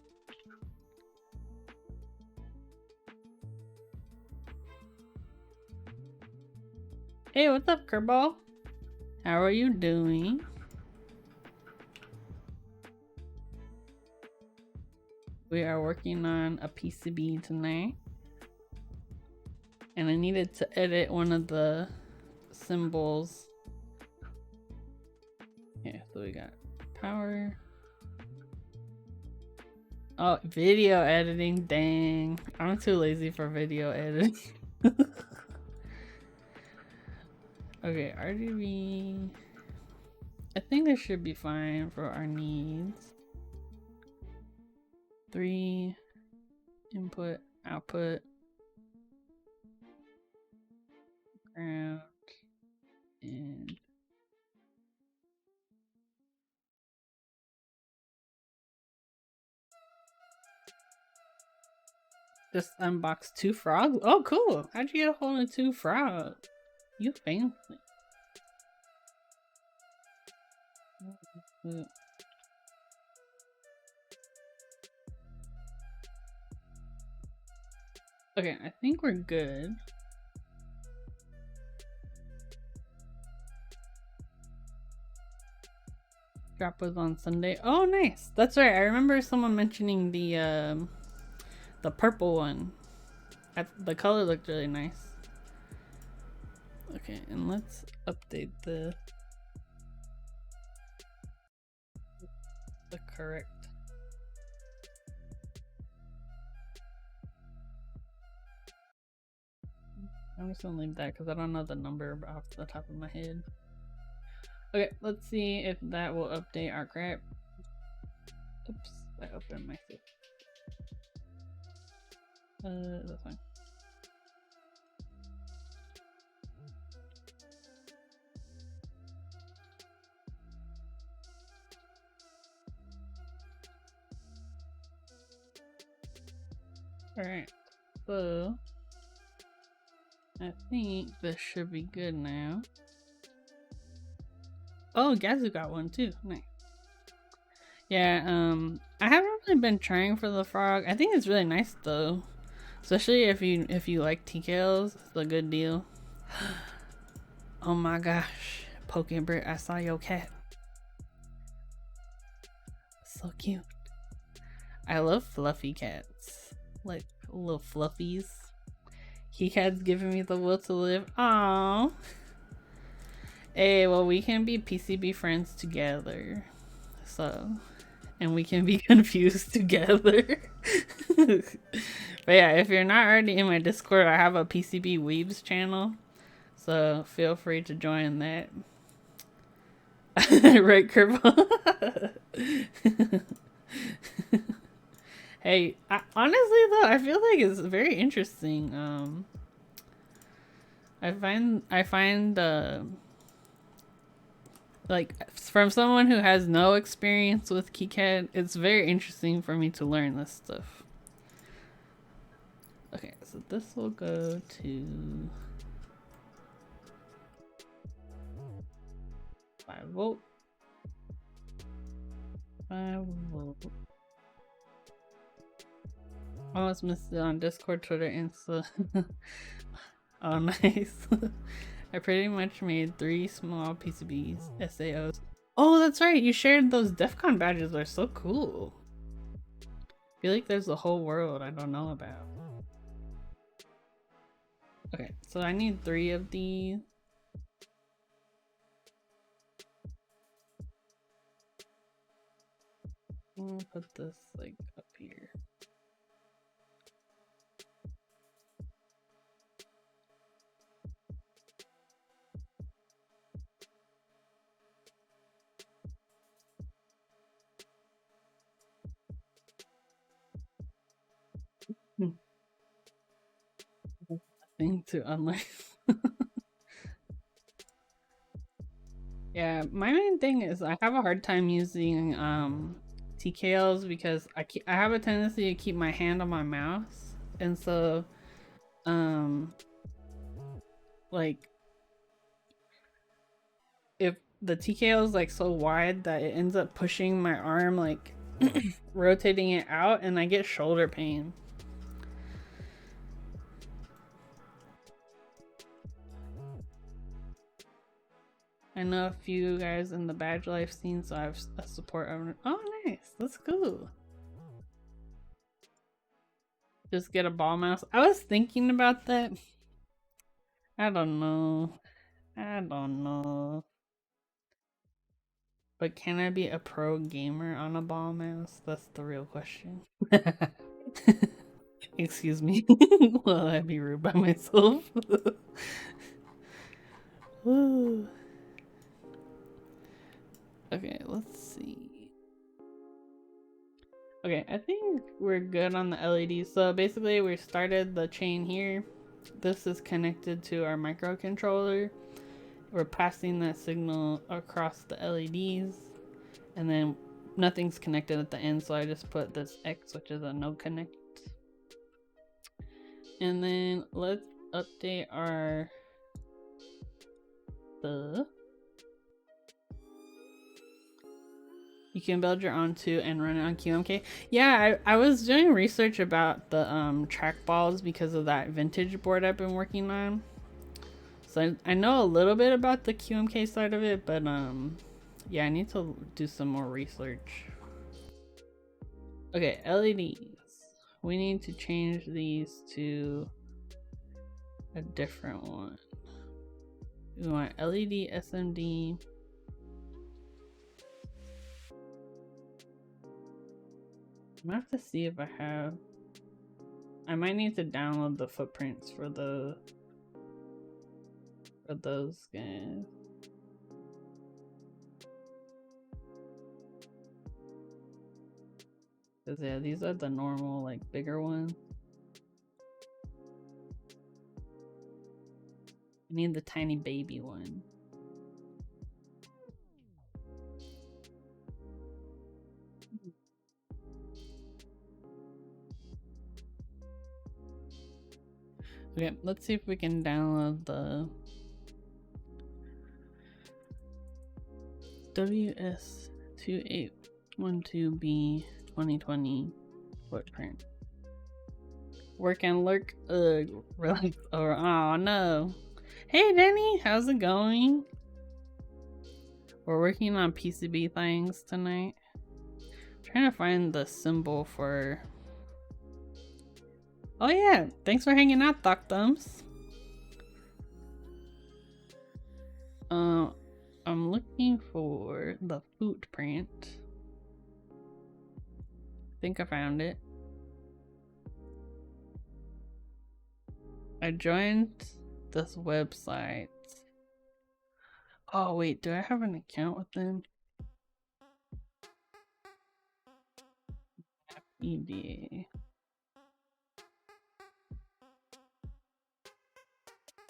Speaker 1: Hey, what's up, Kerbal? How are you doing? We are working on a PCB tonight. And I needed to edit one of the symbols. Yeah, so we got power. Oh, video editing, dang. I'm too lazy for video editing. Okay, RGB. I think this should be fine for our needs. 3 input, output, ground, and just unbox 2 frogs. Oh, cool! How'd you get a hold of 2 frogs? You fancy. Okay, I think we're good. Drop was on Sunday. Oh, nice. That's right. I remember someone mentioning the purple one. The color looked really nice. Okay, and let's update the correct. I'm just gonna leave that because I don't know the number off the top of my head. Okay, let's see if that will update our crap. Oops, I opened my thing. That's fine. Alright, so I think this should be good now. Oh, Gazu got one too. Nice. Yeah, I haven't really been trying for the frog. I think it's really nice though. Especially if you like TKLs, it's a good deal. Oh my gosh. Pokebrit, I saw your cat. So cute. I love fluffy cats. Like little fluffies. Cat's giving me the will to live. Aww. Hey, well, we can be PCB friends together. So, and we can be confused together. But yeah, if you're not already in my Discord, I have a PCB Weebs channel. So feel free to join that. Right, Kerbal? Hey, honestly though, I feel like it's very interesting. I find like from someone who has no experience with KiCad, it's very interesting for me to learn this stuff. Okay, so this will go to 5 volt. 5 volt. Oh, it's missed it on Discord, Twitter, Insta. Oh, nice. I pretty much made 3 small PCBs, SAOs. Oh, that's right. You shared those DEF CON badges. They're so cool. I feel like there's a whole world I don't know about. Okay, so I need 3 of these. I'm gonna put this like up here. Thing to unlock. Yeah, my main thing is I have a hard time using TKLs because I have a tendency to keep my hand on my mouse, and so like if the TKL is like so wide that it ends up pushing my arm, like rotating it out, and I get shoulder pain. I know a few guys in the badge life scene, so I have a support. Oh, nice. That's cool. Just get a ball mouse. I was thinking about that. I don't know. But can I be a pro gamer on a ball mouse? That's the real question. Excuse me. Will I be rude by myself? Okay, let's see. Okay, I think we're good on the LEDs. So basically we started the chain here. This is connected to our microcontroller. We're passing that signal across the LEDs, and then nothing's connected at the end, so I just put this X, which is a no connect. And then let's update our You can build your own too and run it on QMK. Yeah, I was doing research about the trackballs because of that vintage board I've been working on. So I know a little bit about the QMK side of it, but yeah, I need to do some more research. Okay, LEDs. We need to change these to a different one. We want LED SMD. I'm gonna have to see if I have. I might need to download the footprints for those guys. Cause yeah, these are the normal, like, bigger ones. I need the tiny baby one. Okay, let's see if we can download the WS2812B 2020 footprint. Work and lurk. Really? Oh no. Hey Denny, how's it going? We're working on PCB things tonight. Trying to find the symbol for. Oh yeah, thanks for hanging out, Doc Thumbs. I'm looking for the footprint. I think I found it. I joined this website. Oh wait, do I have an account with them? EDA.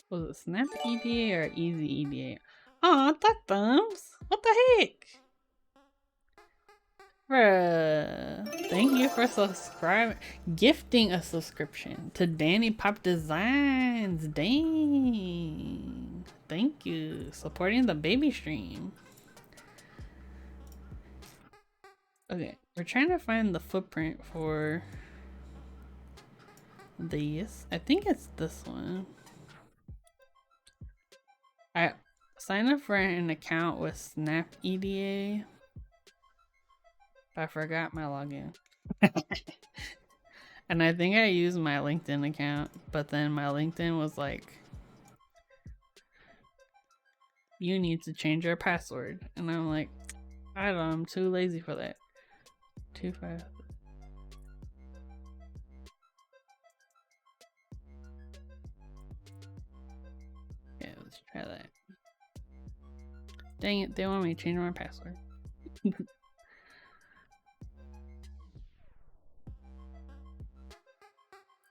Speaker 1: Was it Snap EDA or Easy EDA? Aw, Duck Thumbs! What the heck? Bruh. Thank you for subscribing. Gifting a subscription to Danny Pop Designs. Dang. Thank you. Supporting the baby stream. Okay, we're trying to find the footprint for these. I think it's this one. I signed up for an account with Snap EDA. I forgot my login. And I think I used my LinkedIn account, but then my LinkedIn was like, you need to change your password. And I'm like, I don't know, I'm too lazy for that. 25. Yeah, let's try that. Dang it, they want me to change my password.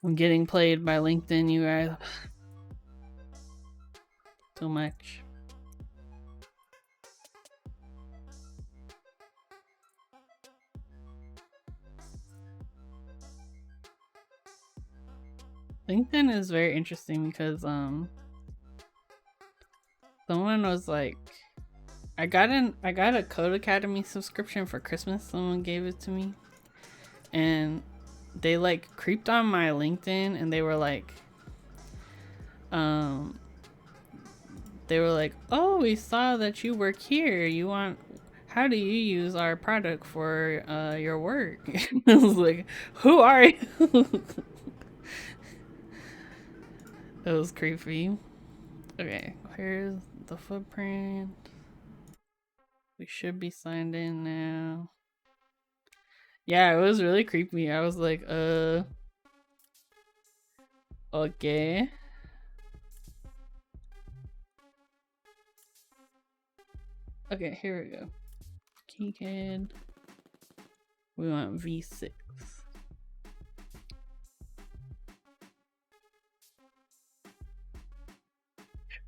Speaker 1: I'm getting played by LinkedIn, you guys. Too much. LinkedIn is very interesting because someone was like, I got a Code Academy subscription for Christmas. Someone gave it to me, and they like creeped on my LinkedIn, and they were like, oh, we saw that you work here. How do you use our product for your work? I was like, who are you? It was creepy. Okay, here's the footprint. We should be signed in now. Yeah, it was really creepy. I was like, okay. Okay, here we go. KeyCAD. We want V6.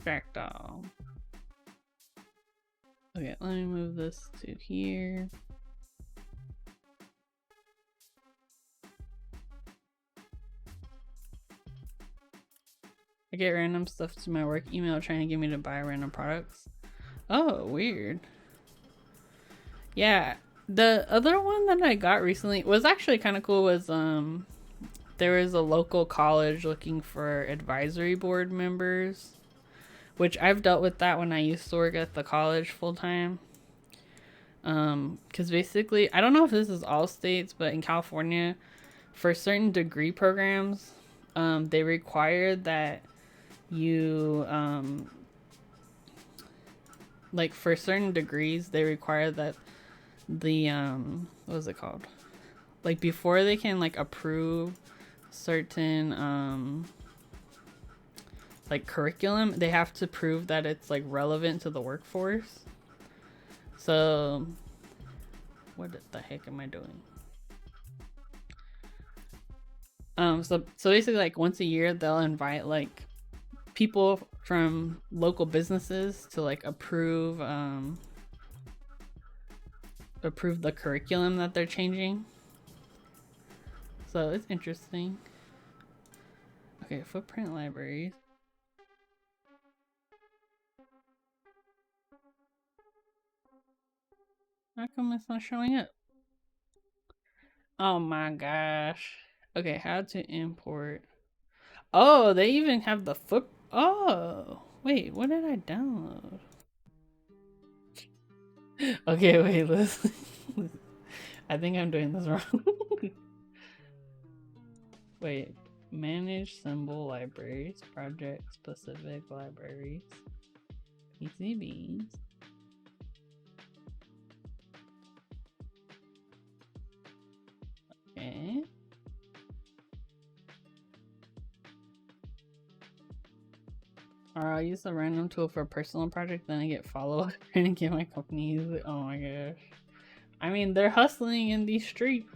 Speaker 1: Fractal. Okay, let me move this to here. I get random stuff to my work email trying to get me to buy random products. Oh, weird. Yeah, The other one that I got recently was actually kind of cool. Was there was a local college looking for advisory board members, which I've dealt with that when I used to work at the college full time. Because basically, I don't know if this is all states, but in California, for certain degree programs, they require that you like for certain degrees they require that the what was it called, like before they can like approve certain like curriculum, they have to prove that it's like relevant to the workforce. So what the heck am I doing? So basically, like once a year they'll invite like people from local businesses to like approve the curriculum that they're changing. So it's interesting. Okay, footprint libraries. How come it's not showing up? Oh my gosh. Okay, how to import. Oh, they even have the foot. Oh, wait, what did I download? Okay, wait, listen. I think I'm doing this wrong. Wait, manage symbol libraries, project specific libraries, PCBs. Okay. Or I'll use a random tool for a personal project, then I get follow-up and get my company use it. Oh my gosh. I mean, they're hustling in these streets.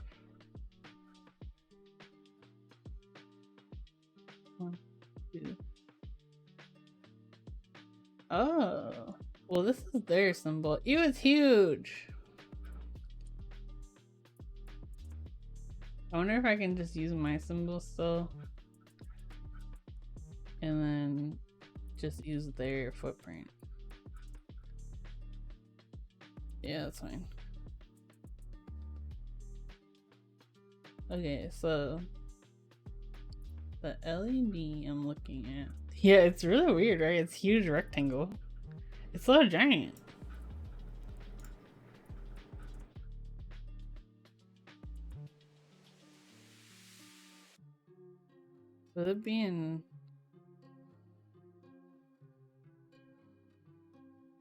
Speaker 1: One, two. Oh. Well, this is their symbol. Ew, it's huge. I wonder if I can just use my symbol still. And then just use their footprint. Yeah, that's fine. Okay, so the LED I'm looking at. Yeah, it's really weird, right? It's huge rectangle. It's so giant. Would it be in...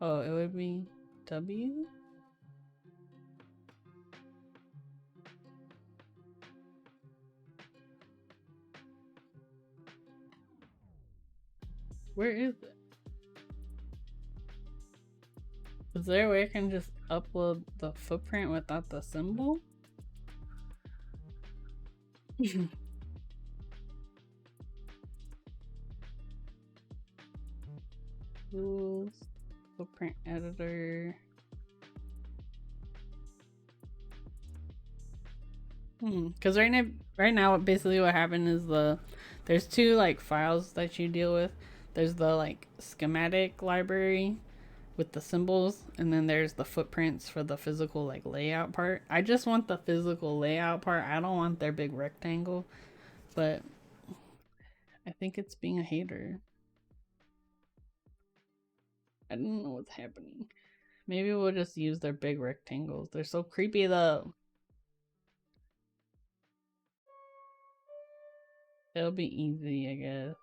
Speaker 1: Oh, it would be W? Where is it? Is there a way I can just upload the footprint without the symbol? Tools, footprint editor. Because right now, basically what happened is there's two like files that you deal with. There's the like schematic library with the symbols, and then there's the footprints for the physical like layout part. I just want the physical layout part. I don't want their big rectangle, but I think it's being a hater. I don't know what's happening. Maybe we'll just use their big rectangles. They're so creepy though. It'll be easy, I guess.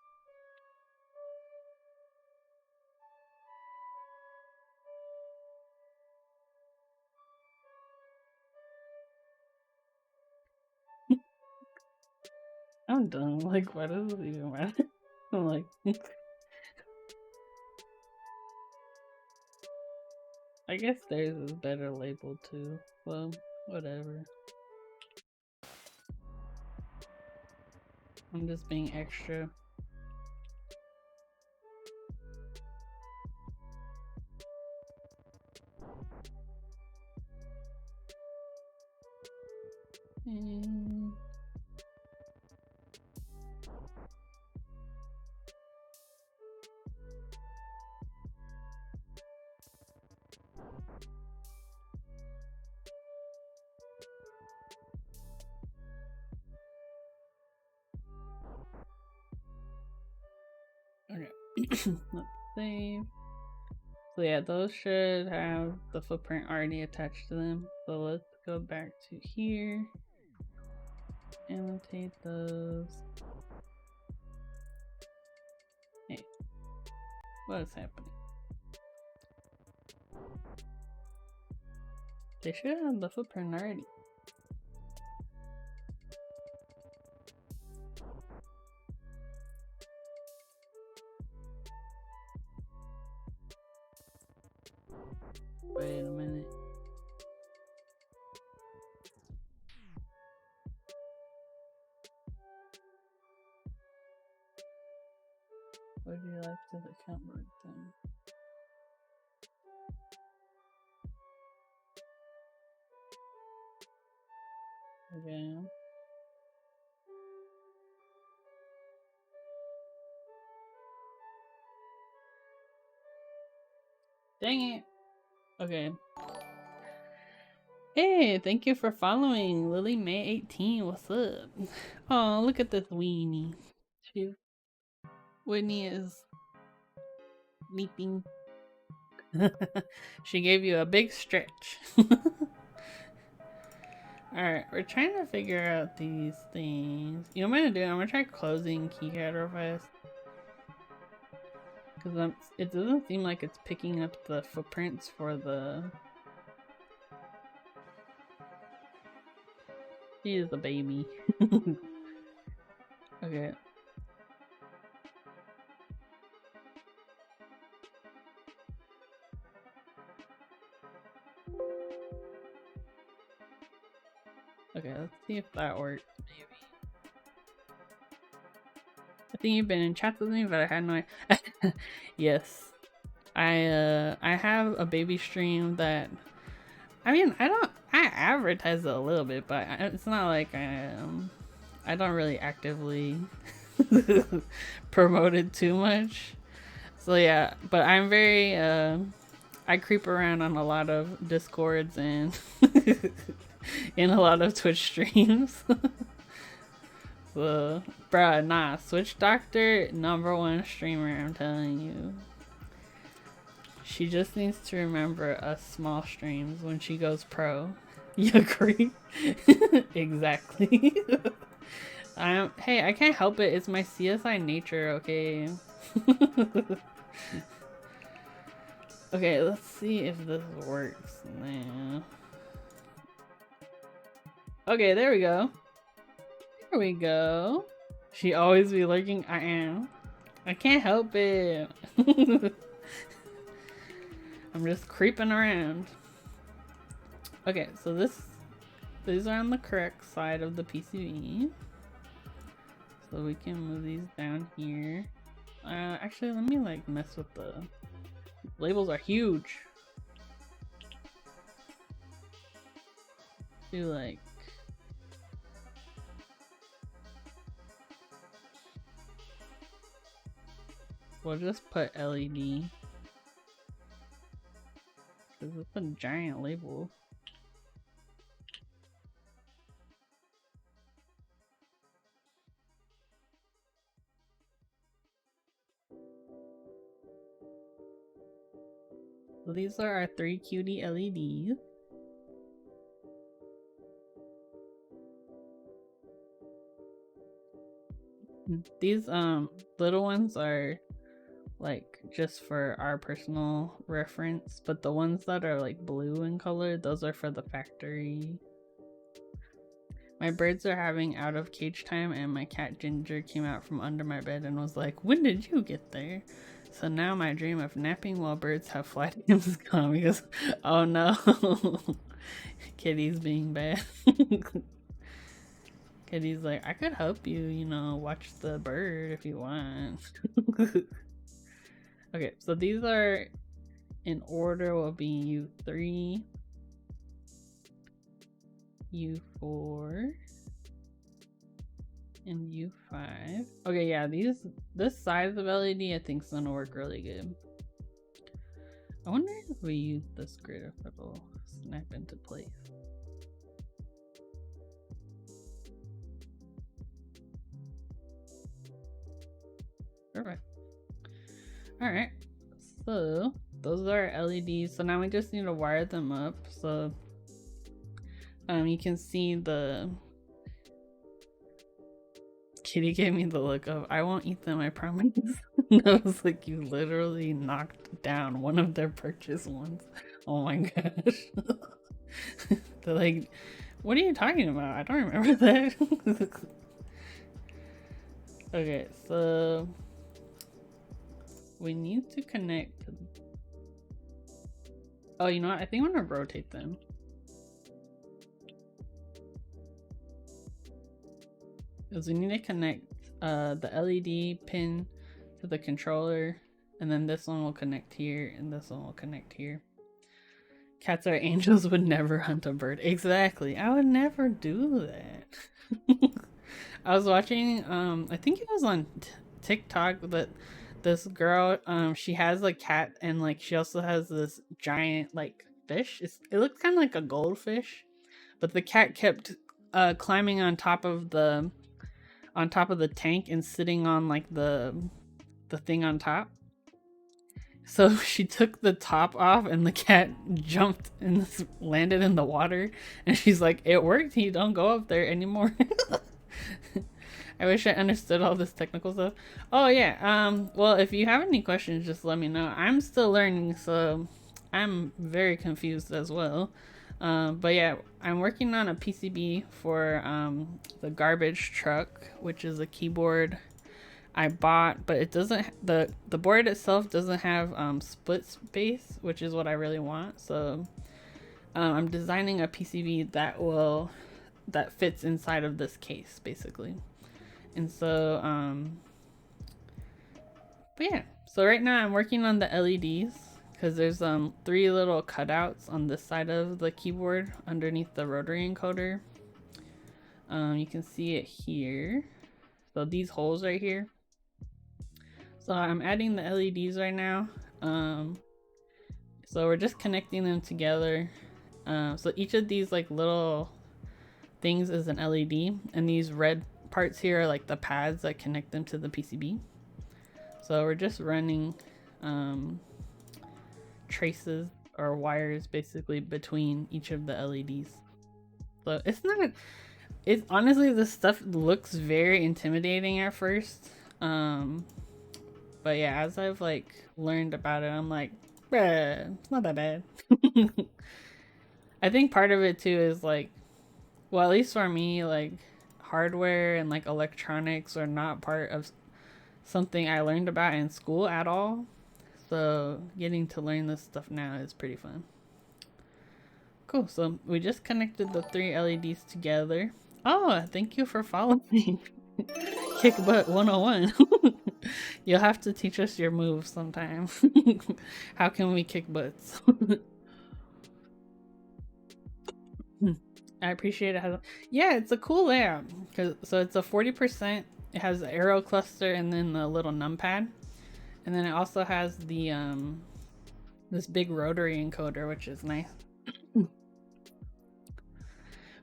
Speaker 1: I'm done. Like, why does it even matter? I'm like, I guess theirs is better labeled too. Well, whatever. I'm just being extra. And... Let's save. So yeah, those should have the footprint already attached to them. So let's go back to here. Annotate those. Hey, what is happening? They should have the footprint already. Wait a minute. What do you like to the camera then? Okay. Dang it. Okay. Hey, thank you for following Lily May 18. What's up? Oh, look at this weenie. Whitney is leaping. She gave you a big stretch. Alright, we're trying to figure out these things. You know what I'm gonna do? I'm gonna try closing KiCad real fast. Because it doesn't seem like it's picking up the footprints for the... She is a baby. Okay. Okay, let's see if that works. Maybe. I think you've been in chats with me, but I had no idea. Yes. I have a baby stream that... I mean, I advertise it a little bit, but it's not like I don't really actively promote it too much. So yeah, but I'm very I creep around on a lot of Discords and in a lot of Twitch streams. So, bruh, nah, Switch Doctor, #1 streamer, I'm telling you. She just needs to remember us small streams when she goes pro. You agree? Exactly. Hey, I can't help it. It's my CSI nature, okay? Okay, let's see if this works. Nah. Okay, there we go. There we go. She always be lurking. I am. I can't help it. I'm just creeping around. Okay, so these are on the correct side of the PCB. So we can move these down here. Actually, let me like mess with the labels. Are huge. Do like we'll just put LED. Because it's a giant label. So these are our 3 cutie LEDs. These little ones are like just for our personal reference, but the ones that are like blue in color, those are for the factory. My birds are having out of cage time and my cat Ginger came out from under my bed and was like, when did you get there? So now my dream of napping while birds have flight is gone because, oh no, Kitty's being bad. Kitty's like, I could help you, you know, watch the bird if you want. Okay, so these are in order will be U3, U4, and U5. Okay, yeah, this size of LED I think is gonna work really good. I wonder if we use this grid if it'll snap into place. Perfect. All right, so those are LEDs. So now we just need to wire them up. So you can see the kitty gave me the look of, I won't eat them, I promise. I was like, you literally knocked down one of their purchase ones. Oh my gosh. They're like, what are you talking about? I don't remember that. Okay, so we need to connect. Oh, you know what? I think I'm gonna rotate them. Because we need to connect the LED pin to the controller, and then this one will connect here, and this one will connect here. Cats are angels, would never hunt a bird. Exactly. I would never do that. I was watching, I think it was on TikTok, but this girl, she has a cat, and like she also has this giant like fish. It looks kind of like a goldfish, but the cat kept climbing on top of the tank and sitting on like the thing on top. So she took the top off and the cat jumped and landed in the water, and she's like, it worked, you don't go up there anymore. I wish I understood all this technical stuff. Oh yeah, well, if you have any questions, just let me know. I'm still learning, so I'm very confused as well. But yeah, I'm working on a PCB for the garbage truck, which is a keyboard I bought, but it doesn't, the board itself doesn't have split space, which is what I really want. So I'm designing a PCB that fits inside of this case basically. And so but yeah, so right now I'm working on the LEDs because there's 3 little cutouts on this side of the keyboard underneath the rotary encoder. You can see it here. So these holes right here. So I'm adding the LEDs right now. So we're just connecting them together. So each of these like little things is an LED, and these red parts here are like the pads that connect them to the PCB. So we're just running traces or wires basically between each of the LEDs. So it's honestly, this stuff looks very intimidating at first. But yeah, as I've like learned about it, I'm like, bruh, it's not that bad. I think part of it too is like, well, at least for me, like hardware and like electronics are not part of something I learned about in school at all. So getting to learn this stuff now is pretty fun. Cool, so we just connected the 3 LEDs together. Oh, thank you for following. Kick butt 101. You'll have to teach us your moves sometime. How can we kick butts? I appreciate it. Yeah, it's a cool layout. So it's a 40%. It has the arrow cluster and then the little numpad. And then it also has the this big rotary encoder, which is nice.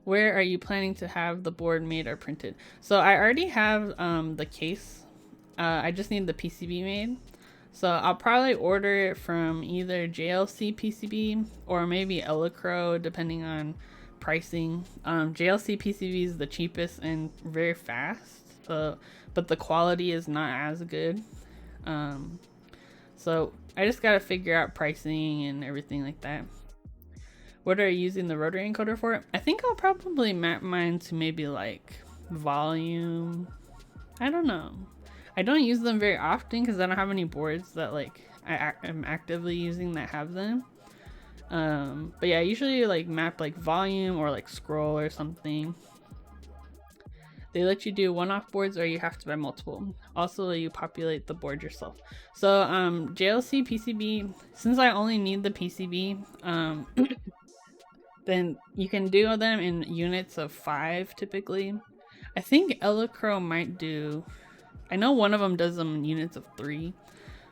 Speaker 1: Where are you planning to have the board made or printed? So I already have the case. I just need the PCB made. So I'll probably order it from either JLC PCB or maybe Elecro, depending on pricing. JLC PCB is the cheapest and very fast, but the quality is not as good. So I just gotta figure out pricing and everything like that. What are you using the rotary encoder for? I think I'll probably map mine to maybe like volume. I don't know. I don't use them very often because I don't have any boards that like I'm actively using that have them. But yeah, I usually like map like volume or like scroll or something. They let you do one-off boards or you have to buy multiple. Also, you populate the board yourself. So JLC PCB, since I only need the PCB, then you can do them in units of 5 typically. I think Elecro might do, I know one of them does them in units of 3.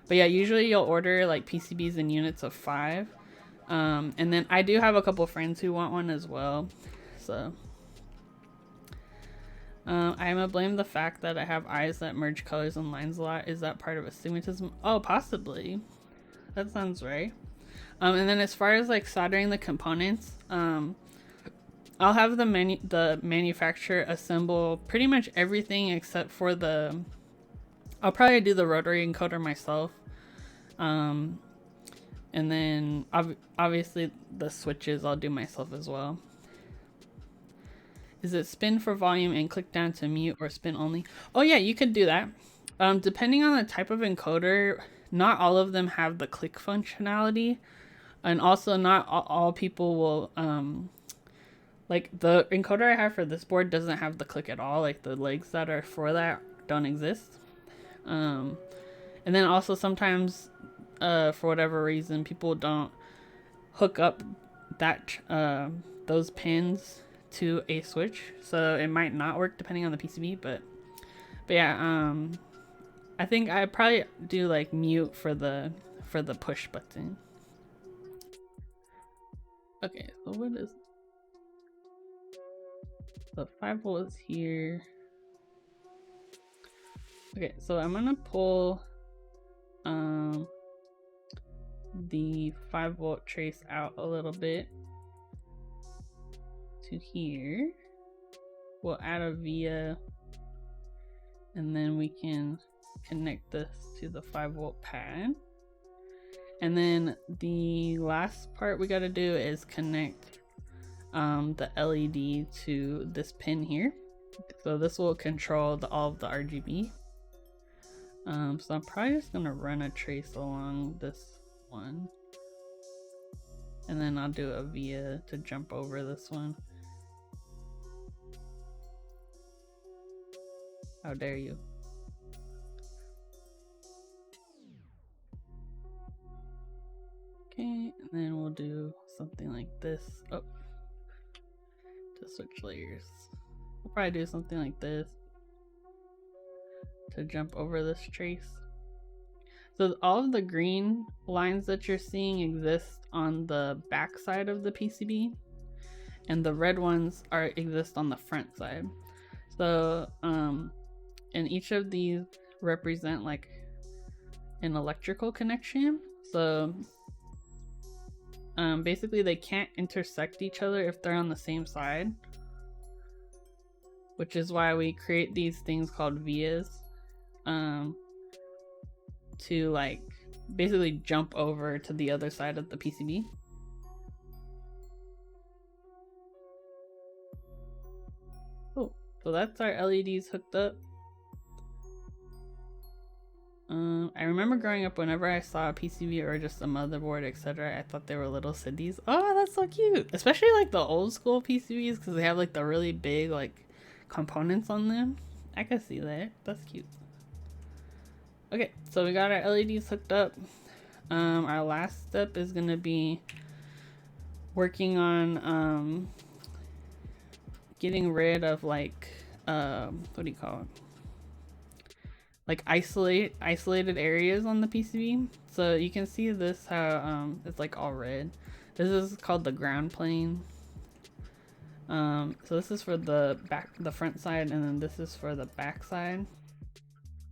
Speaker 1: But yeah, usually you'll order like PCBs in units of 5. And then I do have a couple friends who want one as well. So I'm gonna blame the fact that I have eyes that merge colors and lines a lot. Is that part of astigmatism? Oh, possibly. That sounds right. And then as far as like soldering the components, I'll have the manufacturer assemble pretty much everything except for the. I'll probably do the rotary encoder myself, and then obviously the switches I'll do myself as well. Is it spin for volume and click down to mute, or spin only? Oh yeah, you could do that. Depending on the type of encoder, not all of them have the click functionality, and also not all people will like the encoder I have for this board doesn't have the click at all. Like the legs that are for that don't exist. And then also sometimes for whatever reason people don't hook up that those pins to a switch, so it might not work depending on the PCB. But yeah, I think I probably do like mute for the push button. Okay, so what is the 5 volts here? Okay, so I'm gonna pull the 5 volt trace out a little bit to here. We'll add a via, and then we can connect this to the 5 volt pad. And then the last part we gotta do is connect the LED to this pin here. So this will control all of the RGB. So I'm probably just gonna run a trace along this one, and then I'll do a via to jump over this one. How dare you? Okay, and then we'll do something like this. Oh, to switch layers. We'll probably do something like this to jump over this trace. So all of the green lines that you're seeing exist on the back side of the PCB, and the red ones exist on the front side. So and each of these represent like an electrical connection. So basically they can't intersect each other if they're on the same side, which is why we create these things called vias to like basically jump over to the other side of the PCB. Oh, so that's our LEDs hooked up. I remember growing up, whenever I saw a PCB or just a motherboard, etc., I thought they were little cities. Oh, that's so cute! Especially like the old school PCBs, because they have like the really big like components on them. I can see that. That's cute. Okay, so we got our LEDs hooked up. Our last step is gonna be working on getting rid of like what do you call it? Like isolated areas on the PCB. So you can see this how it's like all red. This is called the ground plane. So this is for the front side, and then this is for the back side.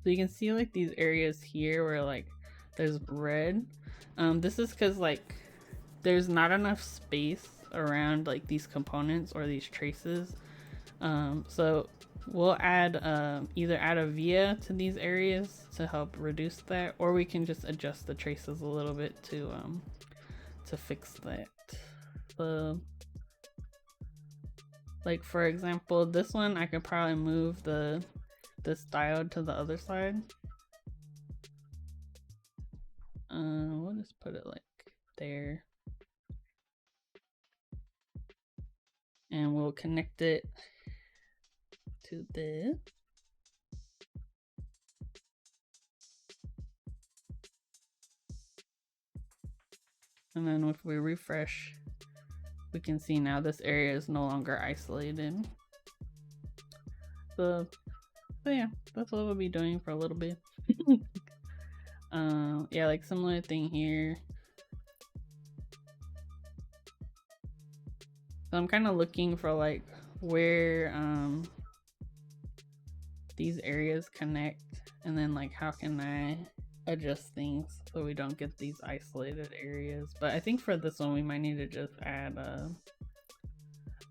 Speaker 1: So you can see like these areas here where like there's red. This is because like there's not enough space around like these components or these traces. So we'll add either add a via to these areas to help reduce that, or we can just adjust the traces a little bit to fix that. So like for example, this one I could probably move this diode to the other side. We'll just put it like there, and we'll connect it to this. And then if we refresh, we can see now this area is no longer isolated. So yeah, that's what we'll be doing for a little bit. Yeah, like similar thing here. So I'm kind of looking for like where these areas connect, and then like how can I adjust things so we don't get these isolated areas. But I think for this one we might need to just add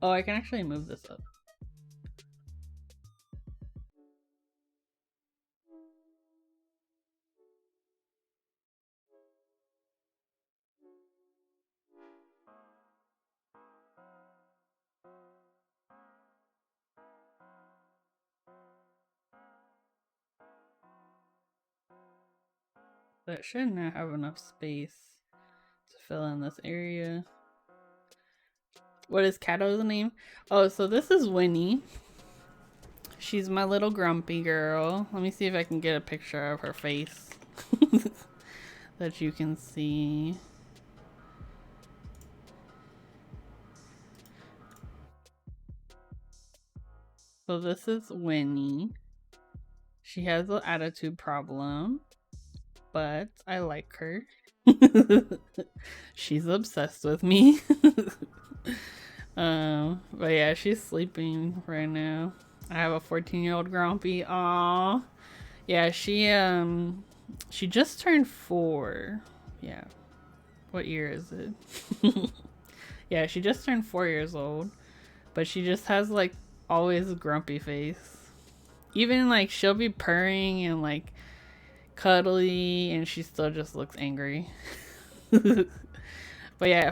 Speaker 1: oh, I can actually move this up. That should not have enough space to fill in this area. What is Kato's name? Oh, so this is Winnie. She's my little grumpy girl. Let me see if I can get a picture of her face that you can see. So this is Winnie. She has an attitude problem, but I like her. She's obsessed with me. But yeah, she's sleeping right now. I have a 14-year-old grumpy. Aww. Yeah, she just turned 4. Yeah. What year is it? Yeah, she just turned 4 years old. But she just has like always a grumpy face. Even like she'll be purring and like cuddly and she still just looks angry. But yeah,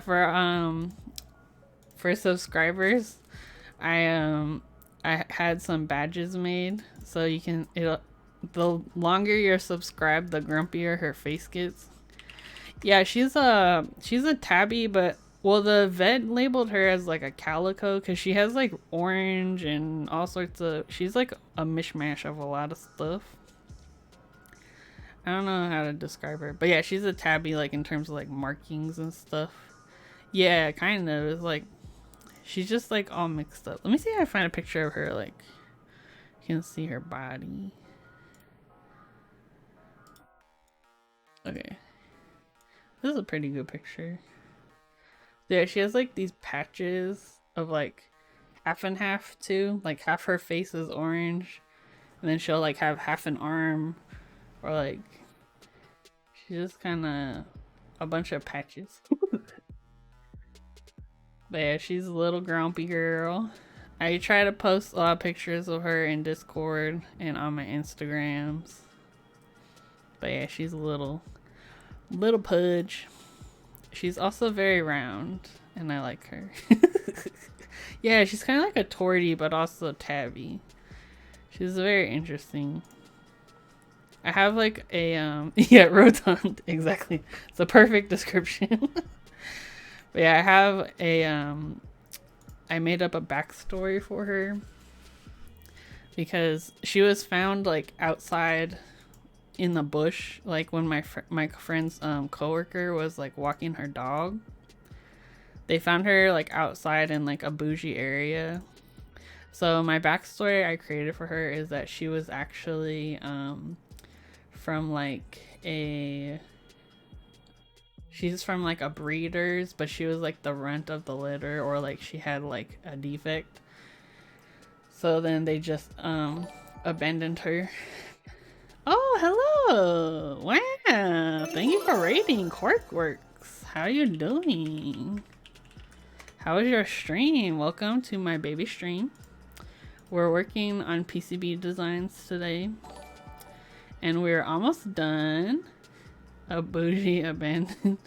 Speaker 1: for subscribers, I had some badges made so you can the longer you're subscribed, the grumpier her face gets. Yeah, she's a tabby, but well, the vet labeled her as like a calico because she has like orange and all sorts of. She's like a mishmash of a lot of stuff. I don't know how to describe her, but yeah, she's a tabby like in terms of like markings and stuff. Yeah, kind of. It's like she's just like all mixed up. Let me see if I find a picture of her. Like you can see her body. Okay, this is a pretty good picture. Yeah, she has like these patches of like half and half too. Like half her face is orange, and then she'll like have half an arm, or like she's just kind of a bunch of patches. But yeah, she's a little grumpy girl. I try to post a lot of pictures of her in Discord and on my Instagrams. But yeah, she's a little pudge. She's also very round, and I like her. Yeah, she's kind of like a tortie, but also tabby. She's very interesting. I have like a yeah, rotund. Exactly, it's a perfect description. But yeah, I have a I made up a backstory for her because she was found like outside in the bush, like when my friend's coworker was like walking her dog. They found her like outside in like a bougie area. So my backstory I created for her is that she was actually from like she's from like a breeder's, but she was like the runt of the litter, or like she had like a defect. So then they just abandoned her. Oh, hello! Wow, thank you for rating Quirkworks. How you doing? How was your stream? Welcome to my baby stream. We're working on PCB designs today, and we're almost done. A bougie abandoned.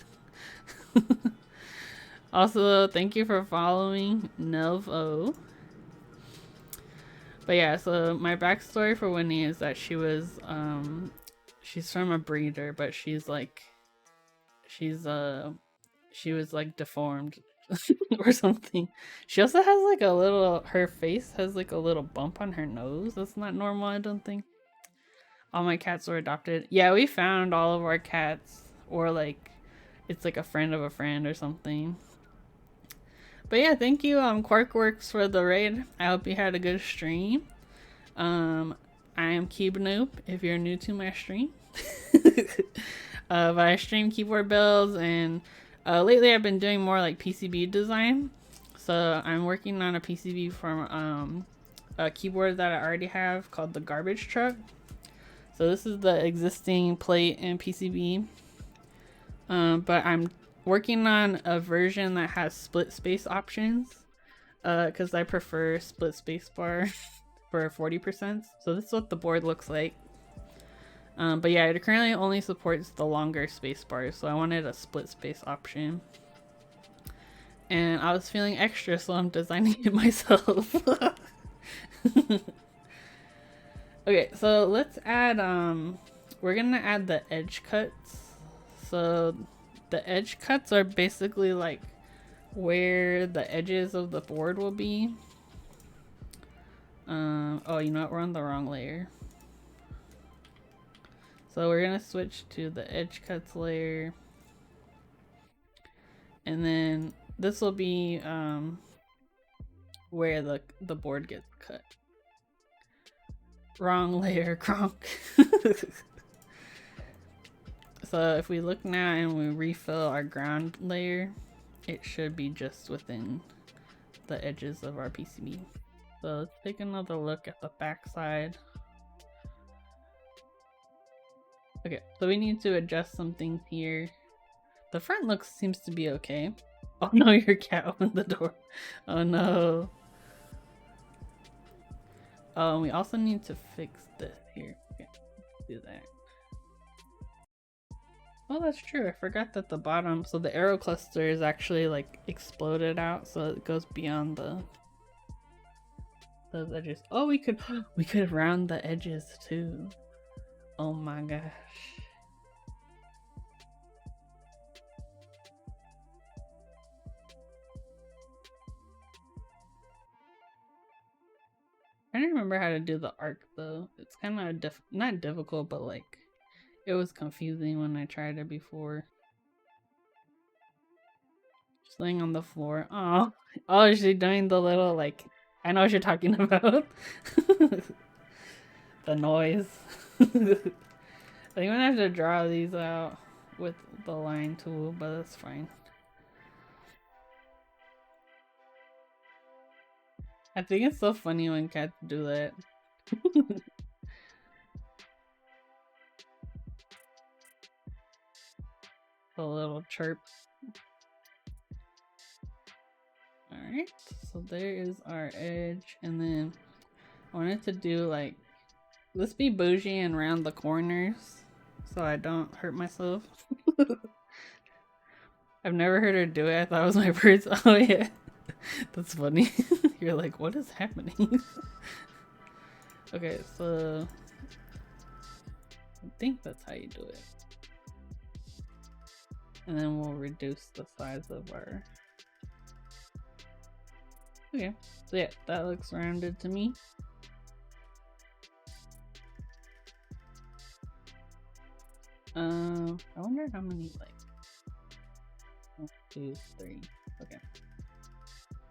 Speaker 1: Also, thank you for following Novo. But yeah, so my backstory for Winnie is that she was she's from a breeder, but she was like deformed or something. She also has like a little, her face has like a little bump on her nose. That's not normal, I don't think. All my cats were adopted. Yeah, we found all of our cats, or like it's like a friend of a friend or something. But yeah, thank you Quarkworks for the raid. I hope you had a good stream. I am KeyBNoop if you're new to my stream. But I stream keyboard builds, and lately I've been doing more like PCB design. So I'm working on a PCB from keyboard that I already have called the garbage truck. So this is the existing plate and PCB, but I'm working on a version that has split space options, because I prefer split space bar for 40%. So this is what the board looks like. But yeah, it currently only supports the longer space bars, so I wanted a split space option. And I was feeling extra, so I'm designing it myself. Okay, so let's add, we're gonna add the edge cuts. So the edge cuts are basically like where the edges of the board will be. Oh, you know what? We're on the wrong layer. So we're gonna switch to the edge cuts layer. And then this will be where the board gets cut. Wrong layer, Kronk. So if we look now and we refill our ground layer, it should be just within the edges of our PCB. So let's take another look at the back side. Okay, so we need to adjust some things here. The front seems to be okay. Oh no, your cat opened the door. Oh no. Oh, and we also need to fix this here. Okay, let's do that. Oh, that's true. I forgot that the bottom, so the arrow cluster is actually like exploded out, so it goes beyond those edges. Oh, we could round the edges too. Oh my gosh. I don't remember how to do the arc though. It's kind of not difficult, but like it was confusing when I tried it before. Just laying on the floor. Oh, is she doing the little like? I know what you're talking about. The noise. I think I'm gonna have to draw these out with the line tool, but that's fine. I think it's so funny when cats do that. The little chirp. Alright, so there is our edge, and then I wanted to do like, let's be bougie and round the corners so I don't hurt myself. I've never heard her do it. I thought it was my birds. Oh yeah, that's funny. You're like, what is happening? Okay, so I think that's how you do it. And then we'll reduce the size of our... Okay, so yeah, that looks rounded to me. I wonder how many, like, 1, 2, 3. Okay.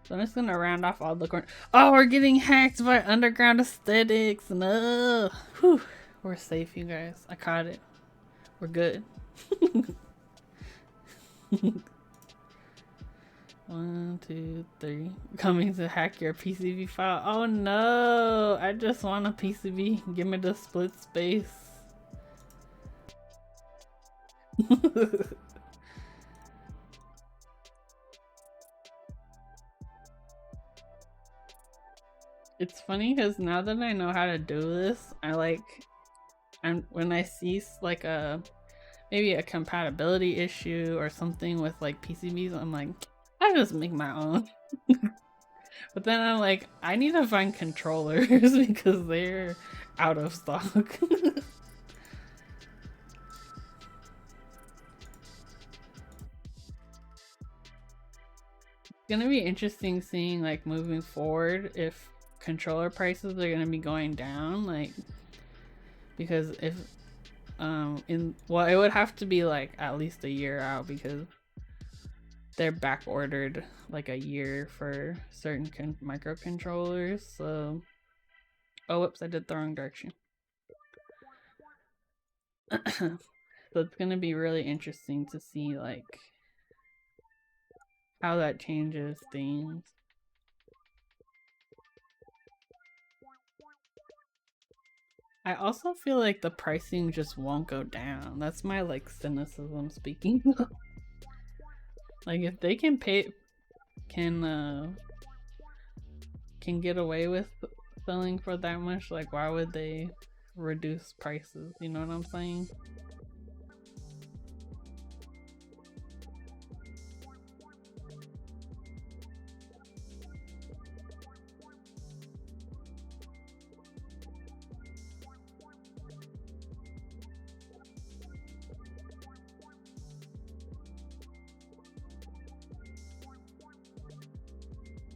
Speaker 1: So I'm just gonna round off all the corners. Oh, we're getting hacked by Underground Aesthetics. No. Whew. We're safe, you guys. I caught it. We're good. 1, 2, 3. Coming to hack your PCB file. Oh no! I just want a PCB. Give me the split space. It's funny because now that I know how to do this, when I see like maybe a compatibility issue or something with like PCBs, I'm like, I just make my own. But then I'm like, I need to find controllers because they're out of stock. It's gonna be interesting seeing like moving forward if controller prices are gonna be going down, like, because if it would have to be like at least a year out because they're back ordered like a year for certain microcontrollers. So, oh whoops, I did the wrong direction. So it's gonna be really interesting to see like how that changes things. I also feel like the pricing just won't go down. That's my like cynicism speaking. Like if they can can get away with selling for that much, like why would they reduce prices? You know what I'm saying?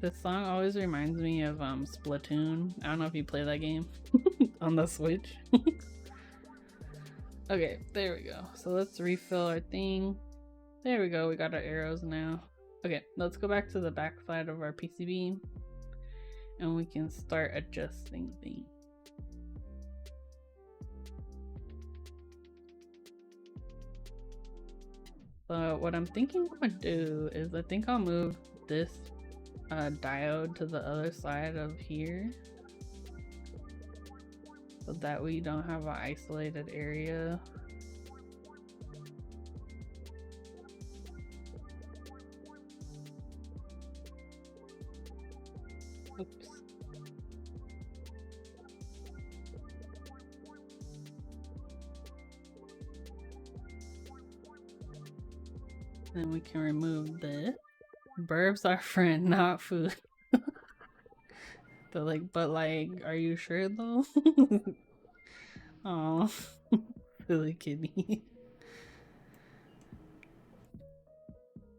Speaker 1: This song always reminds me of Splatoon. I don't know if you play that game on the Switch. Okay, there we go. So let's refill our thing. There we go, we got our arrows now. Okay, let's go back to the back side of our PCB and we can start adjusting things. So what I'm thinking I'm gonna do is I think I'll move this diode to the other side of here so that we don't have an isolated area. Oops. Then we can remove this. Burbs are friend, not food. They're like, but like, are you sure though? Oh, silly kitty.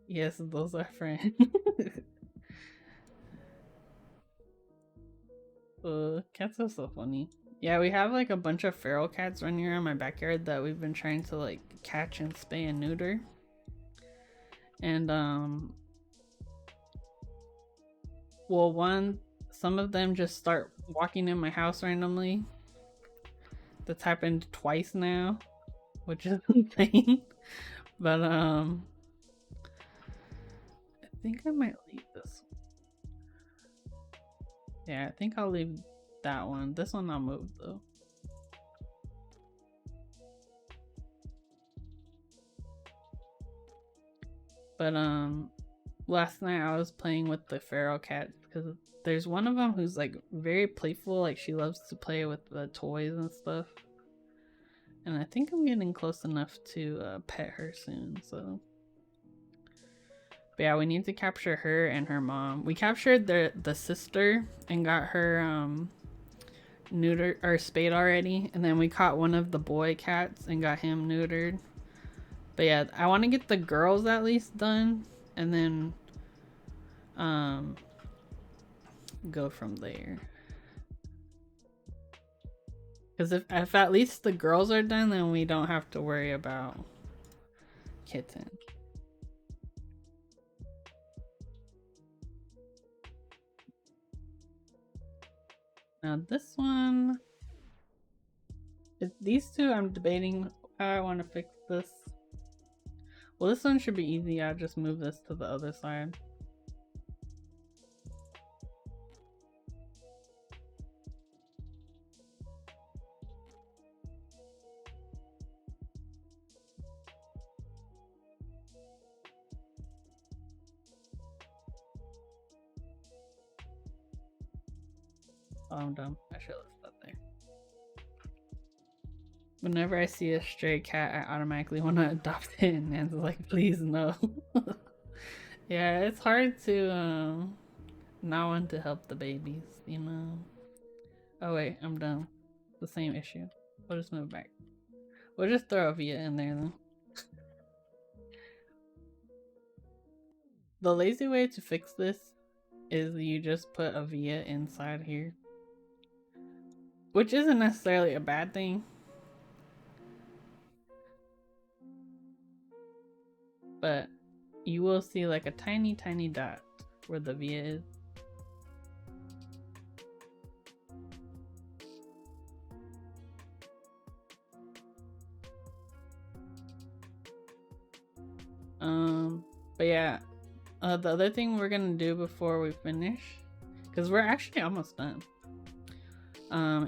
Speaker 1: Yes, those are friends. Cats are so funny. Yeah, we have like a bunch of feral cats running around my backyard that we've been trying to like catch and spay and neuter. And well, some of them just start walking in my house randomly. That's happened twice now, which is insane. But I think I might leave this one. Yeah, I think I'll leave that one. This one I'll move though. But last night I was playing with the feral cats because there's one of them who's like very playful, like she loves to play with the toys and stuff. And I think I'm getting close enough to pet her soon, so. But yeah, we need to capture her and her mom. We captured the sister and got her neutered or spayed already, and then we caught one of the boy cats and got him neutered. But yeah, I want to get the girls at least done, and then go from there. Because if at least the girls are done, then we don't have to worry about kitten. Now this one, these two I'm debating how I want to fix this. Well, this one should be easy. I'll just move this to the other side. Oh, I'm dumb. I should have left that there. Whenever I see a stray cat, I automatically want to adopt it, and Nan's like, please no. Yeah, it's hard to not want to help the babies, you know. Oh wait, I'm done. The same issue. We'll just move back. We'll just throw a Via in there then. The lazy way to fix this is you just put a Via inside here, which isn't necessarily a bad thing. But you will see like a tiny dot where the Via is. But yeah, the other thing we're gonna do before we finish, because we're actually almost done,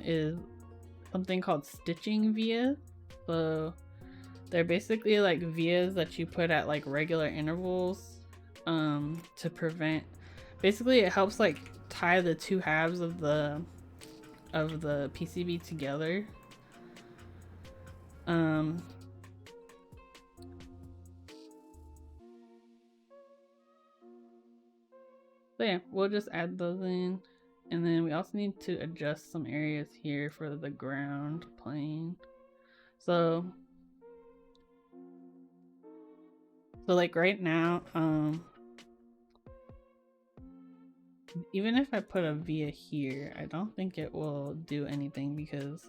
Speaker 1: is something called stitching vias. So they're basically like vias that you put at like regular intervals to prevent, basically it helps like tie the two halves of the PCB together. So yeah, we'll just add those in. And then we also need to adjust some areas here for the ground plane. So like right now, even if I put a via here, I don't think it will do anything because,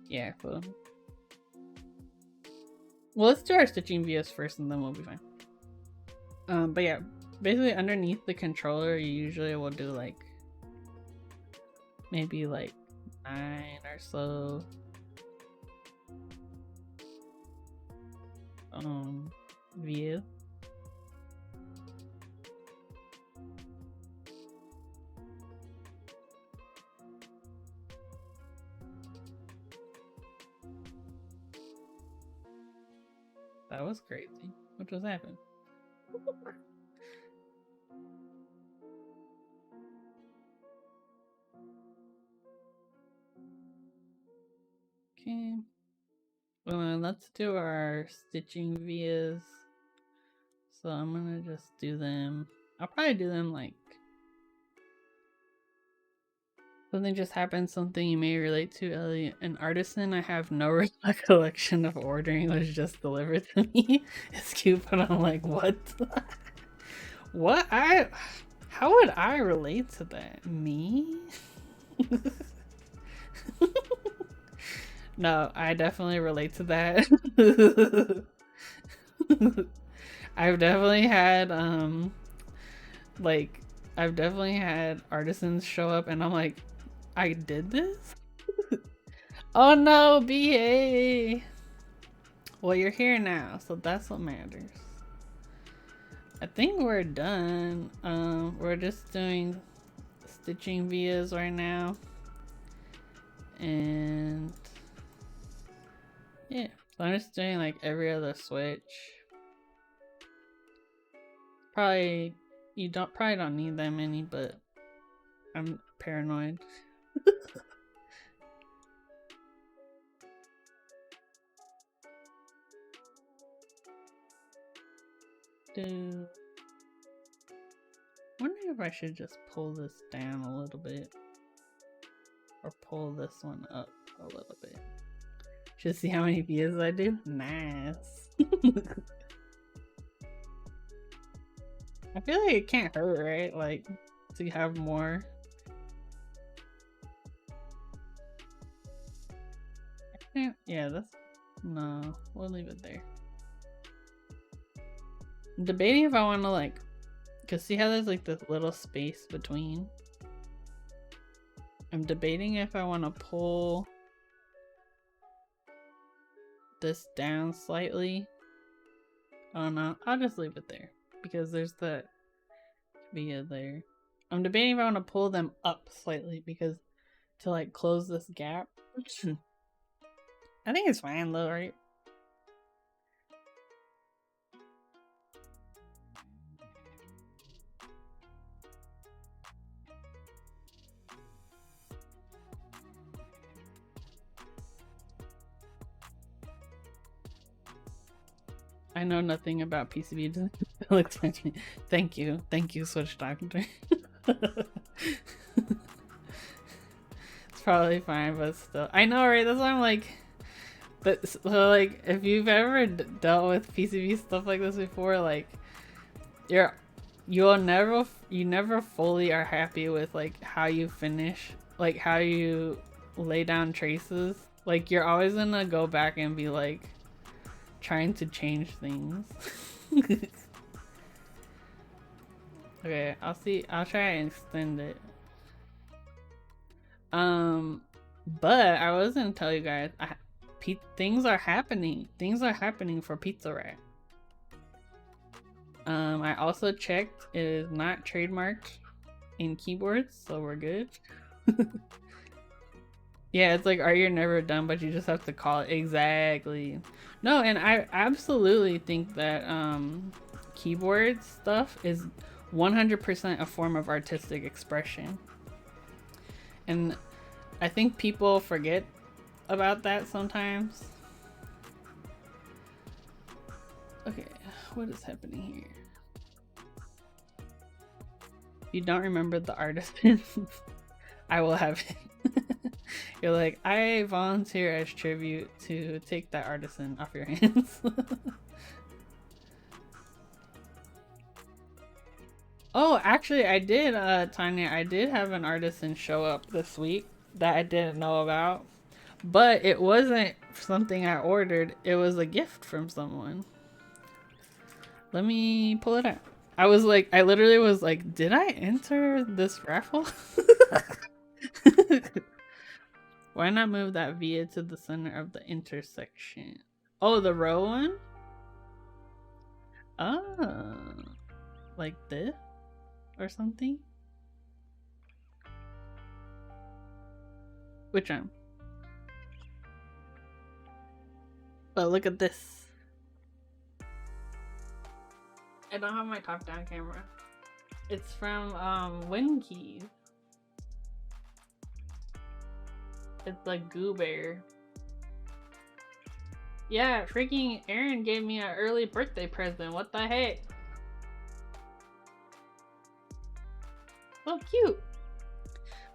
Speaker 1: yeah, so. Well, let's do our stitching vias first and then we'll be fine. But yeah, basically underneath the controller, you usually will do like, maybe like 9 or so. Via. That was crazy. What just happened? Okay. Well, let's do our stitching vias. So I'm gonna just do them. I'll probably do them like something just happened, something you may relate to, Ellie. An artisan I have no recollection of ordering was just delivered to me. It's cute, but I'm like, what? What? How would I relate to that? Me? No, I definitely relate to that. I've definitely had I've definitely had artisans show up and I'm like, I did this? Oh no, BA! Well, you're here now, so that's what matters. I think we're done. We're just doing stitching vias right now. And yeah, so I'm just doing like every other switch. Probably don't need that many, but I'm paranoid. Wondering if I should just pull this down a little bit or pull this one up a little bit. Just see how many views I do. Nice. I feel like it can't hurt, right? Like to have more. Yeah, no, we'll leave it there. I'm debating if I want to like, cause see how there's like this little space between. I'm debating if I want to pull this down slightly. Oh no, I'll just leave it there because there's that via there. I'm debating if I want to pull them up slightly because to like close this gap. I think it's fine though, right? I know nothing about PCB design. Thank you, Switch Doctor. It's probably fine, but still, I know, right? That's why I'm like, but so like, if you've ever dealt with PCB stuff like this before, like, you never fully are happy with like how you finish, like how you lay down traces. Like you're always gonna go back and be like trying to change things. Okay, I'll try and extend it. But I was gonna tell you guys, things are happening for Pizza Rat. I also checked, it is not trademarked in keyboards, so we're good. Yeah, it's like, are you never done, but you just have to call it. Exactly. No, and I absolutely think that keyboard stuff is 100% a form of artistic expression. And I think people forget about that sometimes. Okay, what is happening here? If you don't remember the artisan, I will have it. You're like, I volunteer as tribute to take that artisan off your hands. Oh, actually, I did, Tanya. I did have an artisan show up this week that I didn't know about. But it wasn't something I ordered, it was a gift from someone. Let me pull it out. I was like, I literally was like, did I enter this raffle? Why not move that via to the center of the intersection? Oh, the row one? Oh, like this or something? Which one? But look at this. I don't have my top down camera. It's from Winkeys. It's like Goo Bear. Yeah, freaking Aaron gave me an early birthday present. What the heck? So cute.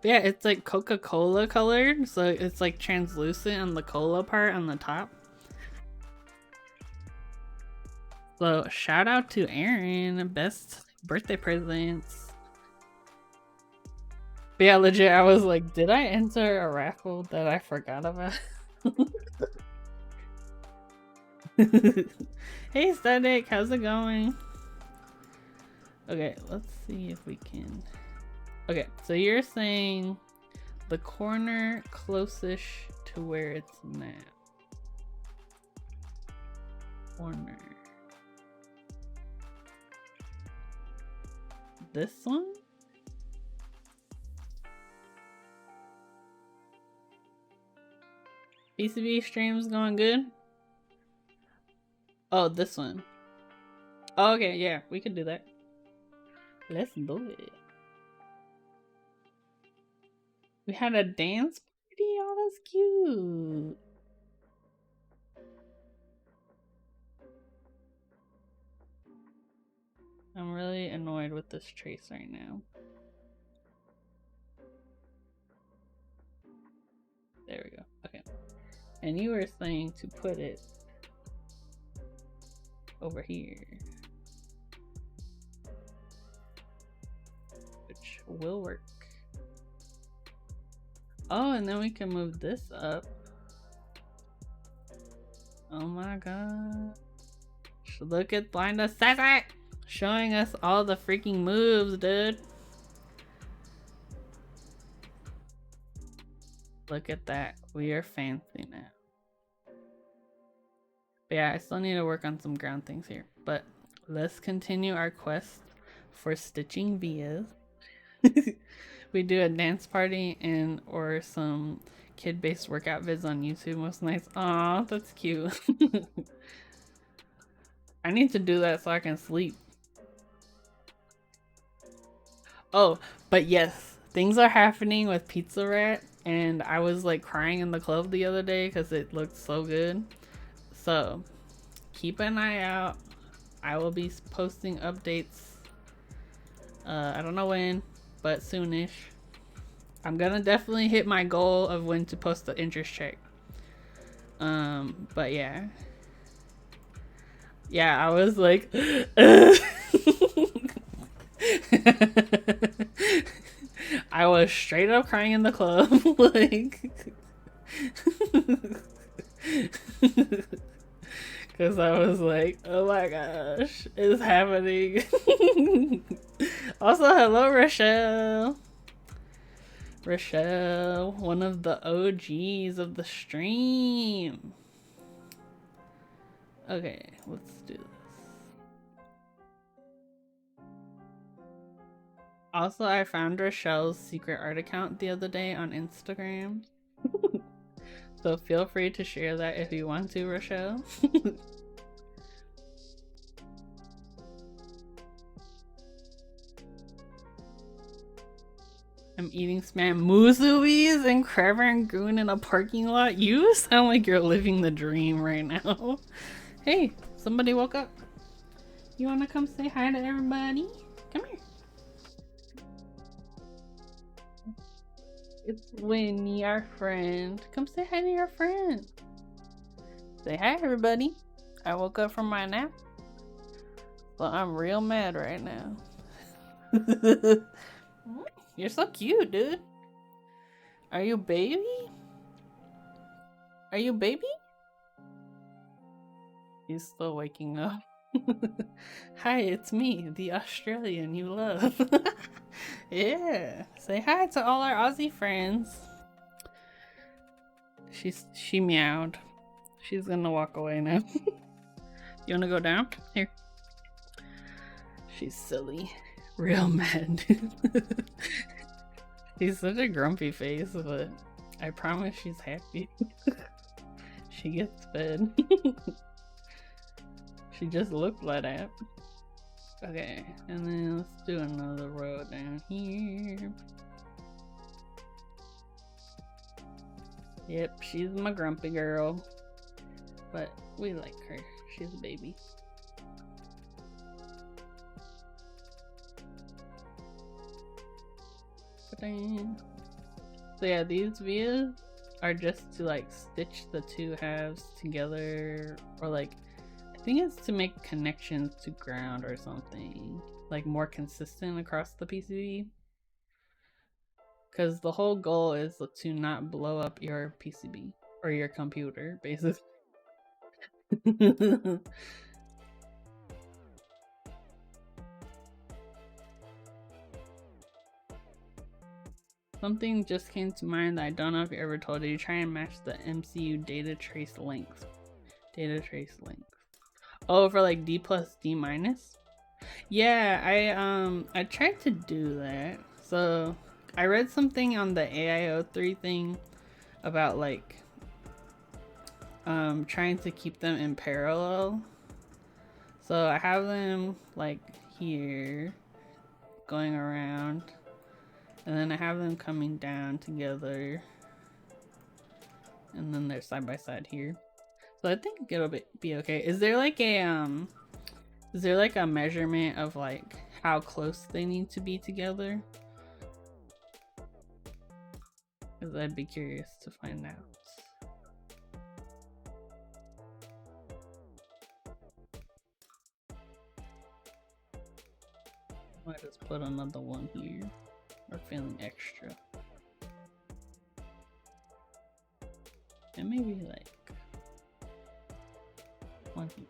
Speaker 1: But yeah, it's like Coca-Cola colored, so it's like translucent on the cola part on the top. So shout out to Aaron, best birthday presents. But yeah, legit, I was like, did I enter a raffle that I forgot about? Hey Static, how's it going? Okay, let's see if we can. Okay, so you're saying the corner closest to where it's now. Corner. This one? PCB stream's going good? Oh, this one. Oh, okay, yeah, we can do that. Let's do it. We had a dance party? Oh, that's cute. I'm really annoyed with this trace right now. There we go. Okay. And you were saying to put it over here, which will work. Oh, and then we can move this up. Oh my god. Look at Blind Assassin showing us all the freaking moves, dude. Look at that. We are fancy now. But yeah, I still need to work on some ground things here. But let's continue our quest for stitching vias. We do a dance party and or some kid-based workout vids on YouTube. Most nice. Aw, that's cute. I need to do that so I can sleep. Oh, but yes, things are happening with Pizza Rat, and I was like crying in the club the other day because it looked so good. So keep an eye out. I will be posting updates. I don't know when, but soonish. I'm gonna definitely hit my goal of when to post the interest check. But yeah. Yeah, I was like I was straight up crying in the club, like because I was like, oh my gosh, it's happening. Also, hello, Rochelle. Rochelle, one of the OGs of the stream. Okay, let's do this. Also, I found Rochelle's secret art account the other day on Instagram. So feel free to share that if you want to, Rochelle. I'm eating spam musubi's and crab rangoon in a parking lot. You sound like you're living the dream right now. Hey, somebody woke up. You wanna come say hi to everybody? Come here. It's Winnie, our friend. Come say hi to your friend. Say hi, everybody. I woke up from my nap. So I'm real mad right now. You're so cute, dude. Are you baby? Are you baby? He's still waking up. Hi, it's me, the Australian you love. Yeah, say hi to all our Aussie friends. She meowed. She's gonna walk away now. You wanna go down? Here. She's silly. Real mad. She's such a grumpy face, but I promise she's happy. She gets fed. She just looked let out. Okay, and then let's do another row down here. Yep, she's my grumpy girl. But we like her. She's a baby. So yeah, these videos are just to like stitch the two halves together, or like I think it's to make connections to ground or something, like more consistent across the PCB. Because the whole goal is to not blow up your PCB or your computer, basically. Something just came to mind that I don't know if you ever told you. Try and match the MCU data trace length. Data trace length. Oh, for like D plus D minus? Yeah, I tried to do that. So I read something on the AIO3 thing about like trying to keep them in parallel. So I have them like here going around, and then I have them coming down together, and then they're side by side here. So I think it'll be okay. Is there like a measurement of like how close they need to be together? Because I'd be curious to find out. I might just put another one here. We're feeling extra. And maybe like one here.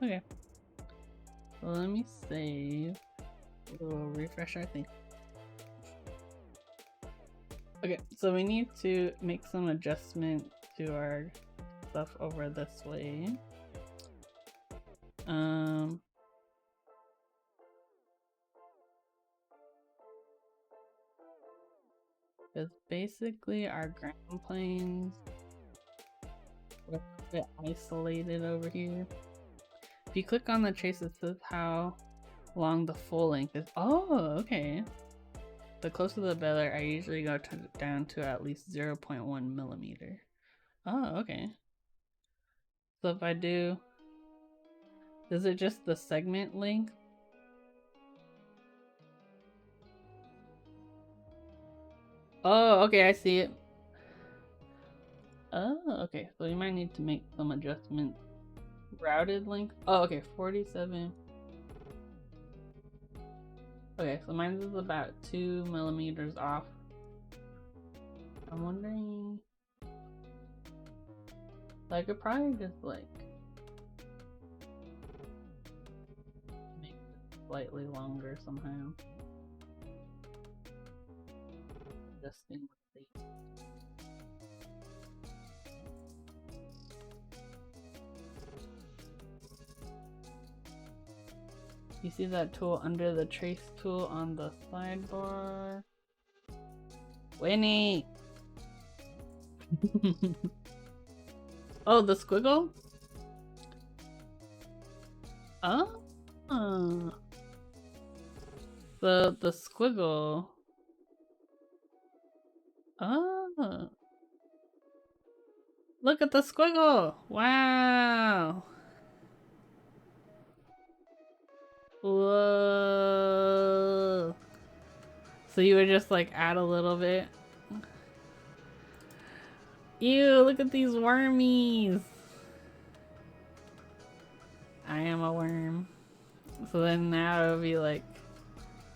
Speaker 1: Okay. So let me save. We'll refresh our thing. Okay, so we need to make some adjustment to our stuff over this way. Because basically our ground planes are a bit isolated over here. If you click on the trace, it says how long the full length is. Oh, okay. The closer the better. I usually go down to at least 0.1 millimeter. Oh, okay. So if I do, is it just the segment length? Oh, okay, I see it. Oh, okay. So you might need to make some adjustments. Routed length. Oh, okay, 47. Okay, so mine is about 2 millimeters off. I'm wondering, I could probably just like make it slightly longer somehow. Adjusting with these. You see that tool under the trace tool on the sidebar? Winnie! Oh, the squiggle? Oh. The squiggle. Oh. Look at the squiggle. Wow. Whoa. So you would just like add a little bit. Ew, look at these wormies. I am a worm. So then now it'll be like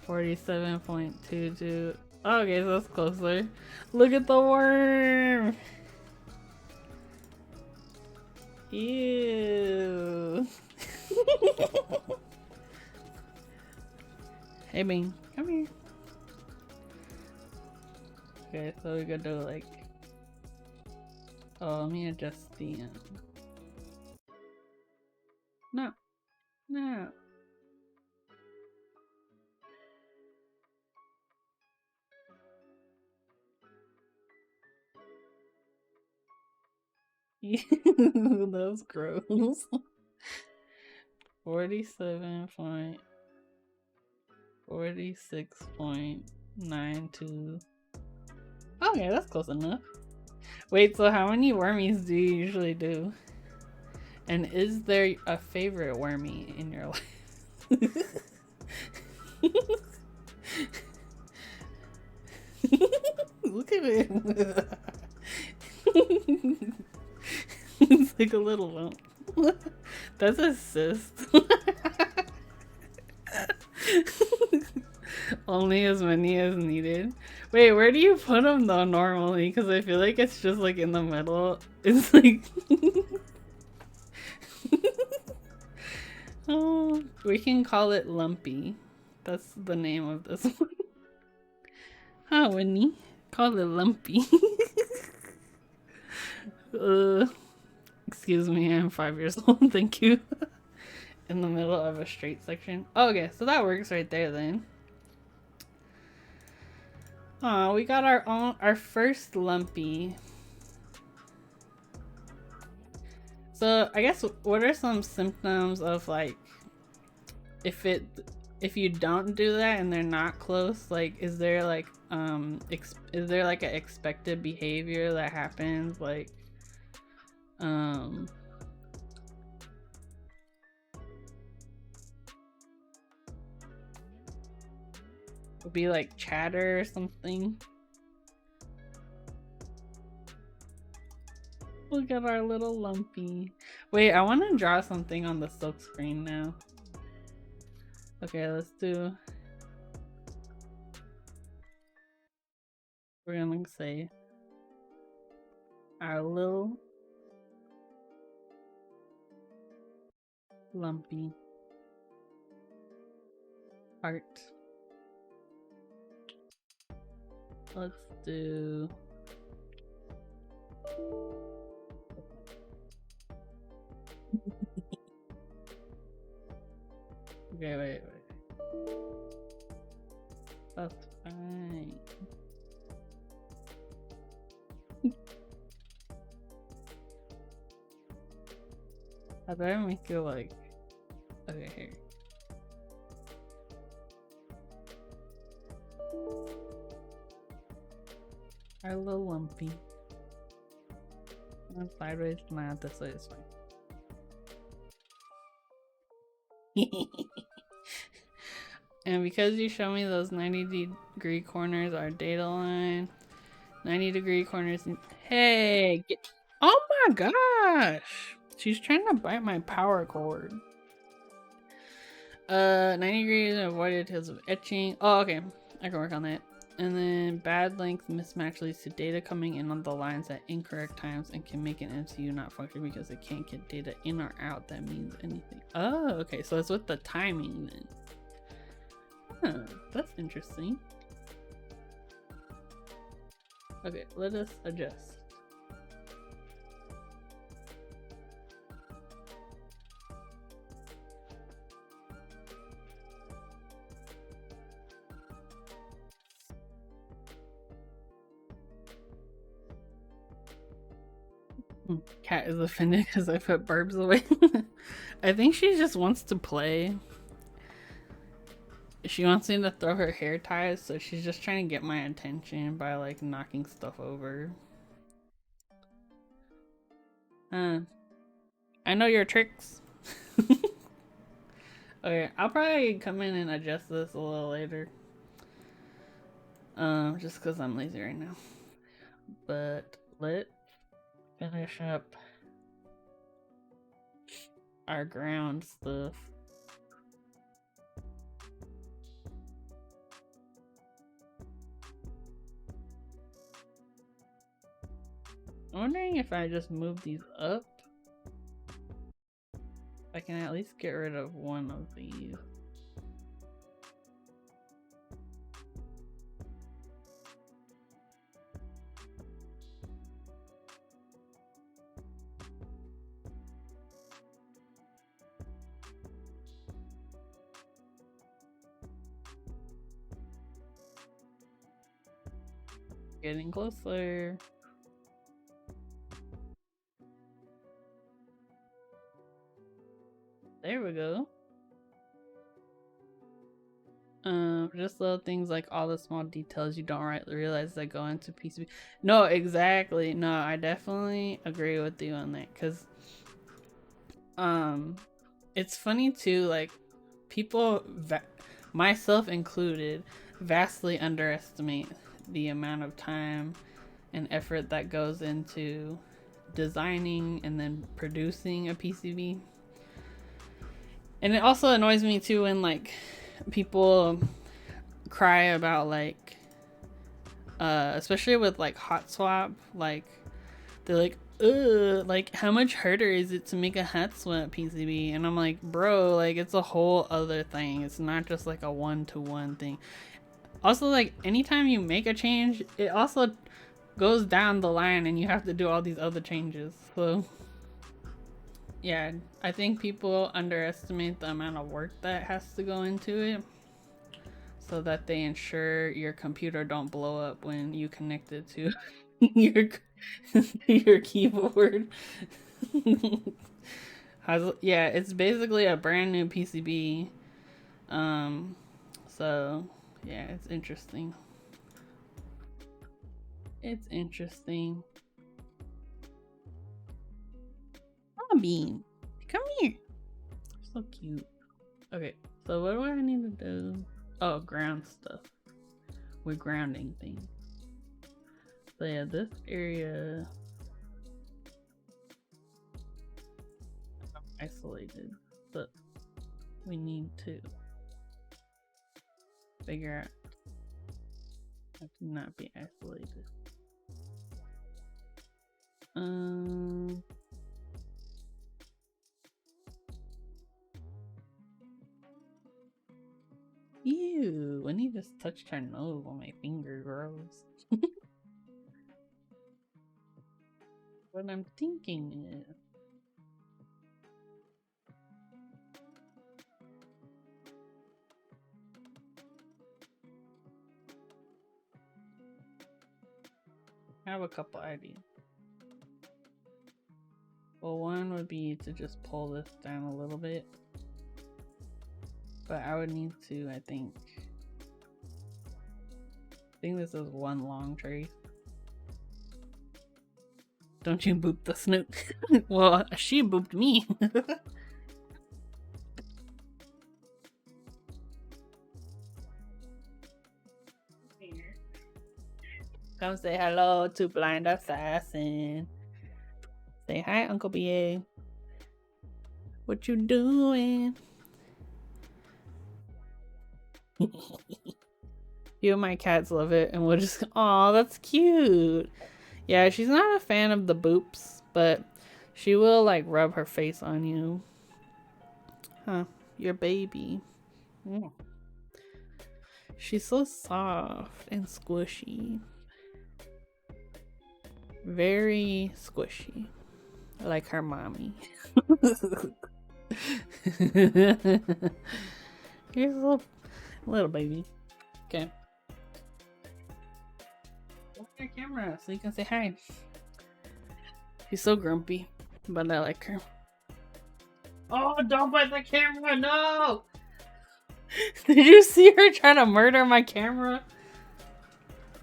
Speaker 1: 47.22. Okay, so that's closer. Look at the worm. Ew. Hey, Bing, come here. Okay, so we're gonna do like. Oh, let me adjust the. No, no. That was gross. 46.92. Okay, that's close enough. Wait, so how many wormies do you usually do? And is there a favorite wormy in your life? Look at it. It's like a little lump. That's a cyst. Only as many as needed. Wait, where do you put them though normally? Because I feel like it's just like in the middle. It's like... Oh, we can call it Lumpy. That's the name of this one. Huh, Whitney? Call it Lumpy. Excuse me, I'm 5 years old. Thank you. In the middle of a straight section. Oh, okay, so that works right there then. Aw, we got our first Lumpy. So I guess what are some symptoms of like if you don't do that and they're not close, like is there like an expected behavior that happens, like would be like chatter or something? Look at our little Lumpy. Wait, I want to draw something on the silk screen now. Okay, let's do... We're gonna say our little Lumpy heart. Let's do... Okay, wait. That's fine. How do I make it like... Okay, here. Our little Lumpy. Not sideways, not this way is fine. And because you show me those 90-degree corners, our data line, 90-degree corners. Hey, get... Oh my gosh! She's trying to bite my power cord. 90 degrees avoided because of etching. Oh, okay. I can work on that. And then bad length mismatch leads to data coming in on the lines at incorrect times and can make an MCU not function because it can't get data in or out that means anything. Oh, okay. So it's with the timing then. Huh, that's interesting. Okay, let us adjust. Cat is offended because I put barbs away. I think she just wants to play. She wants me to throw her hair ties, so she's just trying to get my attention by like knocking stuff over. I know your tricks. Okay, I'll probably come in and adjust this a little later. Just because I'm lazy right now. But let's finish up our ground stuff. I'm wondering if I just move these up, I can at least get rid of one of these. Getting closer. There we go. Just little things like all the small details you don't realize that go into PCB. No, exactly. No, I definitely agree with you on that, because it's funny too, like people, myself included, vastly underestimate the amount of time and effort that goes into designing and then producing a PCB. And it also annoys me too when like people cry about like especially with like hot swap, like they're like, ugh, like how much harder is it to make a hot swap PCB? And I'm like, bro, like it's a whole other thing. It's not just like a one-to-one thing. Also, like anytime you make a change, it also goes down the line and you have to do all these other changes. So yeah, I think people underestimate the amount of work that has to go into it, so that they ensure your computer don't blow up when you connect it to your keyboard. Yeah, it's basically a brand new PCB. So yeah, it's interesting. It's interesting. Oh, Bean, come here. So cute. Okay, so what do I need to do? Oh, ground stuff. We're grounding things. So yeah, this area isolated, but we need to figure out how to not be isolated. Ew, when he just touched her nose on my finger, gross. What I'm thinking is, I have a couple ideas. Well, one would be to just pull this down a little bit, but I would need to, I think this is one long trace. Don't you boop the snoot. Well, she booped me. Come say hello to Blind Assassin. Say hi, Uncle BA. What you doing? Few of my cats love it, and we'll just, oh, that's cute. Yeah, she's not a fan of the boops, but she will like rub her face on you. Huh, your baby. Mm. She's so soft and squishy. Very squishy. Like her mommy. Here's a little baby. Okay. Look at your camera so you can say hi. She's so grumpy, but I like her. Oh, don't bite the camera, no! Did you see her try to murder my camera?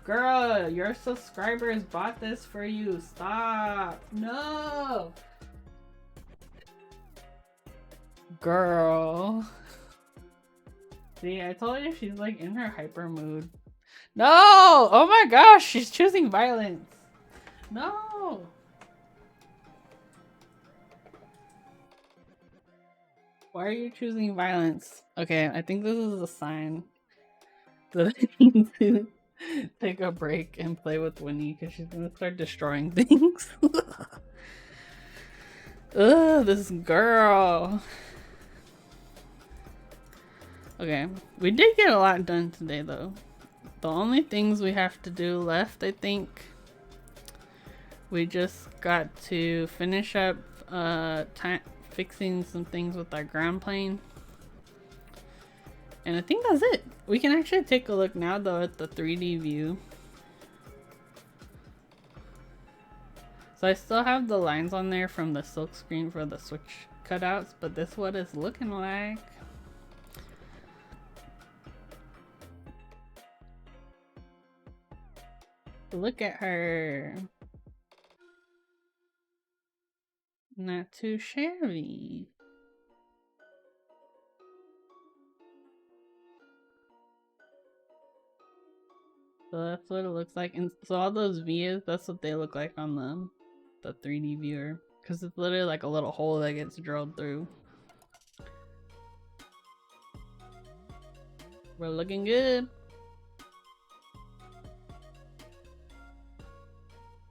Speaker 1: Girl, your subscribers bought this for you. Stop. No! Girl. See, I told you she's like in her hyper mood. No! Oh my gosh, she's choosing violence. No! Why are you choosing violence? Okay, I think this is a sign that I need to take a break and play with Winnie because she's gonna start destroying things. Ugh, this girl. Okay, we did get a lot done today though. The only things we have to do left, I think, we just got to finish up fixing some things with our ground plane. And I think that's it. We can actually take a look now though at the 3D view. So I still have the lines on there from the silk screen for the switch cutouts, but this is what it's looking like. Look at her. Not too shabby. So that's what it looks like. And so all those views, that's what they look like on the 3D viewer. Because it's literally like a little hole that gets drilled through. We're looking good.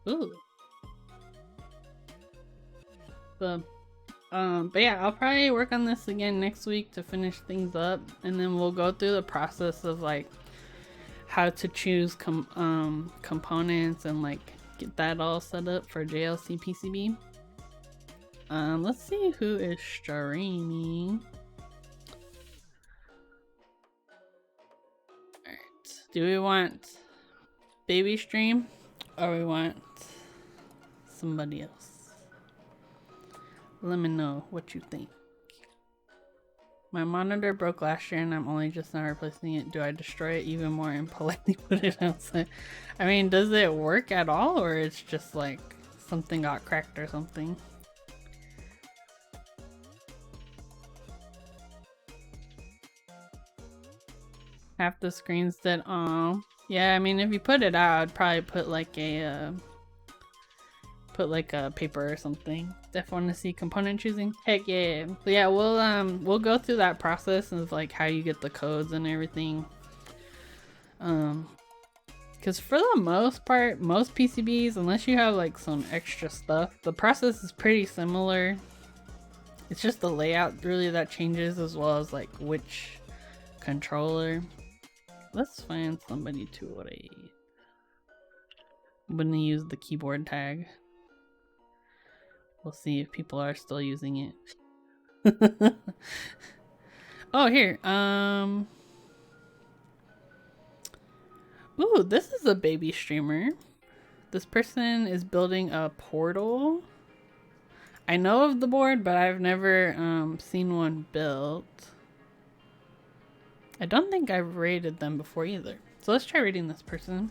Speaker 1: Ooh. So, but yeah, I'll probably work on this again next week to finish things up. And then we'll go through the process of like how to choose components and like get that all set up for JLC PCB. Let's see who is streaming. Alright, do we want baby stream or we want somebody else? Let me know what you think. My monitor broke last year and I'm only just now replacing it. Do I destroy it even more and politely put it outside? I mean, does it work at all or it's just like something got cracked or something? Half the screen's dead. Oh, yeah. I mean, if you put it out, I'd probably put like a paper or something. Definitely want to see component choosing. Heck yeah. So yeah, we'll go through that process of like how you get the codes and everything. Because for the most part, most PCBs, unless you have like some extra stuff, the process is pretty similar. It's just the layout really that changes, as well as like which controller. Let's find somebody to rate. I'm gonna use the keyboard tag. We'll see if people are still using it. Oh, here. Ooh, this is a baby streamer. This person is building a portal. I know of the board, but I've never seen one built. I don't think I've rated them before either. So let's try rating this person.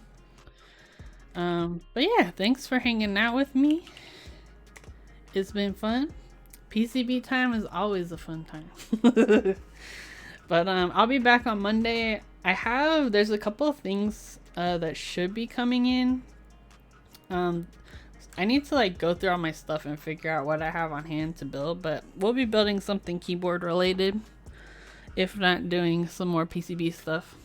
Speaker 1: But yeah, thanks for hanging out with me. It's been fun. PCB time is always a fun time. But I'll be back on Monday. There's a couple of things that should be coming in. I need to like go through all my stuff and figure out what I have on hand to build, but we'll be building something keyboard related, if not doing some more PCB stuff.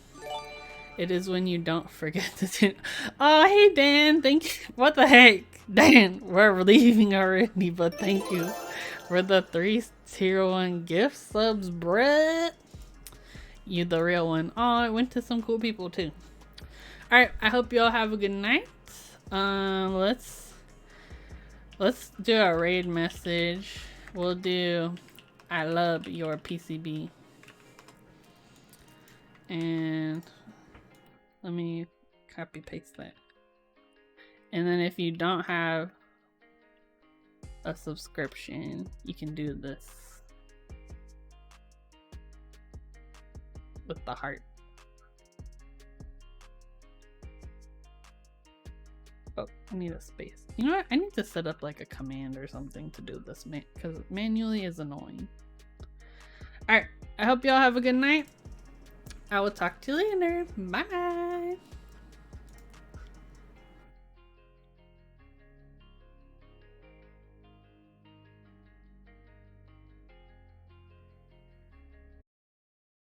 Speaker 1: It is when you don't forget to do. Oh, hey Dan, thank you. What the heck? Dan, we're leaving already, but thank you for the 3 tier 1 gift subs, bruh. You the real one. Oh, it went to some cool people too. Alright, I hope you all have a good night. Let's do a raid message. We'll do I love your PCB. And let me copy paste that. And then if you don't have a subscription, you can do this with the heart. Oh, I need a space. You know what? I need to set up like a command or something to do this, because manually is annoying. Alright, I hope y'all have a good night. I will talk to you later. Bye!